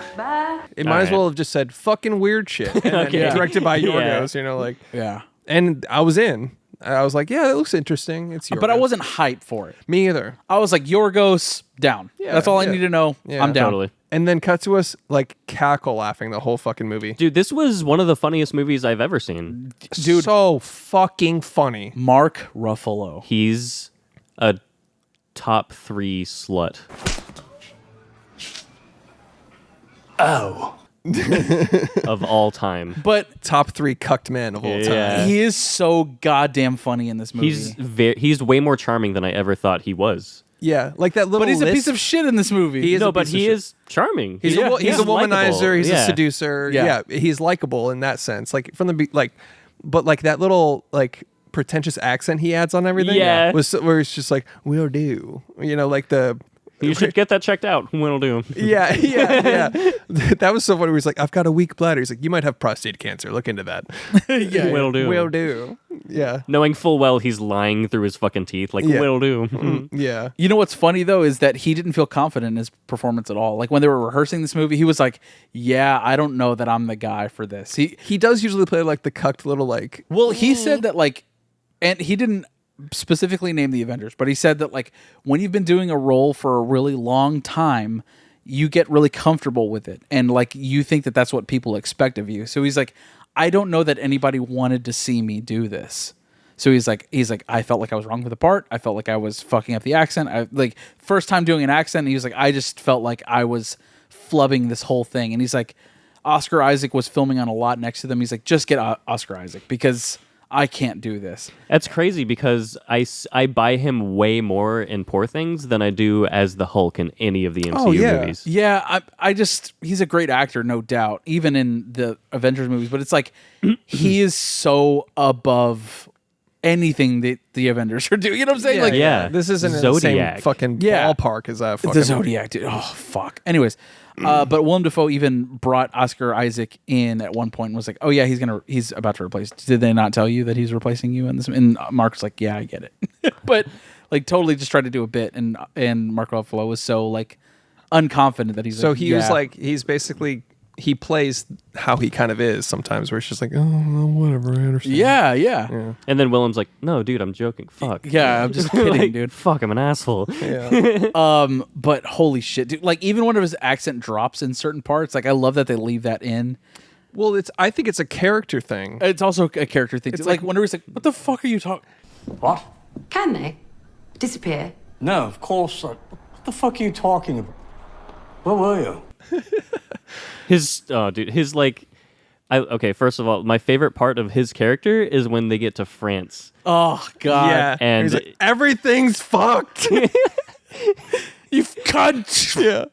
Speaker 3: it might as well have just said fucking weird shit and then
Speaker 2: Okay.
Speaker 3: directed by
Speaker 2: Yeah.
Speaker 3: Yorgos, you know, like
Speaker 1: Yeah.
Speaker 3: and I was in. I was like, yeah, it looks interesting. It's Yorgos.
Speaker 1: But I wasn't hyped for it.
Speaker 3: Me either.
Speaker 1: I was like, Yorgos, down.
Speaker 3: Yeah,
Speaker 1: That's all I
Speaker 3: yeah.
Speaker 1: need to know.
Speaker 3: Yeah.
Speaker 1: I'm down.
Speaker 2: Totally.
Speaker 3: And then cut to us like cackle laughing the whole fucking movie.
Speaker 2: Dude, this was one of the funniest movies I've ever seen.
Speaker 3: Dude, so fucking funny.
Speaker 1: Mark Ruffalo.
Speaker 2: He's a top 3 slut.
Speaker 7: Oh.
Speaker 2: Of all time.
Speaker 1: But
Speaker 3: Top 3 cucked men of all time.
Speaker 2: Yeah.
Speaker 1: he is so goddamn funny in this movie.
Speaker 2: He's way more charming than I ever thought he was.
Speaker 3: Yeah, like that little.
Speaker 1: But he's a
Speaker 3: lisp.
Speaker 1: piece of shit in this movie.
Speaker 3: He is
Speaker 2: No,
Speaker 3: a
Speaker 2: but
Speaker 3: piece of
Speaker 2: he
Speaker 3: shit.
Speaker 2: is charming.
Speaker 3: He's a womanizer.
Speaker 2: likable.
Speaker 3: He's
Speaker 2: Yeah.
Speaker 3: a seducer.
Speaker 1: Yeah.
Speaker 3: Yeah. He's likable in that sense. Like from the but like that little like pretentious accent he adds on everything.
Speaker 2: Yeah.
Speaker 3: was where it's just like we'll do. You know, like the.
Speaker 2: You should get that checked out. Will do.
Speaker 3: Yeah. That was so funny. He's like, I've got a weak bladder. He's like, you might have prostate cancer. Look into that.
Speaker 2: Will do.
Speaker 3: Will do. Yeah.
Speaker 2: Knowing full well he's lying through his fucking teeth. Like,
Speaker 3: Yeah.
Speaker 2: will do.
Speaker 3: Yeah.
Speaker 1: You know what's funny though is that he didn't feel confident in his performance at all. Like when they were rehearsing this movie, he was like, "Yeah, I don't know that I'm the guy for this."
Speaker 3: He does usually play like the cucked little like.
Speaker 1: Well, he said that like, and he didn't specifically name the Avengers, but he said that like when you've been doing a role for a really long time, you get really comfortable with it, and like you think that that's what people expect of you. So he's like, I don't know that anybody wanted to see me do this. So he's like, I felt like I was wrong with the part. I felt like I was fucking up the accent. I like first time doing an accent. And he was like, I just felt like I was flubbing this whole thing. And he's like, Oscar Isaac was filming on a lot next to them. He's like, just get Oscar Isaac because I can't do this.
Speaker 2: That's crazy because I buy him way more in Poor Things than I do as the Hulk in any of the MCU movies.
Speaker 1: Yeah, I just he's a great actor, no doubt, even in the Avengers movies. But it's like he is so above anything that the Avengers are doing. You know what I'm saying? Like,
Speaker 3: this isn't
Speaker 2: Zodiac.
Speaker 3: the same fucking ballpark as that. Fucking
Speaker 1: the Zodiac, dude. Oh fuck. Anyways, but Willem Dafoe even brought Oscar Isaac in at one point and was like, "Oh yeah, he's about to replace." Did they not tell you that he's replacing you in this? And Mark's like, "Yeah, I get it," but like totally just tried to do a bit, and Mark Ruffalo was so like unconfident that he's
Speaker 3: so
Speaker 1: like,
Speaker 3: he was like he's basically. He plays how he kind of is sometimes, where it's just like, oh, well, whatever, I understand.
Speaker 1: Yeah.
Speaker 2: And then Willem's like, no, dude, I'm joking. Fuck.
Speaker 1: Yeah, I'm just kidding,
Speaker 2: Like,
Speaker 1: dude.
Speaker 2: Fuck, I'm an asshole.
Speaker 3: Yeah.
Speaker 1: But holy shit, dude! Like even when his accent drops in certain parts, like I love that they leave that in.
Speaker 3: Well, I think it's a character thing.
Speaker 1: It's also a character thing.
Speaker 3: It's
Speaker 1: Like
Speaker 3: like-
Speaker 1: whenever he's like, "What the fuck are you talking?"
Speaker 10: What?
Speaker 9: Can they? Disappear?
Speaker 10: No, of course not. What the fuck are you talking about? Where were you?
Speaker 2: His like, okay. First of all, my favorite part of his character is when they get to France.
Speaker 1: Oh god!
Speaker 3: Yeah,
Speaker 2: And
Speaker 3: he's like, everything's fucked.
Speaker 1: You cunt!
Speaker 3: Yeah.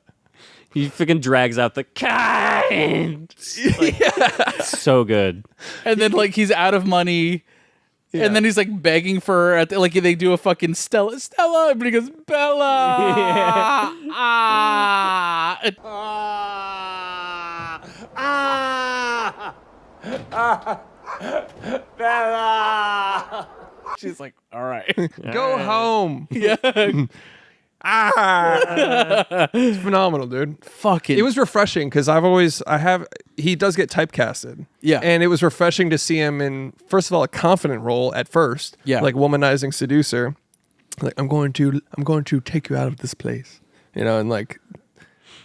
Speaker 2: He freaking drags out the kind. Like, so good.
Speaker 1: And then like he's out of money.
Speaker 3: Yeah.
Speaker 1: And then he's like begging for like they do a fucking Stella, and he goes Bella. Bella. She's like, all right,
Speaker 3: Go home.
Speaker 1: yeah,
Speaker 3: It's phenomenal, dude.
Speaker 1: fucking.
Speaker 3: It was refreshing because he does get typecasted.
Speaker 1: Yeah.
Speaker 3: And it was refreshing to see him in, first of all, a confident role at first.
Speaker 1: Yeah.
Speaker 3: Like womanizing seducer. Like, I'm going to take you out of this place. You know, and like,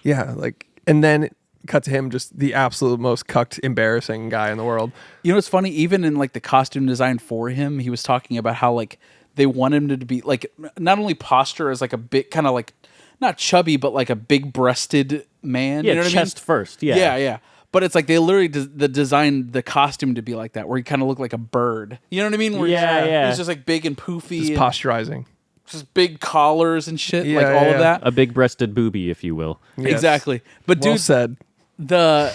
Speaker 3: yeah, like, and then cut to him just the absolute most cucked, embarrassing guy in the world.
Speaker 1: You know what's funny? Even in like the costume design for him, he was talking about how like they want him to be like not only posture as like a bit kind of like not chubby but like a big breasted man.
Speaker 2: Yeah,
Speaker 1: you know what
Speaker 2: chest
Speaker 1: I mean?
Speaker 2: first. Yeah.
Speaker 1: Yeah. But it's like they literally designed the costume to be like that, where he kind of looked like a bird. You know what I mean? Where
Speaker 2: Yeah.
Speaker 1: he's just like big and poofy,
Speaker 3: Just
Speaker 1: and
Speaker 3: posturizing.
Speaker 1: just big collars and shit,
Speaker 3: Yeah,
Speaker 1: like all
Speaker 3: yeah.
Speaker 1: of that.
Speaker 2: A big-breasted booby, if you will.
Speaker 3: Yes.
Speaker 1: Exactly. But
Speaker 3: Well
Speaker 1: dude,
Speaker 3: said.
Speaker 1: the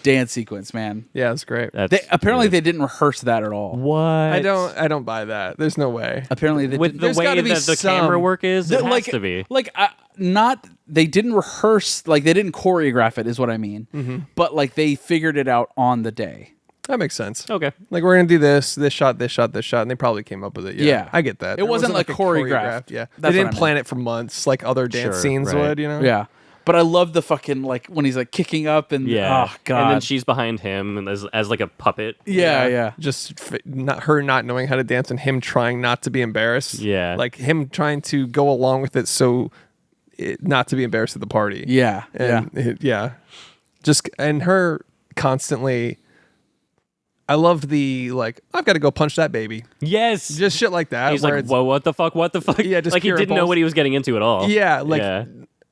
Speaker 1: dance sequence, man.
Speaker 3: Yeah, it's great.
Speaker 2: That's
Speaker 1: Apparently
Speaker 2: good.
Speaker 1: they didn't reherse that at all.
Speaker 2: What?
Speaker 3: I don't buy that. There's no way.
Speaker 1: Apparently they
Speaker 2: With
Speaker 1: didn't.
Speaker 2: the
Speaker 3: There's
Speaker 2: way
Speaker 3: gotta
Speaker 2: that
Speaker 3: be
Speaker 2: the
Speaker 3: some-
Speaker 2: camera work is, it
Speaker 1: like,
Speaker 2: has to be.
Speaker 1: Like, not they didn't rehearse, like they didn't choreograph it, is what I mean.
Speaker 3: Mm-hmm.
Speaker 1: But like they figured it out on the day.
Speaker 3: That makes sense.
Speaker 2: Okay.
Speaker 3: Like, we're gonna do this shot, and they probably came up with it.
Speaker 1: Yeah.
Speaker 3: I get that.
Speaker 1: It wasn't like
Speaker 3: a
Speaker 1: choreographed.
Speaker 3: Yeah,
Speaker 1: That's
Speaker 3: they
Speaker 1: what
Speaker 3: didn't
Speaker 1: I meant.
Speaker 3: plan it for months like other dance
Speaker 2: Sure,
Speaker 3: scenes
Speaker 2: right.
Speaker 3: would. You know.
Speaker 1: Yeah. But I love the fucking like when he's like kicking up and
Speaker 2: Yeah.
Speaker 1: oh god.
Speaker 2: And then she's behind him and as like a puppet.
Speaker 1: yeah.
Speaker 3: Just not knowing how to dance and him trying not to be embarrassed.
Speaker 2: Yeah.
Speaker 3: Like him trying to go along with it not to be embarrassed at the party.
Speaker 1: Yeah.
Speaker 3: And just and her constantly. I loved the like I've got to go punch that baby.
Speaker 2: Yes.
Speaker 3: Just shit like that.
Speaker 2: He's
Speaker 3: where
Speaker 2: like,
Speaker 3: it's-
Speaker 2: whoa, what the fuck? What the fuck?
Speaker 3: Yeah, just
Speaker 2: like he
Speaker 3: pure
Speaker 2: didn't know
Speaker 3: impulse.
Speaker 2: what he was getting into at all.
Speaker 3: Yeah, like
Speaker 2: Yeah.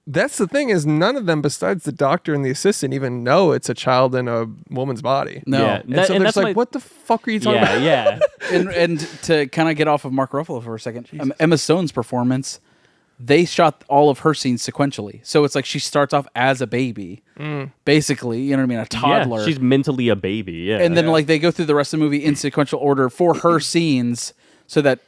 Speaker 3: that's the thing is none of them besides the doctor and the assistant even know it's a child in a woman's body.
Speaker 1: No.
Speaker 2: Yeah.
Speaker 3: And so they're just like, what the fuck are you talking about?
Speaker 2: Yeah.
Speaker 1: and to kind of get off of Mark Ruffalo for a second, Emma Stone's performance, they shot all of her scenes sequentially. So it's like she starts off as a baby, basically, you know what I mean, a toddler.
Speaker 2: Yeah, she's mentally a baby. Yeah.
Speaker 1: and then like they go through the rest of the movie in sequential order for her scenes so that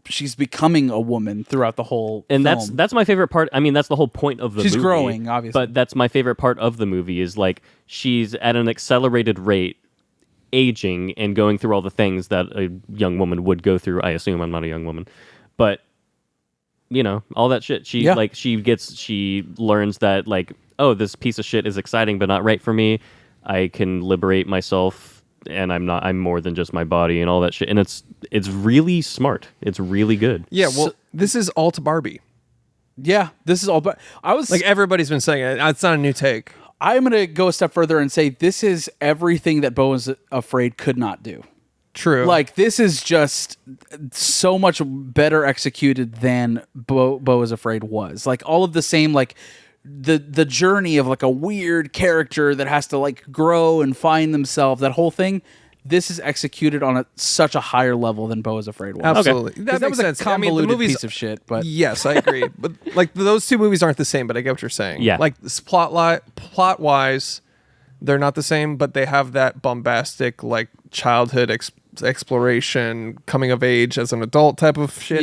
Speaker 1: she's becoming a woman throughout the whole
Speaker 2: and
Speaker 1: film.
Speaker 2: that's my favorite part. I mean, that's the whole point of the movie.
Speaker 1: She's growing, obviously.
Speaker 2: But that's my favorite part of the movie is like she's at an accelerated rate aging and going through all the things that a young woman would go through. I assume I'm not a young woman. But you know, all that shit. She she learns that like, oh, this piece of shit is exciting but not right for me. I can liberate myself and I'm more than just my body and all that shit. And it's really smart. It's really good.
Speaker 3: Yeah, well, this is alt Barbie.
Speaker 1: Yeah, this is all. But I was
Speaker 3: Like everybody's been saying it. It's not a new take.
Speaker 1: I'm gonna go a step further and say this is everything that Beau is Afraid could not do.
Speaker 3: True.
Speaker 1: Like this is just so much better executed than Beau is Afraid was. Like all of the same, like the journey of like a weird character that has to like grow and find themselves. That whole thing. This is executed on such a higher level than Beau is Afraid was.
Speaker 3: Absolutely.
Speaker 1: Okay.
Speaker 3: That
Speaker 1: That
Speaker 3: makes
Speaker 1: was a
Speaker 3: sense. I mean, the
Speaker 1: convoluted
Speaker 3: movies-
Speaker 1: piece of shit. But
Speaker 3: Yes, I agree. But like those two movies aren't the same, but I get what you're saying.
Speaker 2: Yeah.
Speaker 3: Like plot wise, they're not the same, but they have that bombastic like childhood exploration, coming of age as an adult type of shit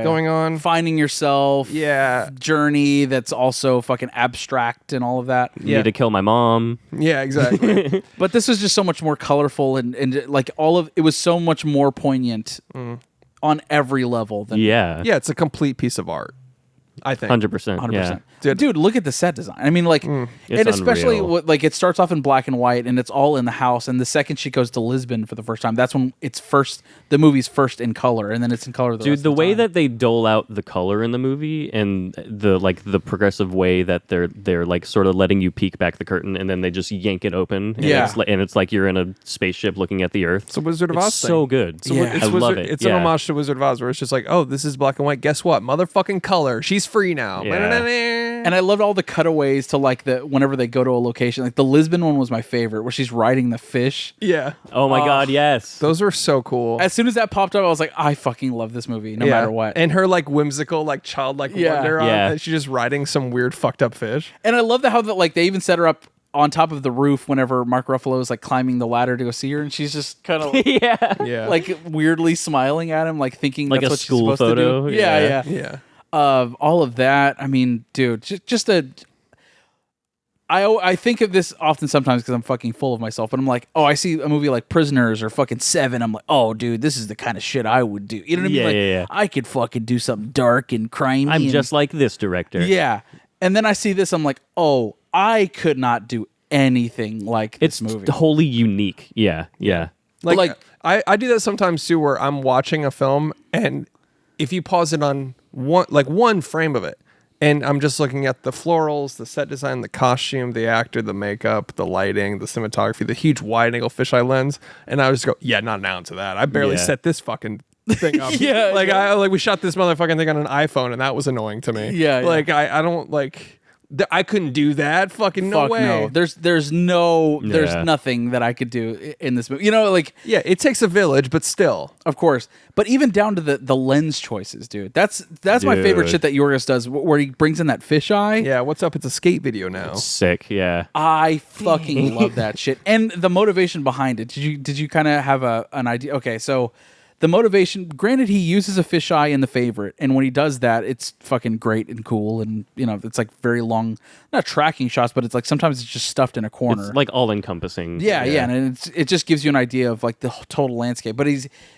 Speaker 3: going on.
Speaker 1: Finding yourself.
Speaker 3: Yeah.
Speaker 1: Journey that's also fucking abstract and all of that.
Speaker 2: Need to kill my mom.
Speaker 3: Yeah, exactly.
Speaker 1: But this was just so much more colorful and like all of it was so much more poignant on every level than
Speaker 2: Yeah.
Speaker 3: Yeah, it's a complete piece of art, I think.
Speaker 2: 100%.
Speaker 1: 100%.
Speaker 2: Yeah.
Speaker 1: Dude, look at the set design. I mean, like, and
Speaker 2: It's
Speaker 1: especially
Speaker 2: unreal.
Speaker 1: like it starts off in black and white, and it's all in the house. And the second she goes to Lisbon for the first time, that's when the movie's first in color, and then it's in color.
Speaker 2: Dude, the way that they dole out the color in the movie and the progressive way that they're like sort of letting you peek back the curtain and then they just yank it open. And
Speaker 1: Yeah.
Speaker 2: it's like you're in a spaceship looking at the Earth.
Speaker 3: It's a Wizard of
Speaker 2: It's
Speaker 3: Oz
Speaker 2: so
Speaker 3: thing.
Speaker 2: good.
Speaker 3: It's
Speaker 2: I love it.
Speaker 3: It's
Speaker 2: Yeah.
Speaker 3: an homage to Wizard of Oz, where it's just like, oh, this is black and white. Guess what? Motherfucking color. She's free now.
Speaker 2: Yeah.
Speaker 1: And I loved all the cutaways to like whenever they go to a location. Like the Lisbon one was my favorite, where she's riding the fish.
Speaker 3: Yeah.
Speaker 2: Oh my God, yes.
Speaker 3: Those were so cool.
Speaker 1: As soon as that popped up, I was like, I fucking love this movie, no matter what.
Speaker 3: And her like whimsical, like childlike wonder on
Speaker 2: Yeah.
Speaker 3: it. She's just riding some weird fucked up fish.
Speaker 1: And I love how that like they even set her up on top of the roof whenever Mark Ruffalo is like climbing the ladder to go see her, and she's just kind of
Speaker 3: Yeah.
Speaker 1: like weirdly smiling at him, like thinking
Speaker 2: Like
Speaker 1: that's
Speaker 2: a
Speaker 1: what
Speaker 2: school
Speaker 1: she's supposed
Speaker 2: photo.
Speaker 1: to do. Yeah.
Speaker 3: Yeah.
Speaker 1: All of that. I mean, dude, just a. I think of this often sometimes because I'm fucking full of myself, but I'm like, oh, I see a movie like Prisoners or fucking Seven. I'm like, oh, dude, this is the kind of shit I would do. You know what I mean?
Speaker 2: Yeah,
Speaker 1: Like,
Speaker 2: yeah.
Speaker 1: I could fucking do something dark and crimey.
Speaker 2: I'm
Speaker 1: and-
Speaker 2: just like this director.
Speaker 1: yeah. And then I see this, I'm like, oh, I could not do anything like
Speaker 2: It's
Speaker 1: this movie.
Speaker 2: wholly unique. Yeah. Yeah.
Speaker 3: Like I do that sometimes too, where I'm watching a film and if you pause it on one frame of it, and I'm just looking at the florals, the set design, the costume, the actor, the makeup, the lighting, the cinematography, the huge wide-angle fisheye lens, and I would just go, yeah, not an ounce of that. I barely
Speaker 2: Yeah.
Speaker 3: set this fucking thing up.
Speaker 1: Yeah,
Speaker 3: like we shot this motherfucking thing on an iPhone, and that was annoying to me.
Speaker 1: Yeah, yeah.
Speaker 3: like I don't like. I couldn't do that. Fucking no
Speaker 1: Fuck
Speaker 3: way.
Speaker 1: no. There's
Speaker 2: Yeah.
Speaker 1: nothing that I could do in this movie. You know, like
Speaker 3: Yeah, it takes a village, but still.
Speaker 1: of course, but even down to the lens choices, dude. That's my favorite
Speaker 2: Dude.
Speaker 1: shit that Yorgos does, where he brings in that fisheye.
Speaker 3: Yeah, what's up? It's a skate video now.
Speaker 2: Sick. Yeah.
Speaker 1: I fucking love that shit, and the motivation behind it. Did you kind of have an idea? Okay, so the motivation. Granted, he uses a fisheye in The Favorite, and when he does that, it's fucking great and cool, and you know, it's like very long, not tracking shots, but it's like sometimes it's just stuffed in a corner.
Speaker 2: It's like all encompassing.
Speaker 1: Yeah, and it just gives you an idea of like the total landscape. But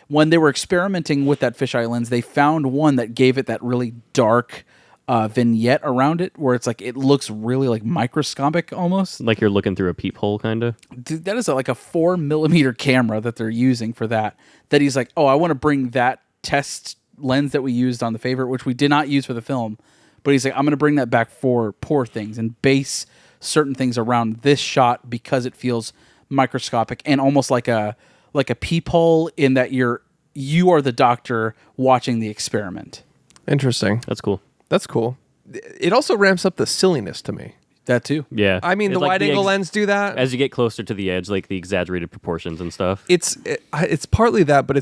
Speaker 1: when they were experimenting with that fisheye lens, they found one that gave it that really dark vignette around it, where it's like it looks really like microscopic almost.
Speaker 2: Like you're looking through a peephole, kind of.
Speaker 1: Dude, that is like a 4mm camera that they're using for that. That he's like, oh, I want to bring that test lens that we used on The Favorite, which we did not use for the film, but he's like, I'm going to bring that back for Poor Things and base certain things around this shot because it feels microscopic and almost like a peephole in that you are the doctor watching the experiment.
Speaker 3: Interesting.
Speaker 2: That's cool.
Speaker 3: That's cool. It also ramps up the silliness to me.
Speaker 1: That too.
Speaker 2: Yeah.
Speaker 3: I mean,
Speaker 2: It's
Speaker 3: the
Speaker 2: like
Speaker 3: wide angle
Speaker 2: ex-
Speaker 3: lens do that.
Speaker 2: As you get closer to the edge, like the exaggerated proportions and stuff.
Speaker 3: It's partly that, but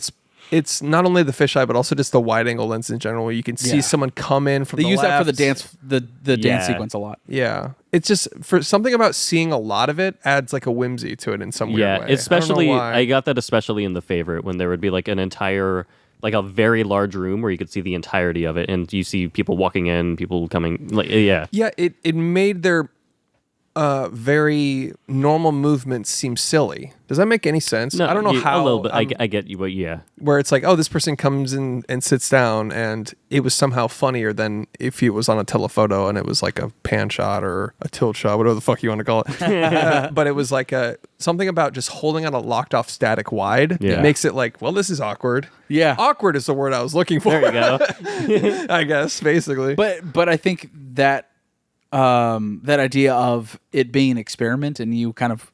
Speaker 3: it's not only the fisheye, but also just the wide angle lens in general, where you can see
Speaker 1: Yeah.
Speaker 3: someone come in from
Speaker 1: They
Speaker 3: the
Speaker 1: use that for the
Speaker 3: left.
Speaker 1: dance, the dance
Speaker 2: Yeah.
Speaker 1: sequence a lot.
Speaker 3: Yeah, it's just for something about seeing a lot of it adds like a whimsy to it in some weird way.
Speaker 2: Yeah, especially
Speaker 3: I don't know why.
Speaker 2: I got that especially in The Favorite when there would be like an entire like a very large room where you could see the entirety of it and you see people walking in, people coming like yeah.
Speaker 3: Yeah, it made their very normal movements seem silly. Does that make any sense?
Speaker 2: No,
Speaker 3: I don't know how.
Speaker 2: a little bit. I get you, but yeah.
Speaker 3: Where it's like, oh, this person comes in and sits down, and it was somehow funnier than if it was on a telephoto and it was like a pan shot or a tilt shot, whatever the fuck you want to call it. But it was like something about just holding on a locked off static wide makes it like, well, this is awkward.
Speaker 1: Yeah,
Speaker 3: awkward is the word I was looking for.
Speaker 2: There you go.
Speaker 3: I guess basically.
Speaker 1: But I think that that idea of it being an experiment and you kind of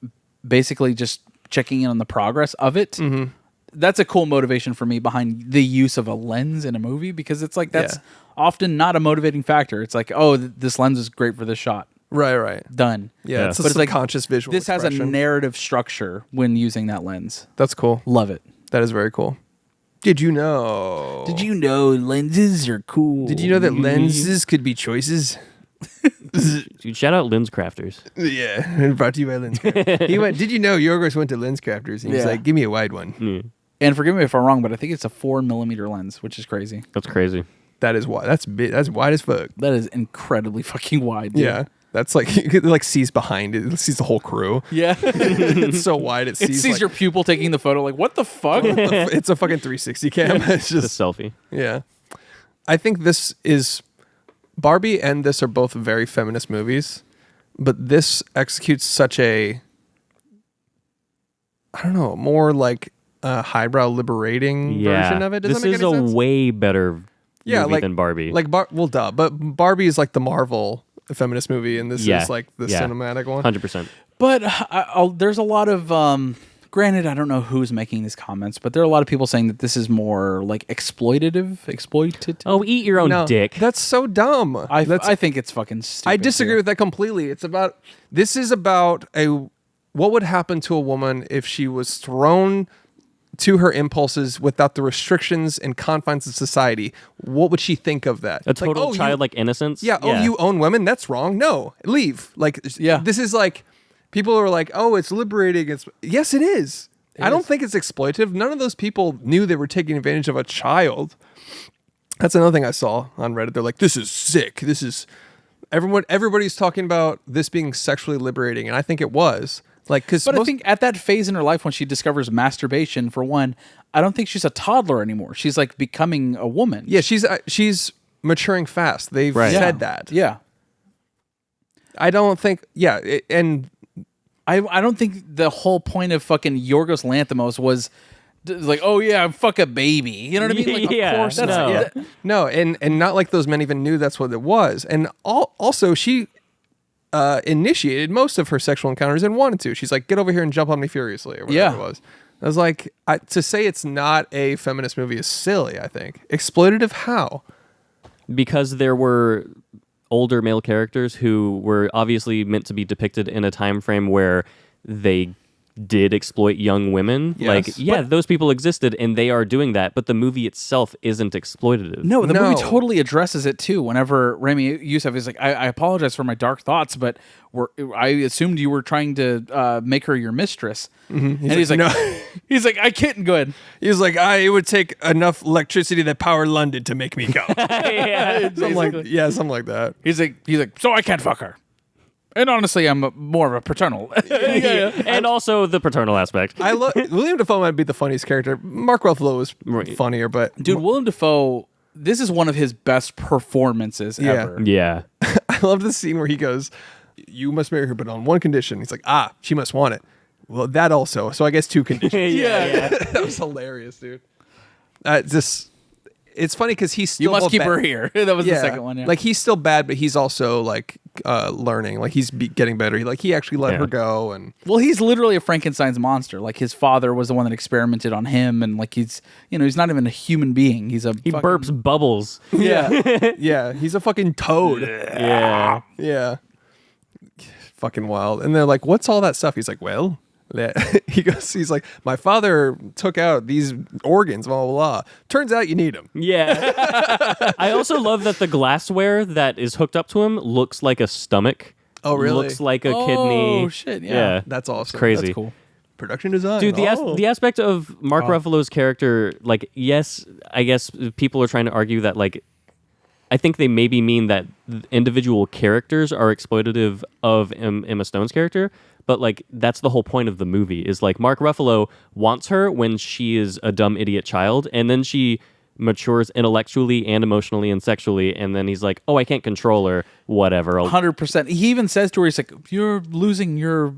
Speaker 1: basically just checking in on the progress of it. Mm-hmm. That's a cool motivation for me behind the use of a lens in a movie, because it's like that's often not a motivating factor. It's like, oh, this lens is great for this shot.
Speaker 3: Right.
Speaker 1: Done.
Speaker 3: Yeah, it's a
Speaker 1: but
Speaker 3: subconscious visual
Speaker 1: This
Speaker 3: expression.
Speaker 1: has a narrative structure when using that lens.
Speaker 3: That's cool.
Speaker 1: Love it.
Speaker 3: That is very cool. Did you know
Speaker 1: lenses are cool?
Speaker 3: Did you know that lenses could be choices?
Speaker 2: Dude, shout out lens crafters.
Speaker 3: Yeah, brought to you by Lens Crafters. He went, did you know Yorgos went to Lens Crafters? And he's like, give me a wide one.
Speaker 1: And forgive me if I'm wrong, but I think it's a 4mm lens, which is crazy.
Speaker 2: That's crazy.
Speaker 3: That is wide. That's big. That's wide as fuck.
Speaker 1: That is incredibly fucking wide. Dude.
Speaker 3: Yeah. That's like, it like sees behind it. It sees the whole crew.
Speaker 1: Yeah.
Speaker 3: It's so wide. It sees
Speaker 1: like, your pupil taking the photo. Like, what the fuck?
Speaker 3: It's a fucking 360 cam. It's just
Speaker 2: a selfie.
Speaker 3: Yeah. I think this is... Barbie and this are both very feminist movies, but this executes such a, I don't know, more like a highbrow liberating version of it. Does
Speaker 2: this
Speaker 3: that make
Speaker 2: is
Speaker 3: any
Speaker 2: a
Speaker 3: sense?
Speaker 2: way better movie than Barbie.
Speaker 3: Well, duh. But Barbie is like the Marvel feminist movie, and this is like the cinematic one.
Speaker 2: 100%.
Speaker 1: But there's a lot of... Granted, I don't know who's making these comments, but there are a lot of people saying that this is more like exploitative.
Speaker 2: Oh, eat your own dick.
Speaker 3: That's so dumb.
Speaker 1: I think it's fucking stupid.
Speaker 3: I disagree with that completely. This is about what would happen to a woman if she was thrown to her impulses without the restrictions and confines of society. What would she think of that?
Speaker 2: A total childlike innocence?
Speaker 3: Yeah. Oh, you own women? That's wrong. No, leave. Like, this is like... People are like, oh, it's liberating. Yes, it is. I don't think it's exploitative. None of those people knew they were taking advantage of a child. That's another thing I saw on Reddit. They're like, this is sick. This is... Everybody's talking about this being sexually liberating, and I think it was. I think
Speaker 1: at that phase in her life when she discovers masturbation, for one, I don't think she's a toddler anymore. She's like becoming a woman.
Speaker 3: Yeah, she's maturing fast. They've said that.
Speaker 1: Yeah.
Speaker 3: I don't think... Yeah, and...
Speaker 1: I don't think the whole point of fucking Yorgos Lanthimos was like, oh yeah, fuck a baby. You know what I mean? Like, of course not.
Speaker 3: No, and not like those men even knew that's what it was. And also, she initiated most of her sexual encounters and wanted to. She's like, get over here and jump on me furiously, or whatever it was. I was like, to say it's not a feminist movie is silly, I think. Exploitative how?
Speaker 2: Because there were... older male characters who were obviously meant to be depicted in a time frame where they did exploit young women.
Speaker 3: Yes.
Speaker 2: Like, those people existed and they are doing that, but the movie itself isn't exploitative.
Speaker 1: No, the movie totally addresses it too. Whenever Rami Youssef is like, I apologize for my dark thoughts, but I assumed you were trying to make her your mistress.
Speaker 3: Mm-hmm.
Speaker 1: And he's like, no. He's like, I can't. Go ahead.
Speaker 3: He's like, it would take enough electricity to power London to make me go. Something like that.
Speaker 1: He's like, so I can't fuck her. And honestly, I'm more of a paternal.
Speaker 2: And also the paternal aspect.
Speaker 3: William Dafoe might be the funniest character. Mark Ruffalo was funnier, but...
Speaker 1: Dude, William Dafoe, this is one of his best performances ever.
Speaker 2: Yeah.
Speaker 3: I love the scene where he goes, you must marry her, but on one condition. He's like, she must want it. Well, that also. So I guess two conditions.
Speaker 1: Yeah.
Speaker 3: That was hilarious, dude. It's funny because he's still...
Speaker 1: You must keep her here. That was the second one,
Speaker 3: Like, he's still bad, but he's also, like, learning. Like, he's getting better. He actually let her go. And
Speaker 1: well, he's literally a Frankenstein's monster. Like, his father was the one that experimented on him, and, like, he's not even a human being. He
Speaker 2: burps bubbles.
Speaker 3: Yeah. Yeah, he's a fucking toad.
Speaker 2: Yeah.
Speaker 3: Yeah. Fucking wild. And they're like, what's all that stuff? He's like, well... he's like, my father took out these organs, blah, blah, blah. Turns out you need them.
Speaker 2: Yeah. I also love that the glassware that is hooked up to him looks like a stomach.
Speaker 3: Oh, really?
Speaker 2: Looks like a kidney.
Speaker 1: Oh, shit, yeah.
Speaker 3: That's awesome.
Speaker 2: Crazy.
Speaker 1: That's cool.
Speaker 3: Production design.
Speaker 2: Dude, the aspect of Mark Ruffalo's character, like, yes, I guess people are trying to argue that, like, I think they maybe mean that individual characters are exploitative of Emma Stone's character. But like that's the whole point of the movie is like Mark Ruffalo wants her when she is a dumb idiot child, and then she matures intellectually and emotionally and sexually, and then he's like, oh, I can't control her, whatever.
Speaker 1: 100%. He even says to her, he's like, you're losing your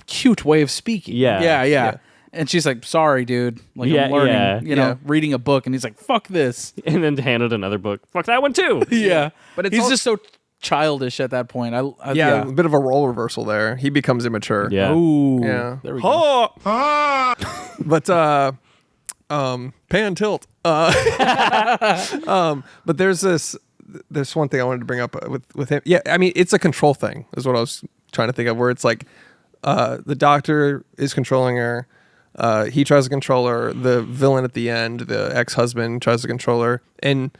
Speaker 1: cute way of speaking. Yeah. And she's like, sorry, dude. Like, I'm learning, you know, reading a book. And he's like, fuck this.
Speaker 2: And then handed another book. Fuck that one, too.
Speaker 1: Yeah.
Speaker 3: But
Speaker 1: he's just so childish at that point.
Speaker 3: A bit of a role reversal there. He becomes immature.
Speaker 2: Yeah.
Speaker 1: Ooh.
Speaker 3: Yeah.
Speaker 1: There we go.
Speaker 3: But, pan tilt. But there's one thing I wanted to bring up with him. Yeah. I mean, it's a control thing is what I was trying to think of, where it's like, the doctor is controlling her. He tries to control her. The villain at the end, the ex-husband, tries to control her, and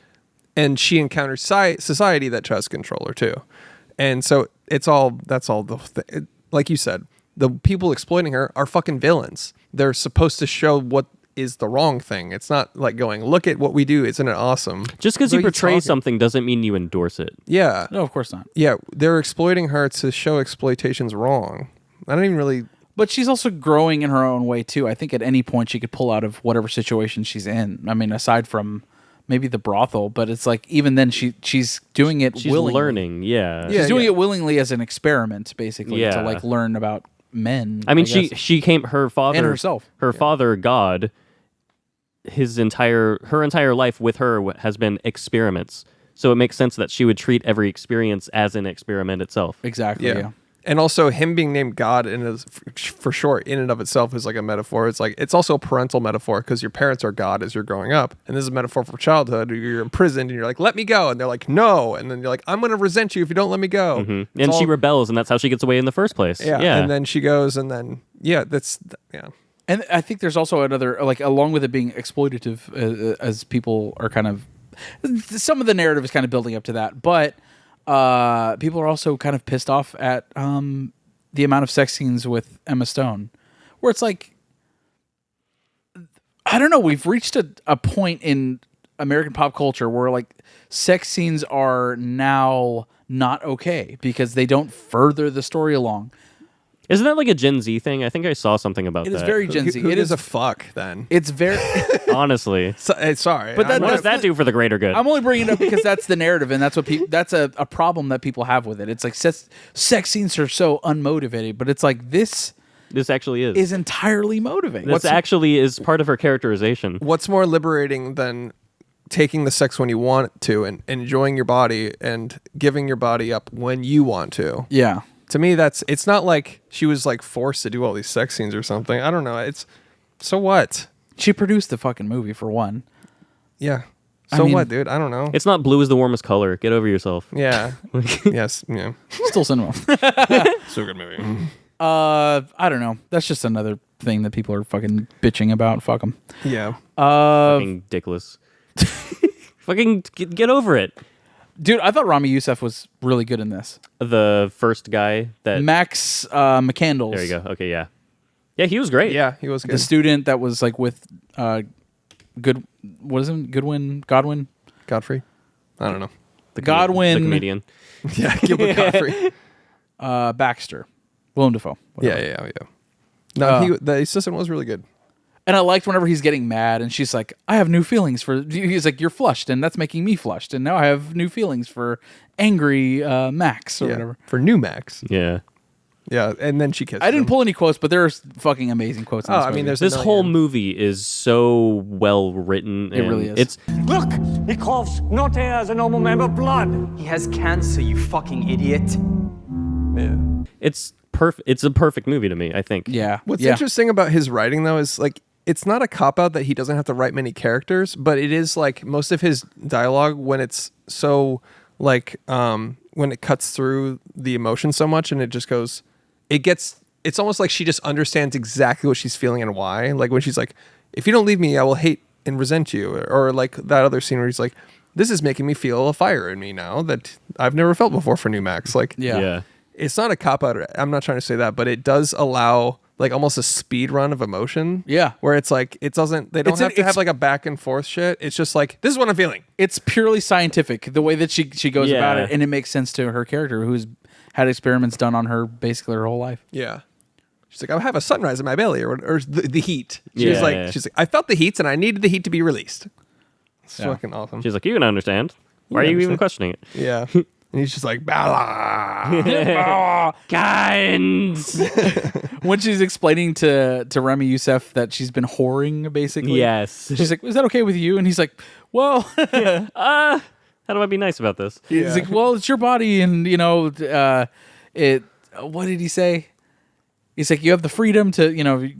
Speaker 3: she encounters society that tries to control her too. And so that's all like you said, the people exploiting her are fucking villains. They're supposed to show what is the wrong thing. It's not like going, look at what we do. Isn't it awesome?
Speaker 2: Just because you portray something doesn't mean you endorse it.
Speaker 3: Yeah.
Speaker 1: No, of course not.
Speaker 3: Yeah. They're exploiting her to show exploitation's wrong. I don't even really...
Speaker 1: But she's also growing in her own way, too. I think at any point she could pull out of whatever situation she's in. I mean, aside from maybe the brothel, but it's like even then she's doing it willingly.
Speaker 2: She's learning, yeah.
Speaker 1: She's doing it willingly as an experiment, basically, to like learn about men.
Speaker 2: I mean, she came, her father...
Speaker 1: And herself.
Speaker 2: Her father, God, her entire life with her has been experiments. So it makes sense that she would treat every experience as an experiment itself.
Speaker 1: Exactly, yeah.
Speaker 3: And also him being named God for short in and of itself is like a metaphor. It's like, it's also a parental metaphor because your parents are God as you're growing up. And this is a metaphor for childhood. You're imprisoned and you're like, let me go. And they're like, no. And then you're like, I'm going to resent you if you don't let me go.
Speaker 2: Mm-hmm. And she rebels, and that's how she gets away in the first place. Yeah.
Speaker 3: And then she goes, and then,
Speaker 1: And I think there's also another, like, along with it being exploitative, as people are kind of, some of the narrative is kind of building up to that, but people are also kind of pissed off at the amount of sex scenes with Emma Stone, where it's like, I don't know, we've reached a point in American pop culture where like sex scenes are now not okay because they don't further the story along.
Speaker 2: Isn't that like a Gen Z thing? I think I saw something about that.
Speaker 1: It is very Gen Z.
Speaker 3: It is a fuck then.
Speaker 1: It's very...
Speaker 2: Honestly.
Speaker 3: Sorry.
Speaker 1: But
Speaker 2: what does that do for the greater good?
Speaker 1: I'm only bringing it up because that's the narrative, and that's what that's a problem that people have with it. It's like sex scenes are so unmotivated, but it's like this
Speaker 2: actually is
Speaker 1: entirely motivating.
Speaker 2: This actually is part of her characterization.
Speaker 3: What's more liberating than taking the sex when you want to and enjoying your body and giving your body up when you want to?
Speaker 1: Yeah.
Speaker 3: To me, it's not like she was like forced to do all these sex scenes or something. I don't know. It's so what?
Speaker 1: She produced the fucking movie for one.
Speaker 3: Yeah. So what, dude? I don't know.
Speaker 2: It's not blue is the warmest color. Get over yourself.
Speaker 3: Yeah. Yes. Yeah.
Speaker 1: Still cinema.
Speaker 3: So good movie.
Speaker 1: I don't know. That's just another thing that people are fucking bitching about. Fuck them.
Speaker 3: Yeah.
Speaker 2: Fucking dickless. Fucking get over it.
Speaker 1: Dude, I thought Rami Youssef was really good in this.
Speaker 2: The first guy that...
Speaker 1: Max McCandles.
Speaker 2: There you go. Okay, yeah. Yeah, he was great.
Speaker 3: Yeah, he was good.
Speaker 1: The student that was like with Godwin?
Speaker 3: Godfrey? I don't know.
Speaker 1: Godwin.
Speaker 2: The comedian.
Speaker 3: Yeah, Gilbert Godfrey.
Speaker 1: Baxter. Willem Dafoe.
Speaker 3: Yeah. No, the assistant was really good.
Speaker 1: And I liked whenever he's getting mad and she's like, I have new feelings for... He's like, you're flushed and that's making me flushed. And now I have new feelings for angry Max or whatever.
Speaker 3: For new Max.
Speaker 2: Yeah.
Speaker 3: Yeah, and then she kissed
Speaker 1: I didn't
Speaker 3: him.
Speaker 1: pull any quotes, but there's fucking amazing quotes in this movie.
Speaker 3: there's
Speaker 2: this whole movie is so well written.
Speaker 1: It really is.
Speaker 10: Look! He coughs not as a normal member of blood.
Speaker 6: He has cancer, you fucking idiot.
Speaker 3: Yeah.
Speaker 2: It's perfect. It's a perfect movie to me, I think.
Speaker 1: Yeah.
Speaker 3: What's interesting about his writing, though, is like, it's not a cop-out that he doesn't have to write many characters, but it is like most of his dialogue when it's so like when it cuts through the emotion so much and it just goes, it's almost like she just understands exactly what she's feeling and why. Like when she's like, if you don't leave me, I will hate and resent you. Or like that other scene where he's like, this is making me feel a fire in me now that I've never felt before for New Max. Like,
Speaker 1: Yeah.
Speaker 3: it's not a cop-out. I'm not trying to say that, but it does allow like almost a speed run of emotion.
Speaker 1: Yeah.
Speaker 3: Where it's like they don't
Speaker 1: It's
Speaker 3: have to have like a back and forth shit. It's just like, this is what I'm feeling.
Speaker 1: It's purely scientific the way that she goes about
Speaker 2: Yeah.
Speaker 1: it, and it makes sense to her character who's had experiments done on her basically her whole life.
Speaker 3: Yeah. She's like, I have a sunrise in my belly, or the heat. She's
Speaker 2: Yeah,
Speaker 3: like,
Speaker 2: yeah.
Speaker 3: she's like, I felt the heat and I needed the heat to be released. It's
Speaker 1: Yeah.
Speaker 3: fucking awesome.
Speaker 2: She's like, you can understand. Why are you even questioning it?
Speaker 3: Yeah. And he's just like, Bala.
Speaker 2: Guns.
Speaker 1: When she's explaining to Remy Youssef that she's been whoring, basically.
Speaker 2: Yes.
Speaker 1: She's like, is that okay with you? And he's like, well,
Speaker 2: How do I be nice about this?
Speaker 1: he's like, well, it's your body, and it. What did he say? He's like, you have the freedom to,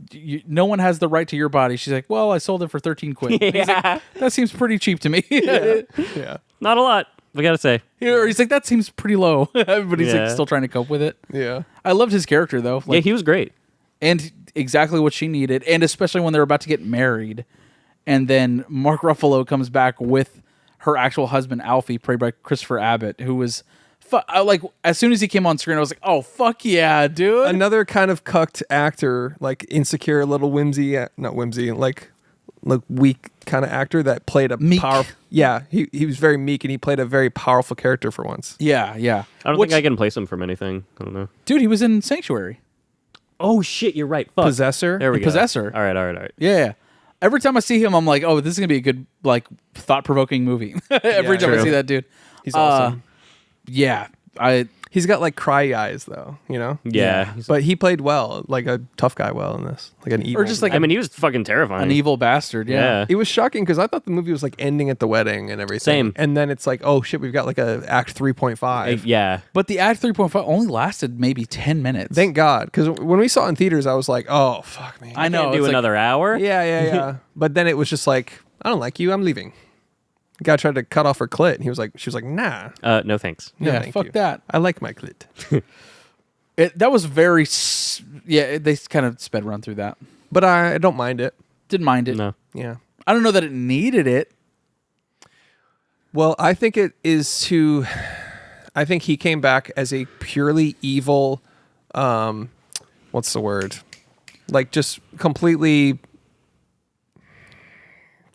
Speaker 1: no one has the right to your body. She's like, well, I sold it for 13 quid. And he's like, that seems pretty cheap to me.
Speaker 3: Yeah.
Speaker 2: Not a lot, I gotta say.
Speaker 1: Or he's like, that seems pretty low. But he's
Speaker 2: Yeah.
Speaker 1: like still trying to cope with it.
Speaker 3: Yeah.
Speaker 1: I loved his character though.
Speaker 2: Yeah, he was great.
Speaker 1: And exactly what she needed. And especially when they're about to get married. And then Mark Ruffalo comes back with her actual husband, Alfie, played by Christopher Abbott, who was like, as soon as he came on screen, I was like, oh, fuck yeah, dude.
Speaker 3: Another kind of cucked actor, like insecure, a little not whimsy, like weak kind of actor that played a
Speaker 1: Meek.
Speaker 3: powerful. Yeah, he was very meek and he played a very powerful character for once.
Speaker 1: Yeah, yeah.
Speaker 2: I don't think I can place him from anything. I don't know.
Speaker 1: Dude, he was in Sanctuary.
Speaker 2: Oh shit, you're right. Fuck.
Speaker 3: Possessor.
Speaker 2: There we go.
Speaker 1: Possessor.
Speaker 2: All right.
Speaker 1: Yeah. Every time I see him, I'm like, oh, this is going to be a good, like, thought-provoking movie. Every time I
Speaker 2: true.
Speaker 1: see that dude.
Speaker 3: He's awesome.
Speaker 1: Yeah.
Speaker 3: He's got like cry eyes though,
Speaker 2: Yeah.
Speaker 3: But he played well, like a tough guy well in this, like an evil.
Speaker 1: Or just like
Speaker 2: I mean, he was fucking terrifying.
Speaker 1: an evil bastard. Yeah.
Speaker 3: It was shocking because I thought the movie was like ending at the wedding and everything.
Speaker 2: Same.
Speaker 3: And then it's like, oh shit, we've got like a act 3.5.
Speaker 2: Yeah.
Speaker 1: But the Act 3.5 only lasted maybe 10 minutes.
Speaker 3: Thank God, because when we saw it in theaters, I was like, oh fuck me.
Speaker 1: I know.
Speaker 2: Can't do
Speaker 1: it's like-
Speaker 2: another hour.
Speaker 3: Yeah. But then it was just like, I don't like you. I'm leaving. The guy tried to cut off her clit, and she was like, nah.
Speaker 2: No thanks.
Speaker 3: No,
Speaker 1: Yeah,
Speaker 3: thank
Speaker 1: fuck
Speaker 3: you.
Speaker 1: that.
Speaker 3: I like my clit.
Speaker 1: That was very... they kind of sped run through that.
Speaker 3: But I don't mind it.
Speaker 1: Didn't mind it.
Speaker 2: No.
Speaker 3: Yeah.
Speaker 1: I don't know that it needed it.
Speaker 3: Well, I think it is to. I think he came back as a purely evil. What's the word? Like just completely.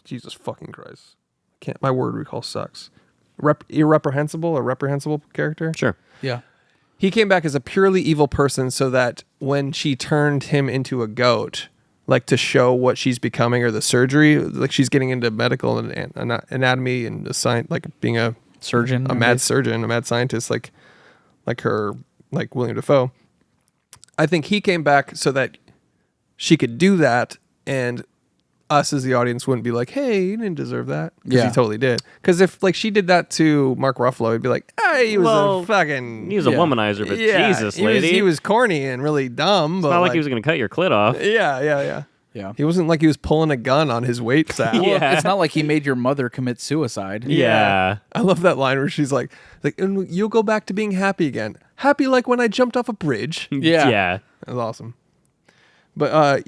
Speaker 3: Jesus fucking Christ! Can't my word recall sucks. Irreprehensible or reprehensible character.
Speaker 2: Sure.
Speaker 1: Yeah.
Speaker 3: He came back as a purely evil person, so that when she turned him into a goat, like to show what she's becoming or the surgery, like she's getting into medical and anatomy and the science, like being a
Speaker 1: Surgeon.
Speaker 3: a mad surgeon, a mad scientist, like her, like William Dafoe. I think he came back so that she could do that, and us as the audience wouldn't be like, "Hey, you didn't deserve that," because
Speaker 1: Yeah.
Speaker 3: he totally did. Because if like she did that to Mark Ruffalo, he'd be like, "Hey, he was
Speaker 2: Well,
Speaker 3: a fucking
Speaker 2: He was a womanizer, but
Speaker 3: yeah,
Speaker 2: Jesus,
Speaker 3: he was,
Speaker 2: lady.
Speaker 3: he was corny and really dumb." But
Speaker 2: It's not like he was going to cut your clit off.
Speaker 3: Yeah.
Speaker 1: Yeah.
Speaker 3: He wasn't like he was pulling a gun on his weight sack.
Speaker 1: Well,
Speaker 2: Yeah.
Speaker 1: it's not like he made your mother commit suicide.
Speaker 2: Yeah.
Speaker 3: I love that line where she's like, and you'll go back to being happy again. Happy like when I jumped off a bridge.
Speaker 1: Yeah.
Speaker 2: Yeah.
Speaker 3: That was awesome. But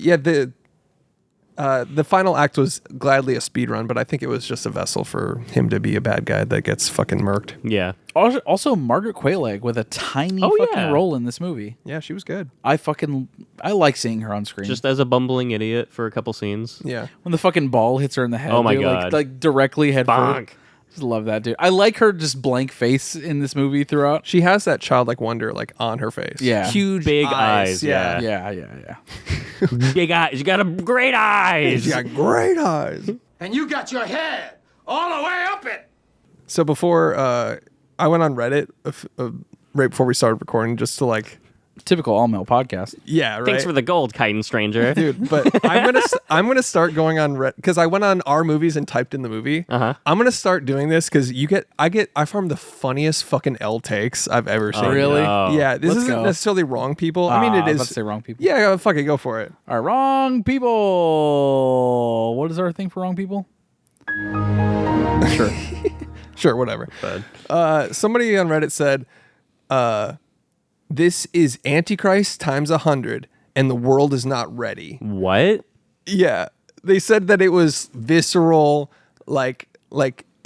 Speaker 3: the final act was gladly a speed run, but I think it was just a vessel for him to be a bad guy that gets fucking murked.
Speaker 2: Yeah.
Speaker 1: Also, Margaret Quayleg with a tiny
Speaker 2: Oh,
Speaker 1: fucking
Speaker 2: yeah.
Speaker 1: role in this movie.
Speaker 3: Yeah, she was good.
Speaker 1: I like seeing her on screen.
Speaker 2: Just as a bumbling idiot for a couple scenes.
Speaker 3: Yeah.
Speaker 1: when the fucking ball hits her in the head.
Speaker 2: Oh my
Speaker 1: dude,
Speaker 2: God.
Speaker 1: Like directly head
Speaker 2: Bonk.
Speaker 1: first. Just love that dude. I like her just blank face in this movie throughout.
Speaker 3: She has that childlike wonder like on her face.
Speaker 1: Yeah.
Speaker 3: Huge
Speaker 2: Big eyes,
Speaker 3: Yeah.
Speaker 1: Yeah.
Speaker 2: Big eyes. You got a great eyes.
Speaker 3: She got great eyes.
Speaker 7: And you got your head all the way up it.
Speaker 3: So before I went on Reddit right before we started recording just to like
Speaker 1: Typical all male podcast.
Speaker 3: yeah, right.
Speaker 2: Thanks for the gold, Chitin Stranger.
Speaker 3: Dude, but I'm gonna start going on Reddit because I went on our movies and typed in the movie.
Speaker 2: Uh-huh.
Speaker 3: I'm gonna start doing this because I farm the funniest fucking L takes I've ever seen.
Speaker 1: really?
Speaker 2: no.
Speaker 3: Yeah, this
Speaker 1: Let's
Speaker 3: isn't
Speaker 1: go.
Speaker 3: necessarily wrong people. I mean, it
Speaker 1: I was
Speaker 3: is.
Speaker 1: about to say wrong people.
Speaker 3: Yeah, fuck it, go for it.
Speaker 1: All right, wrong people. What is our thing for wrong people?
Speaker 3: Sure, whatever. Somebody on Reddit said, "This is Antichrist times 100, and the world is not ready."
Speaker 2: What?
Speaker 3: Yeah, they said that it was visceral, like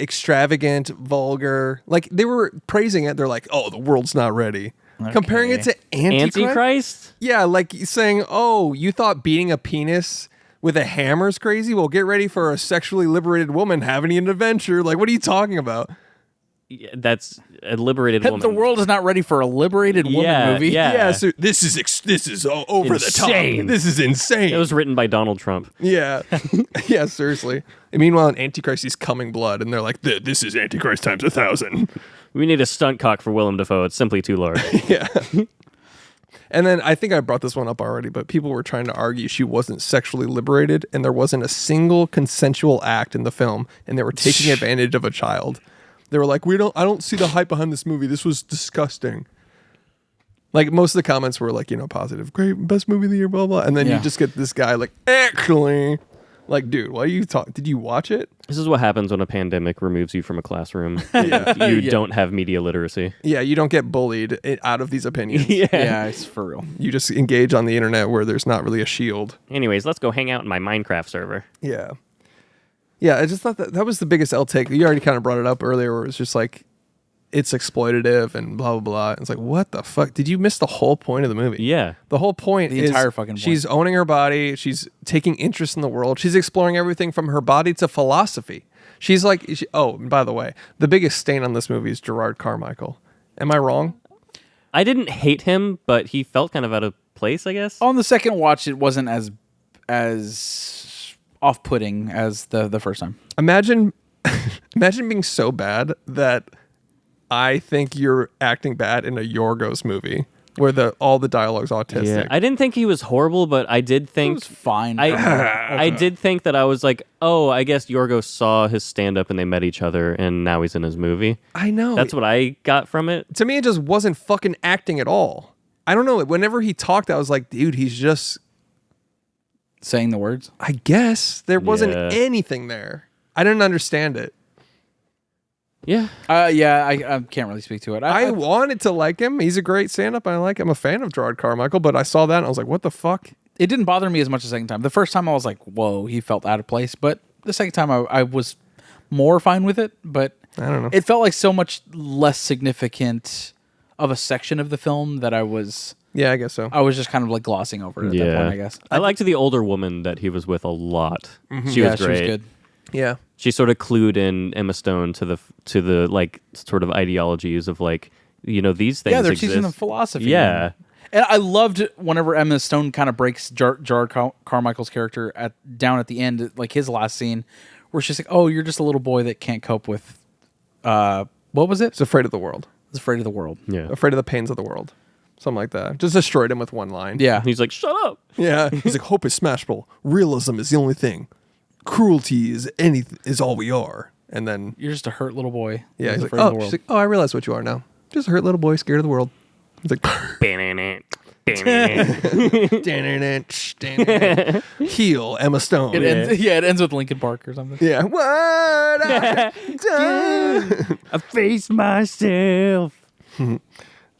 Speaker 3: extravagant, vulgar. Like they were praising it. They're like, "Oh, the world's not ready." comparing it to Antichrist.
Speaker 2: Antichrist?
Speaker 3: Yeah, like saying, "Oh, you thought beating a penis with a hammer is crazy? Well, get ready for a sexually liberated woman having an adventure." Like, what are you talking about?
Speaker 2: Yeah, that's a liberated woman.
Speaker 1: The world is not ready for a liberated woman movie.
Speaker 2: Yeah.
Speaker 3: So this is over
Speaker 2: Insane.
Speaker 3: the top. This is insane.
Speaker 2: It was written by Donald Trump.
Speaker 3: Yeah, yeah, seriously. And meanwhile, in Antichrist, he's coming blood, and they're like, "This is Antichrist times 1,000."
Speaker 2: We need a stunt cock for Willem Dafoe. It's simply too large.
Speaker 3: Yeah. And then I think I brought this one up already, but people were trying to argue she wasn't sexually liberated, and there wasn't a single consensual act in the film, and they were taking advantage of a child. They were like, I don't see the hype behind this movie. This was disgusting. Like, most of the comments were like, positive, great, best movie of the year, blah, blah. And then you just get this guy like, actually, like, dude, why are you talking? Did you watch it?
Speaker 2: This is what happens when a pandemic removes you from a classroom. You don't have media literacy.
Speaker 3: Yeah, you don't get bullied out of these opinions.
Speaker 1: Yeah, it's for real.
Speaker 3: You just engage on the internet where there's not really a shield.
Speaker 2: Anyways, let's go hang out in my Minecraft server.
Speaker 3: Yeah. Yeah, I just thought that was the biggest L take. You already kind of brought it up earlier where it was just like, it's exploitative and blah, blah, blah. It's like, what the fuck? Did you miss the whole point of the movie?
Speaker 2: Yeah.
Speaker 3: The whole point
Speaker 1: The
Speaker 3: is
Speaker 1: entire fucking point.
Speaker 3: She's owning her body. She's taking interest in the world. She's exploring everything from her body to philosophy. She's like, oh, and by the way, the biggest stain on this movie is Gerard Carmichael. Am I wrong?
Speaker 2: I didn't hate him, but he felt kind of out of place, I guess.
Speaker 1: On the second watch, it wasn't as off-putting as the first time.
Speaker 3: Imagine being so bad that I think you're acting bad in a Yorgos movie where all the dialogue's autistic.
Speaker 2: Yeah. I didn't think he was horrible, but I did think
Speaker 1: It was fine.
Speaker 2: I did think that I was like, oh, I guess Yorgos saw his stand-up and they met each other, and now he's in his movie.
Speaker 3: I know.
Speaker 2: That's what I got from it.
Speaker 3: To me, it just wasn't fucking acting at all. I don't know. Whenever he talked, I was like, dude, he's just
Speaker 1: saying the words.
Speaker 3: I guess there wasn't
Speaker 2: Yeah.
Speaker 3: anything there. I didn't understand it.
Speaker 2: Yeah.
Speaker 1: I can't really speak to it.
Speaker 3: I wanted to like him. He's a great stand-up. I like him. I'm a fan of Gerard Carmichael, but I saw that and I was like, what the fuck?
Speaker 1: It didn't bother me as much the second time. The first time I was like, whoa, he felt out of place. But the second time I was more fine with it. But
Speaker 3: I don't know.
Speaker 1: It felt like so much less significant of a section of the film that I was...
Speaker 3: Yeah, I guess so.
Speaker 1: I was just kind of like glossing over it at that point, I guess.
Speaker 2: I liked the older woman that he was with a lot. She was great.
Speaker 1: She was good.
Speaker 3: Yeah.
Speaker 2: She sort of clued in Emma Stone to the like sort of ideologies of like, these things.
Speaker 1: Yeah, they're
Speaker 2: exist.
Speaker 1: teaching them philosophy.
Speaker 2: Yeah.
Speaker 1: And I loved whenever Emma Stone kind of breaks Gerard Carmichael's character down at the end, like his last scene, where she's like, "Oh, you're just a little boy that can't cope with what was it?
Speaker 3: He's afraid of the world.
Speaker 1: He's afraid of the world.
Speaker 2: Yeah.
Speaker 3: Afraid of the pains of the world. Something like that. Just destroyed him with one line.
Speaker 1: Yeah.
Speaker 2: He's like, "Shut up."
Speaker 3: Yeah. He's like, hope is smashable. Realism is the only thing. Cruelty is all we are. And then
Speaker 1: You're just a hurt little boy.
Speaker 3: yeah,
Speaker 1: who's
Speaker 3: he's like,
Speaker 1: afraid of the
Speaker 3: oh,
Speaker 1: world.
Speaker 3: she's like, oh, I realize what you are now. Just a hurt little boy scared of the world. He's like, heal Emma Stone.
Speaker 1: It ends with Linkin Park or something.
Speaker 3: Yeah. What I done.
Speaker 2: I face myself.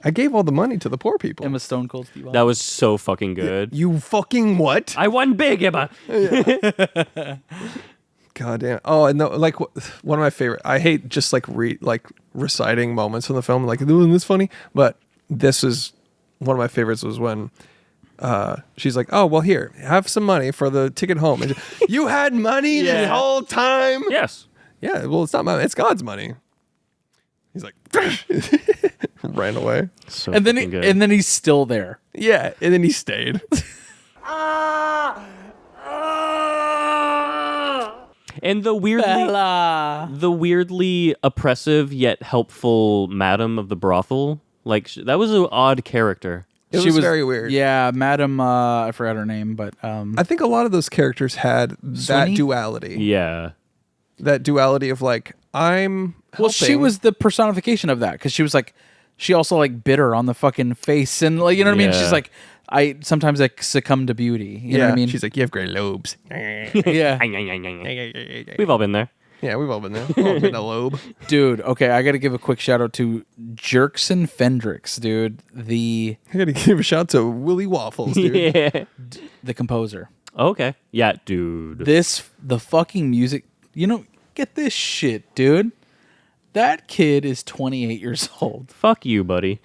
Speaker 3: I gave all the money to the poor people.
Speaker 1: Emma Stone Cold Steve Austin.
Speaker 2: That was so fucking good.
Speaker 3: You fucking what?
Speaker 2: I won big, Emma.
Speaker 3: God damn. Oh, and like one of my favorite. I hate just like reciting moments from the film. Like, isn't this funny? But this is one of my favorites. Was when she's like, "Oh, well, here, have some money for the ticket home." And you had money the whole time.
Speaker 2: Yes.
Speaker 3: Yeah. Well, it's not my. It's God's money. He's like, ran away.
Speaker 2: So
Speaker 1: and then
Speaker 2: fucking good.
Speaker 1: and then he's still there.
Speaker 3: Yeah, and then he stayed.
Speaker 2: And the weirdly oppressive yet helpful madam of the brothel, like that was an odd character.
Speaker 3: She was very weird.
Speaker 1: Yeah, Madam, I forgot her name, but
Speaker 3: I think a lot of those characters had that
Speaker 1: Sweeney?
Speaker 3: duality.
Speaker 2: Yeah.
Speaker 3: That duality of like, I'm
Speaker 1: well, she
Speaker 3: helping.
Speaker 1: was the personification of that because she was like, she also like bit her on the fucking face and like, you know what I mean?
Speaker 2: Yeah.
Speaker 1: She's like, I sometimes like succumb to beauty. You know what I mean?
Speaker 3: She's like, you have great lobes.
Speaker 1: yeah,
Speaker 2: We've all been there.
Speaker 3: Yeah, we've all been there. We've all been a lobe.
Speaker 1: dude. Okay, I got to give a quick shout out to Jerkson Fendrix, dude.
Speaker 3: I gotta give a shout to Willy Waffles, dude.
Speaker 2: Yeah.
Speaker 1: The composer.
Speaker 2: Okay. Yeah, dude.
Speaker 1: The fucking music. Get this shit, dude. That kid is 28 years old.
Speaker 2: Fuck you, buddy.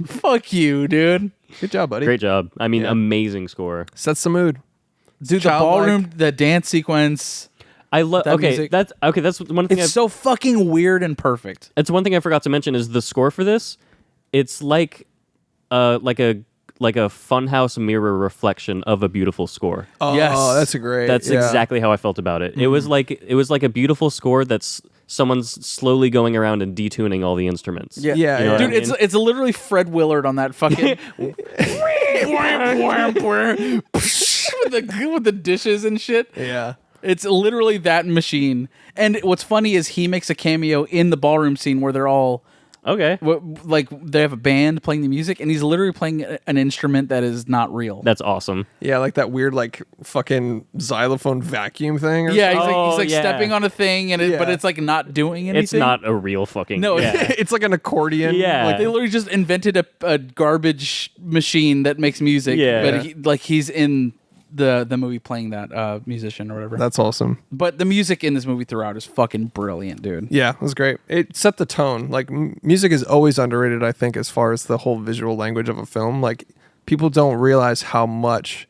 Speaker 1: Fuck you, dude.
Speaker 3: Good job, buddy.
Speaker 2: Great job. I mean, amazing score.
Speaker 3: Sets the mood.
Speaker 1: Dude, the ballroom, the dance sequence.
Speaker 2: I love.
Speaker 1: That
Speaker 2: Okay,
Speaker 1: music.
Speaker 2: that's one thing.
Speaker 1: It's so fucking weird and perfect.
Speaker 2: It's one thing I forgot to mention is the score for this. It's like a funhouse mirror reflection of a beautiful score.
Speaker 3: Oh,
Speaker 1: Yes.
Speaker 3: that's a great.
Speaker 2: That's
Speaker 3: yeah.
Speaker 2: exactly how I felt about it. It was like a beautiful score that's someone's slowly going around and detuning all the instruments.
Speaker 3: Yeah,
Speaker 2: You know what I
Speaker 1: Dude,
Speaker 2: mean?
Speaker 1: it's literally Fred Willard on that fucking with the dishes and shit.
Speaker 3: Yeah.
Speaker 1: It's literally that machine. And what's funny is he makes a cameo in the ballroom scene where they're all
Speaker 2: Okay.
Speaker 1: like they have a band playing the music, and he's literally playing an instrument that is not real.
Speaker 2: That's awesome.
Speaker 3: Yeah, like that weird, like fucking xylophone vacuum thing. Or
Speaker 1: Yeah,
Speaker 3: something.
Speaker 1: he's like
Speaker 2: yeah.
Speaker 1: stepping on a thing, and but
Speaker 3: Yeah.
Speaker 1: it's like not doing anything.
Speaker 2: It's not a real fucking.
Speaker 1: No,
Speaker 2: yeah.
Speaker 3: It's like an accordion.
Speaker 2: Yeah.
Speaker 1: Like they literally just invented a garbage machine that makes music.
Speaker 2: Yeah.
Speaker 1: But he's in the movie playing that musician or whatever.
Speaker 3: That's awesome.
Speaker 1: But the music in this movie throughout is fucking brilliant, dude.
Speaker 3: Yeah, it was great. It set the tone. Like music is always underrated, I think, as far as the whole visual language of a film. Like people don't realize how much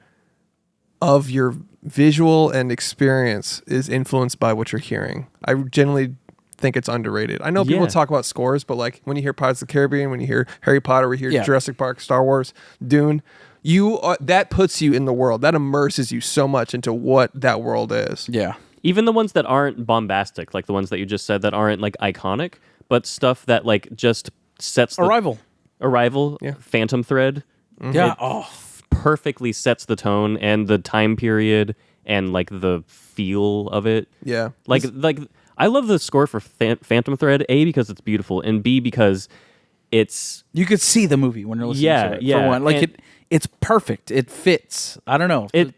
Speaker 3: of your visual and experience is influenced by what you're hearing. I generally think it's underrated. I know people
Speaker 2: Yeah.
Speaker 3: talk about scores, but like when you hear Pirates of the Caribbean, when you hear Harry Potter, we hear
Speaker 1: Yeah.
Speaker 3: Jurassic Park, Star Wars, Dune, that puts you in the world. That immerses you so much into what that world is.
Speaker 1: Yeah.
Speaker 2: Even the ones that aren't bombastic, like the ones that you just said that aren't like iconic, but stuff that like just sets the Arrival,
Speaker 3: Yeah.
Speaker 2: Phantom Thread.
Speaker 1: Yeah. Oh.
Speaker 2: Perfectly sets the tone and the time period and like the feel of it.
Speaker 3: Yeah.
Speaker 2: Like I love the score for Phantom Thread, A, because it's beautiful, and B, because it's
Speaker 1: You could see the movie when you're listening
Speaker 2: Yeah,
Speaker 1: to it.
Speaker 2: yeah,
Speaker 1: For one. Like
Speaker 2: and-
Speaker 1: it's perfect. It fits. I don't know.
Speaker 2: it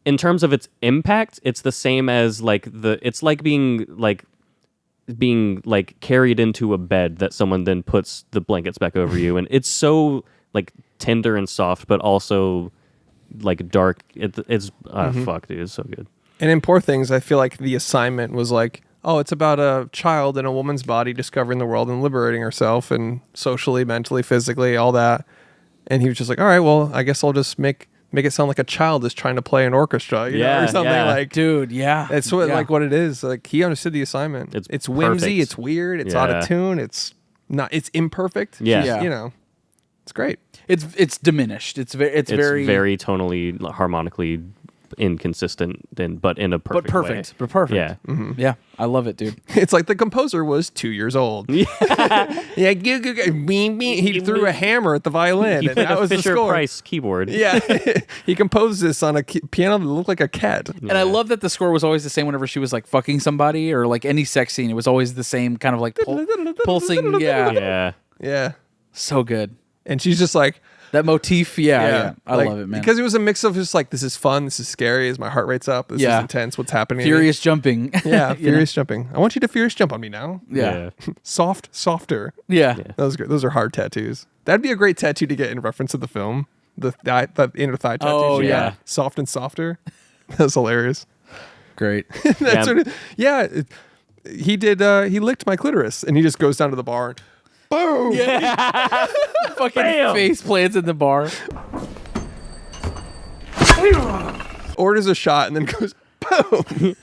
Speaker 2: in terms of its impact, it's the same as like it's like being carried into a bed that someone then puts the blankets back over you, and it's so like tender and soft, but also like dark. It's fuck, dude, it's so good.
Speaker 3: And in Poor Things, I feel like the assignment was like, oh, it's about a child in a woman's body discovering the world and liberating herself and socially, mentally, physically, all that. And he was just like, all right, well, I guess I'll just make it sound like a child is trying to play an orchestra, you know, or something like.
Speaker 1: Dude, yeah.
Speaker 3: It's like what it is. Like he understood the assignment. It's whimsy.
Speaker 2: perfect.
Speaker 3: It's weird. It's out of tune. It's imperfect.
Speaker 2: Yeah.
Speaker 3: You know, it's great.
Speaker 1: It's diminished. It's very
Speaker 2: tonally, harmonically inconsistent, but in a perfect
Speaker 1: but perfect.
Speaker 2: way.
Speaker 1: But perfect.
Speaker 2: Yeah.
Speaker 1: Yeah. I love it, dude.
Speaker 3: It's like the composer was 2 years old. Yeah, he threw a hammer at the violin,
Speaker 2: He
Speaker 3: and
Speaker 2: played
Speaker 3: that
Speaker 2: a
Speaker 3: was the
Speaker 2: Fisher
Speaker 3: score.
Speaker 2: Price keyboard.
Speaker 3: Yeah, he composed this on a piano that looked like a cat.
Speaker 1: And I love that the score was always the same whenever she was like fucking somebody or like any sex scene. It was always the same kind of like pulsing. Yeah.
Speaker 2: Yeah.
Speaker 3: Yeah,
Speaker 1: So good.
Speaker 3: and she's just like,
Speaker 1: That motif. Yeah. I
Speaker 3: like,
Speaker 1: love it, man.
Speaker 3: because it was a mix of just like, this is fun, this is scary, as my heart rate's up, this is intense, what's happening?
Speaker 1: Furious jumping.
Speaker 3: Yeah,
Speaker 1: You
Speaker 3: furious jumping. I want you to furious jump on me now.
Speaker 1: know? Yeah.
Speaker 3: Softer.
Speaker 1: Yeah.
Speaker 3: Those are hard tattoos. That'd be a great tattoo to get in reference to the film. The inner thigh tattoo.
Speaker 1: Oh, yeah.
Speaker 3: Soft and softer. That's hilarious.
Speaker 1: Great.
Speaker 3: That's he did. He licked my clitoris, and he just goes down to the bar. And, boom.
Speaker 1: Yeah. Fucking face plants in the bar.
Speaker 3: Orders a shot and then goes boom.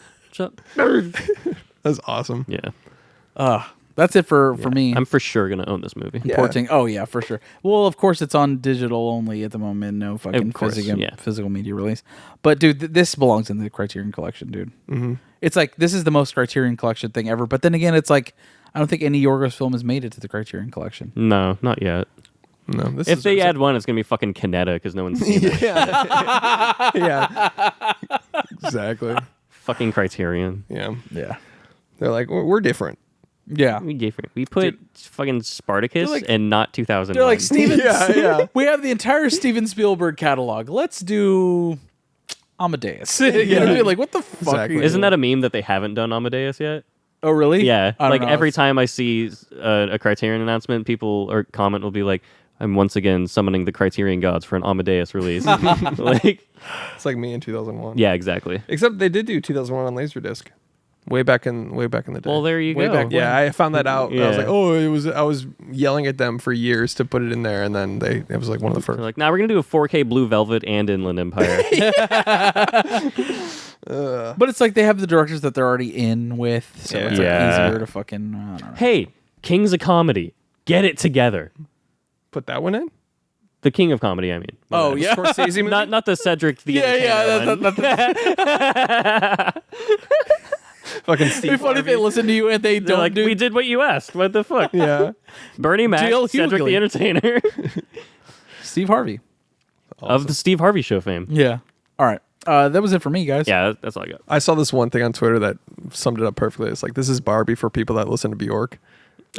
Speaker 3: That's awesome.
Speaker 2: Yeah.
Speaker 1: That's it for me.
Speaker 2: I'm for sure gonna own this movie.
Speaker 3: Yeah.
Speaker 1: Porting. Oh yeah, for sure. Well, of course it's on digital only at the moment. No fucking
Speaker 2: Of course,
Speaker 1: physical media release. But dude, this belongs in the Criterion Collection, dude. Mm-hmm. It's like this is the most Criterion Collection thing ever. But then again, it's like I don't think any Yorgos film has made it to the Criterion Collection.
Speaker 2: No, not yet.
Speaker 3: No, this
Speaker 2: If
Speaker 3: is
Speaker 2: they add one, it's gonna be fucking Canetta because no one's seen it.
Speaker 3: yeah, exactly.
Speaker 2: Fucking Criterion.
Speaker 3: Yeah,
Speaker 1: Yeah.
Speaker 3: they're like we're different.
Speaker 1: Yeah.
Speaker 2: We put fucking Spartacus
Speaker 1: They're like-
Speaker 2: and not 2001.
Speaker 1: They're like Steven.
Speaker 3: Yeah.
Speaker 1: We have the entire Steven Spielberg catalog. Let's do Amadeus. You know what I mean? Like what the fuck?
Speaker 3: Exactly.
Speaker 1: are you
Speaker 2: Isn't
Speaker 1: doing?
Speaker 2: that a meme that they haven't done Amadeus yet?
Speaker 1: Oh really?
Speaker 2: Yeah.
Speaker 1: I don't
Speaker 2: Like
Speaker 1: know.
Speaker 2: every time I see a Criterion announcement, people or comment will be like, "I'm once again summoning the Criterion gods for an Amadeus release." Like,
Speaker 3: It's like me in 2001.
Speaker 2: yeah, exactly.
Speaker 3: Except they did do 2001 on Laserdisc. Way back in the day.
Speaker 2: Well, there you
Speaker 1: Way
Speaker 2: go.
Speaker 1: back
Speaker 3: yeah, I found that out. I was
Speaker 2: Yeah.
Speaker 3: like, I was yelling at them for years to put it in there, and then it was like one of the first.
Speaker 2: They're like, now we're gonna do a 4K Blue Velvet and Inland Empire.
Speaker 1: But it's like they have the directors that they're already in with, so it's like
Speaker 2: Yeah.
Speaker 1: easier to fucking. I don't know.
Speaker 2: Hey, Kings of Comedy, get it together.
Speaker 3: Put that one in.
Speaker 2: The King of Comedy, I mean.
Speaker 1: Oh yeah,
Speaker 3: Scorsese movie?
Speaker 2: Not the Cedric the
Speaker 1: yeah.
Speaker 2: Entertainer one.
Speaker 3: Fucking
Speaker 1: It'd be
Speaker 3: Steve
Speaker 1: funny if they
Speaker 3: Harvey.
Speaker 1: listen to you and they
Speaker 2: They're
Speaker 1: don't
Speaker 2: like,
Speaker 1: do.
Speaker 2: we did what you asked. What the fuck?
Speaker 3: Yeah.
Speaker 2: Bernie Mac,
Speaker 1: Jill
Speaker 2: Cedric
Speaker 1: Hughley.
Speaker 2: the Entertainer.
Speaker 1: Steve Harvey.
Speaker 2: Of the Steve Harvey Show fame.
Speaker 1: Yeah. All right. That was it for me, guys.
Speaker 2: Yeah, that's all I got.
Speaker 3: I saw this one thing on Twitter that summed it up perfectly. It's like, this is Barbie for people that listen to Bjork.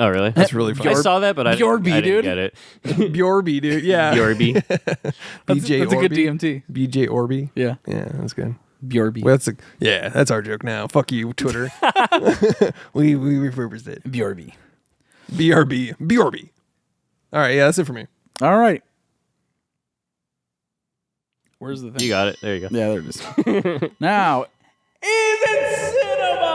Speaker 2: Oh, really?
Speaker 3: That's really funny.
Speaker 2: I saw that, but I
Speaker 1: Bjorby,
Speaker 2: didn't
Speaker 1: dude.
Speaker 2: get it.
Speaker 3: Bjorby, dude. Yeah.
Speaker 2: Bjorby.
Speaker 1: That's a good
Speaker 3: Orby.
Speaker 1: DMT.
Speaker 3: BJ Orby.
Speaker 1: Yeah.
Speaker 3: Yeah, that's good.
Speaker 1: Bjorby.
Speaker 3: Well, that's our joke now. Fuck you, Twitter. we repurposed it.
Speaker 1: Bjorby.
Speaker 3: BRB. All right, yeah, that's it for me.
Speaker 1: All right. Where's the thing?
Speaker 2: You got it. There you go.
Speaker 1: Yeah, there it is. Now, is it cinema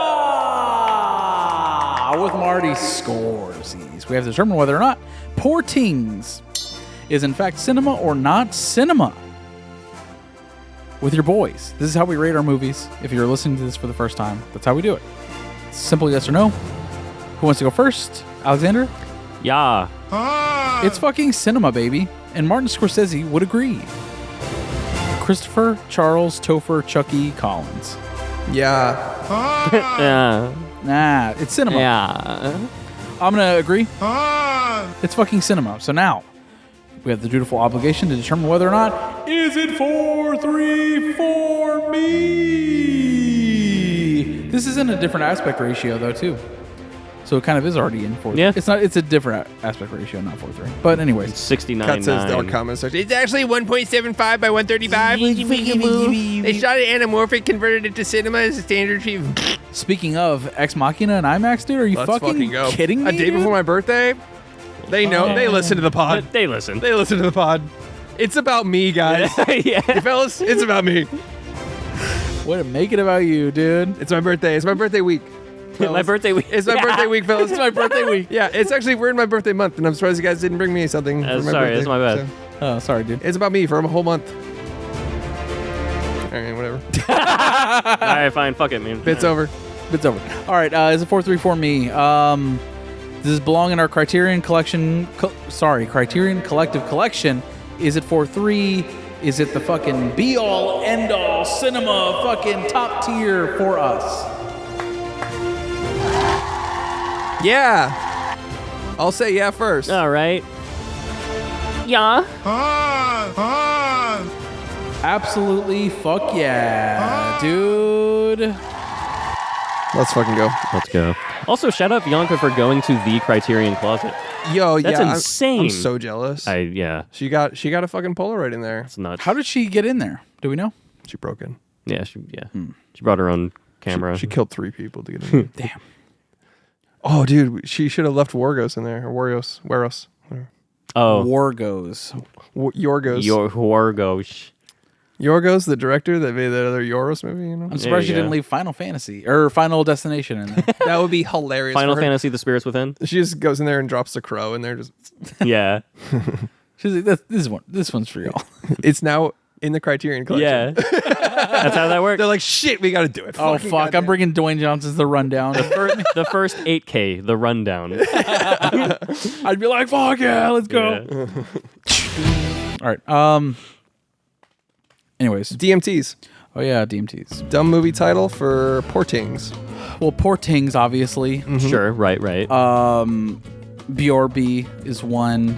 Speaker 1: with Marty Scorsese? We have to determine whether or not Poor Things is in fact cinema or not cinema. With your boys. This is how we rate our movies. If you're listening to this for the first time, that's how we do it. Simple yes or no. Who wants to go first? Alexander?
Speaker 2: Yeah.
Speaker 1: It's fucking cinema, baby. And Martin Scorsese would agree. Christopher Charles Topher Chucky Collins.
Speaker 3: Yeah.
Speaker 2: Yeah.
Speaker 1: Nah, it's cinema.
Speaker 2: Yeah.
Speaker 1: I'm going to agree. It's fucking cinema. So now, we have the dutiful obligation to determine whether or not is it 4-3 for me. This is in a different aspect ratio though too. So it kind of is already in 4-3.
Speaker 2: Yeah.
Speaker 1: It's a different aspect ratio, not 4-3. But anyways.
Speaker 2: 69.
Speaker 3: Cut says our comment section. It's actually 1.75 by 135. They shot it anamorphic, converted it to cinema as a standard view.
Speaker 1: Speaking of Ex Machina and IMAX, dude, are you
Speaker 3: Let's
Speaker 1: fucking
Speaker 3: go.
Speaker 1: kidding me?
Speaker 3: A day before my birthday? They know. They listen to the pod.
Speaker 2: They listen.
Speaker 3: They listen to the pod. It's about me, guys.
Speaker 2: Yeah.
Speaker 3: Hey, fellas, it's about me.
Speaker 1: Way to make it about you, dude.
Speaker 3: It's my birthday. It's my birthday week.
Speaker 2: My birthday week.
Speaker 3: It's my birthday week, fellas.
Speaker 1: It's my birthday week.
Speaker 3: Yeah, it's actually, we're in my birthday month, and I'm surprised you guys didn't bring me something for my
Speaker 2: sorry,
Speaker 3: birthday.
Speaker 2: that's my bad.
Speaker 3: So,
Speaker 1: Oh, sorry, dude.
Speaker 3: it's about me for a whole month. All right, whatever.
Speaker 2: All right, fine. Fuck it, man.
Speaker 3: It's over.
Speaker 1: It's over. All right, is it 4-3 for me? Does this belong in our Criterion Collection? Criterion Collective Collection. Is it 4-3? Is it the fucking be-all, end-all cinema fucking top tier for us?
Speaker 3: Yeah. I'll say yeah first.
Speaker 2: All right. Yeah.
Speaker 1: Absolutely, fuck yeah, dude.
Speaker 3: Let's fucking go.
Speaker 2: Let's go. Also, shout out Bianca for going to the Criterion Closet.
Speaker 3: Yo,
Speaker 2: That's
Speaker 3: yeah,
Speaker 2: insane.
Speaker 3: I'm so jealous.
Speaker 2: Yeah.
Speaker 3: She got a fucking Polaroid in there.
Speaker 2: It's nuts.
Speaker 1: How did she get in there? Do we know?
Speaker 3: She broke in.
Speaker 2: Yeah. She brought her own camera.
Speaker 3: She killed 3 people to get in there.
Speaker 1: Damn.
Speaker 3: Oh, dude, she should have left Wargos in there. Or Waros. Whatever.
Speaker 2: Oh.
Speaker 1: Wargos.
Speaker 3: Yorgos.
Speaker 2: Yorgos.
Speaker 3: Yorgos, the director that made that other Yoros movie, you know?
Speaker 1: I'm surprised
Speaker 2: you
Speaker 1: she didn't
Speaker 2: go.
Speaker 1: leave Final Fantasy or Final Destination in there.
Speaker 3: That would be hilarious.
Speaker 2: Final
Speaker 3: for her.
Speaker 2: Fantasy: The Spirits Within.
Speaker 3: She just goes in there and drops the crow, and they're just.
Speaker 2: Yeah.
Speaker 1: She's like, this one's for y'all.
Speaker 3: It's now in the Criterion Collection.
Speaker 2: Yeah. That's how that works.
Speaker 3: They're like, shit, we got to do it.
Speaker 1: Oh,
Speaker 3: Fucking
Speaker 1: fuck.
Speaker 3: goddamn.
Speaker 1: I'm bringing Dwayne Johnson's The Rundown.
Speaker 2: The first 8K, the rundown.
Speaker 1: I'd be like, fuck yeah, let's go.
Speaker 2: Yeah.
Speaker 1: All right. Anyways.
Speaker 3: DMTs.
Speaker 1: Oh, yeah, DMTs.
Speaker 3: Dumb movie title for Poor Things.
Speaker 1: Well, Poor Things, obviously.
Speaker 2: Sure, right.
Speaker 1: BRB is one.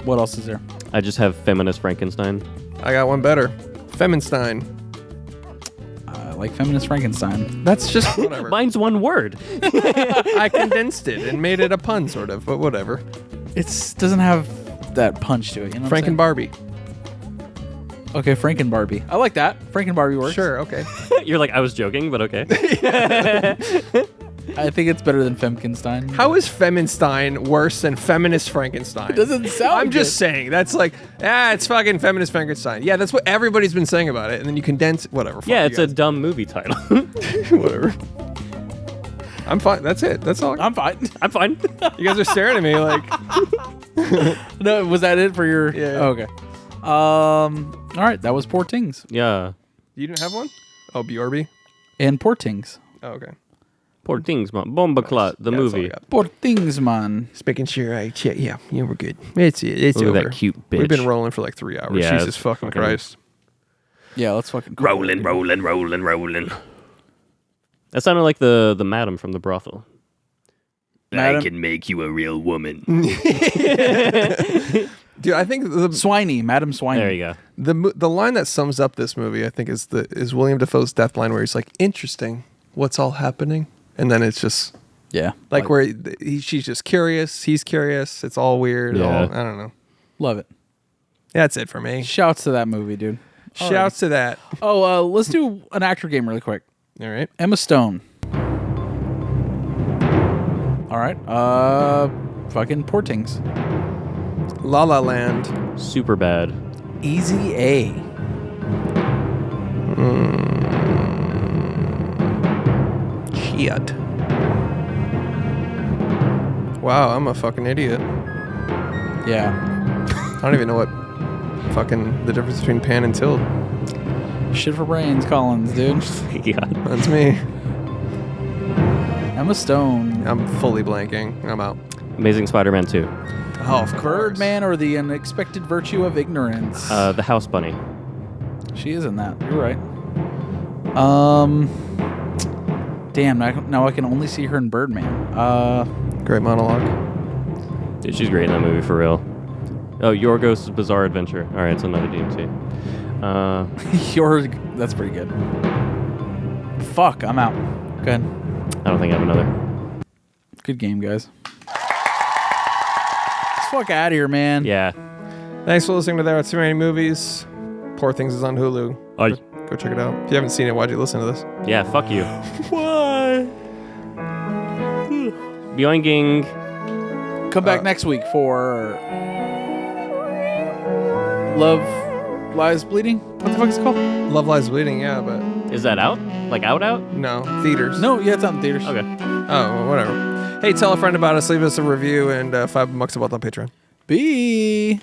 Speaker 1: What else is there?
Speaker 2: I just have Feminist Frankenstein.
Speaker 3: I got one better. Feminstein.
Speaker 1: I like Feminist Frankenstein.
Speaker 3: That's just whatever.
Speaker 2: Mine's one word.
Speaker 3: I condensed it and made it a pun, sort of, but whatever.
Speaker 1: It doesn't have that punch to it. You know what I'm
Speaker 3: FrankenBarbie.
Speaker 1: saying? Okay, FrankenBarbie. I like that. FrankenBarbie works.
Speaker 3: Sure, okay.
Speaker 2: You're like, I was joking, but okay.
Speaker 1: I think it's better than Femkenstein.
Speaker 3: How is Feminstein worse than Feminist Frankenstein?
Speaker 1: It doesn't sound
Speaker 3: I'm just
Speaker 1: good.
Speaker 3: saying. That's like, it's fucking Feminist Frankenstein. Yeah, that's what everybody's been saying about it. And then you condense, whatever.
Speaker 2: Yeah,
Speaker 3: fuck
Speaker 2: it's
Speaker 3: you
Speaker 2: a
Speaker 3: guys.
Speaker 2: dumb movie title.
Speaker 3: Whatever. I'm fine. That's it. That's all.
Speaker 1: I'm fine.
Speaker 2: I'm fine.
Speaker 3: You guys are staring at me like.
Speaker 1: No, was that it for your?
Speaker 3: Yeah.
Speaker 1: Oh, okay. All right, that was Poor Things
Speaker 2: Yeah.
Speaker 3: You didn't have one? Oh, Bjorby.
Speaker 1: and Poor Things.
Speaker 3: Oh, okay.
Speaker 2: Poor things, man. Bomba Clot, the
Speaker 3: Yeah, that's all I
Speaker 2: movie.
Speaker 3: got.
Speaker 1: Poor Things, man.
Speaker 3: Just making sure I check. Yeah, we're good. It's
Speaker 2: Look
Speaker 3: over.
Speaker 2: at that cute bitch.
Speaker 3: We've been rolling for like 3 hours.
Speaker 2: Yeah,
Speaker 3: Jesus
Speaker 2: it's
Speaker 3: fucking
Speaker 2: fucking-
Speaker 3: Christ.
Speaker 1: Yeah, let's fucking
Speaker 2: rolling. That sounded like the madam from the brothel.
Speaker 1: Madam?
Speaker 2: I can make you a real woman.
Speaker 3: Dude, I think the
Speaker 1: Swiney, Madam Swiney.
Speaker 2: There you go.
Speaker 3: the line that sums up this movie, I think, is William Dafoe's death line, where he's like, "Interesting, what's all happening?" And then it's just
Speaker 1: Yeah,
Speaker 3: like where she's just curious, he's curious. It's all weird.
Speaker 2: Yeah.
Speaker 3: I don't know.
Speaker 1: love it.
Speaker 3: That's it for me.
Speaker 1: Shouts to that movie, dude.
Speaker 3: Shouts to that.
Speaker 1: Oh, let's do an actor game really quick.
Speaker 3: All right.
Speaker 1: Emma Stone. All right. Fucking Poor Things.
Speaker 3: La La Land.
Speaker 2: Super bad.
Speaker 1: Easy A.
Speaker 3: Shit. Wow, I'm a fucking idiot.
Speaker 1: Yeah.
Speaker 3: I don't even know what fucking the difference between Pan and Tilt.
Speaker 1: Shit for brains, Collins, dude.
Speaker 2: Yeah.
Speaker 3: That's me.
Speaker 1: Emma Stone.
Speaker 3: I'm fully blanking. I'm out.
Speaker 2: Amazing Spider-Man 2.
Speaker 3: Oh, of course.
Speaker 1: Birdman or the Unexpected Virtue of Ignorance.
Speaker 2: The House Bunny.
Speaker 1: She is in that. You're right. Damn, now I can only see her in Birdman.
Speaker 3: Great monologue.
Speaker 2: Dude, she's great in that movie, for real. Oh, Yorgos' Bizarre Adventure. All right, it's another DMT.
Speaker 1: That's pretty good. Fuck, I'm out. Go ahead.
Speaker 2: I don't think I have another.
Speaker 1: Good game, guys. Let's fuck out of here, man.
Speaker 2: Yeah.
Speaker 3: Thanks for listening to There Are Too Many Movies. Poor Things is on Hulu.
Speaker 2: Aye.
Speaker 3: Go check it out. If you haven't seen it, why'd you listen to this?
Speaker 2: Yeah, fuck you.
Speaker 1: Why?
Speaker 2: Boinging.
Speaker 1: Come back next week for Love Lies Bleeding. What the fuck is it called?
Speaker 3: Love Lies Bleeding, yeah, but
Speaker 2: Is that out? Like out?
Speaker 3: no. Theaters.
Speaker 1: No, yeah, it's out in theaters.
Speaker 2: Okay.
Speaker 3: Oh, well, whatever. Hey, tell a friend about us. Leave us a review and $5 a month on Patreon.
Speaker 1: B.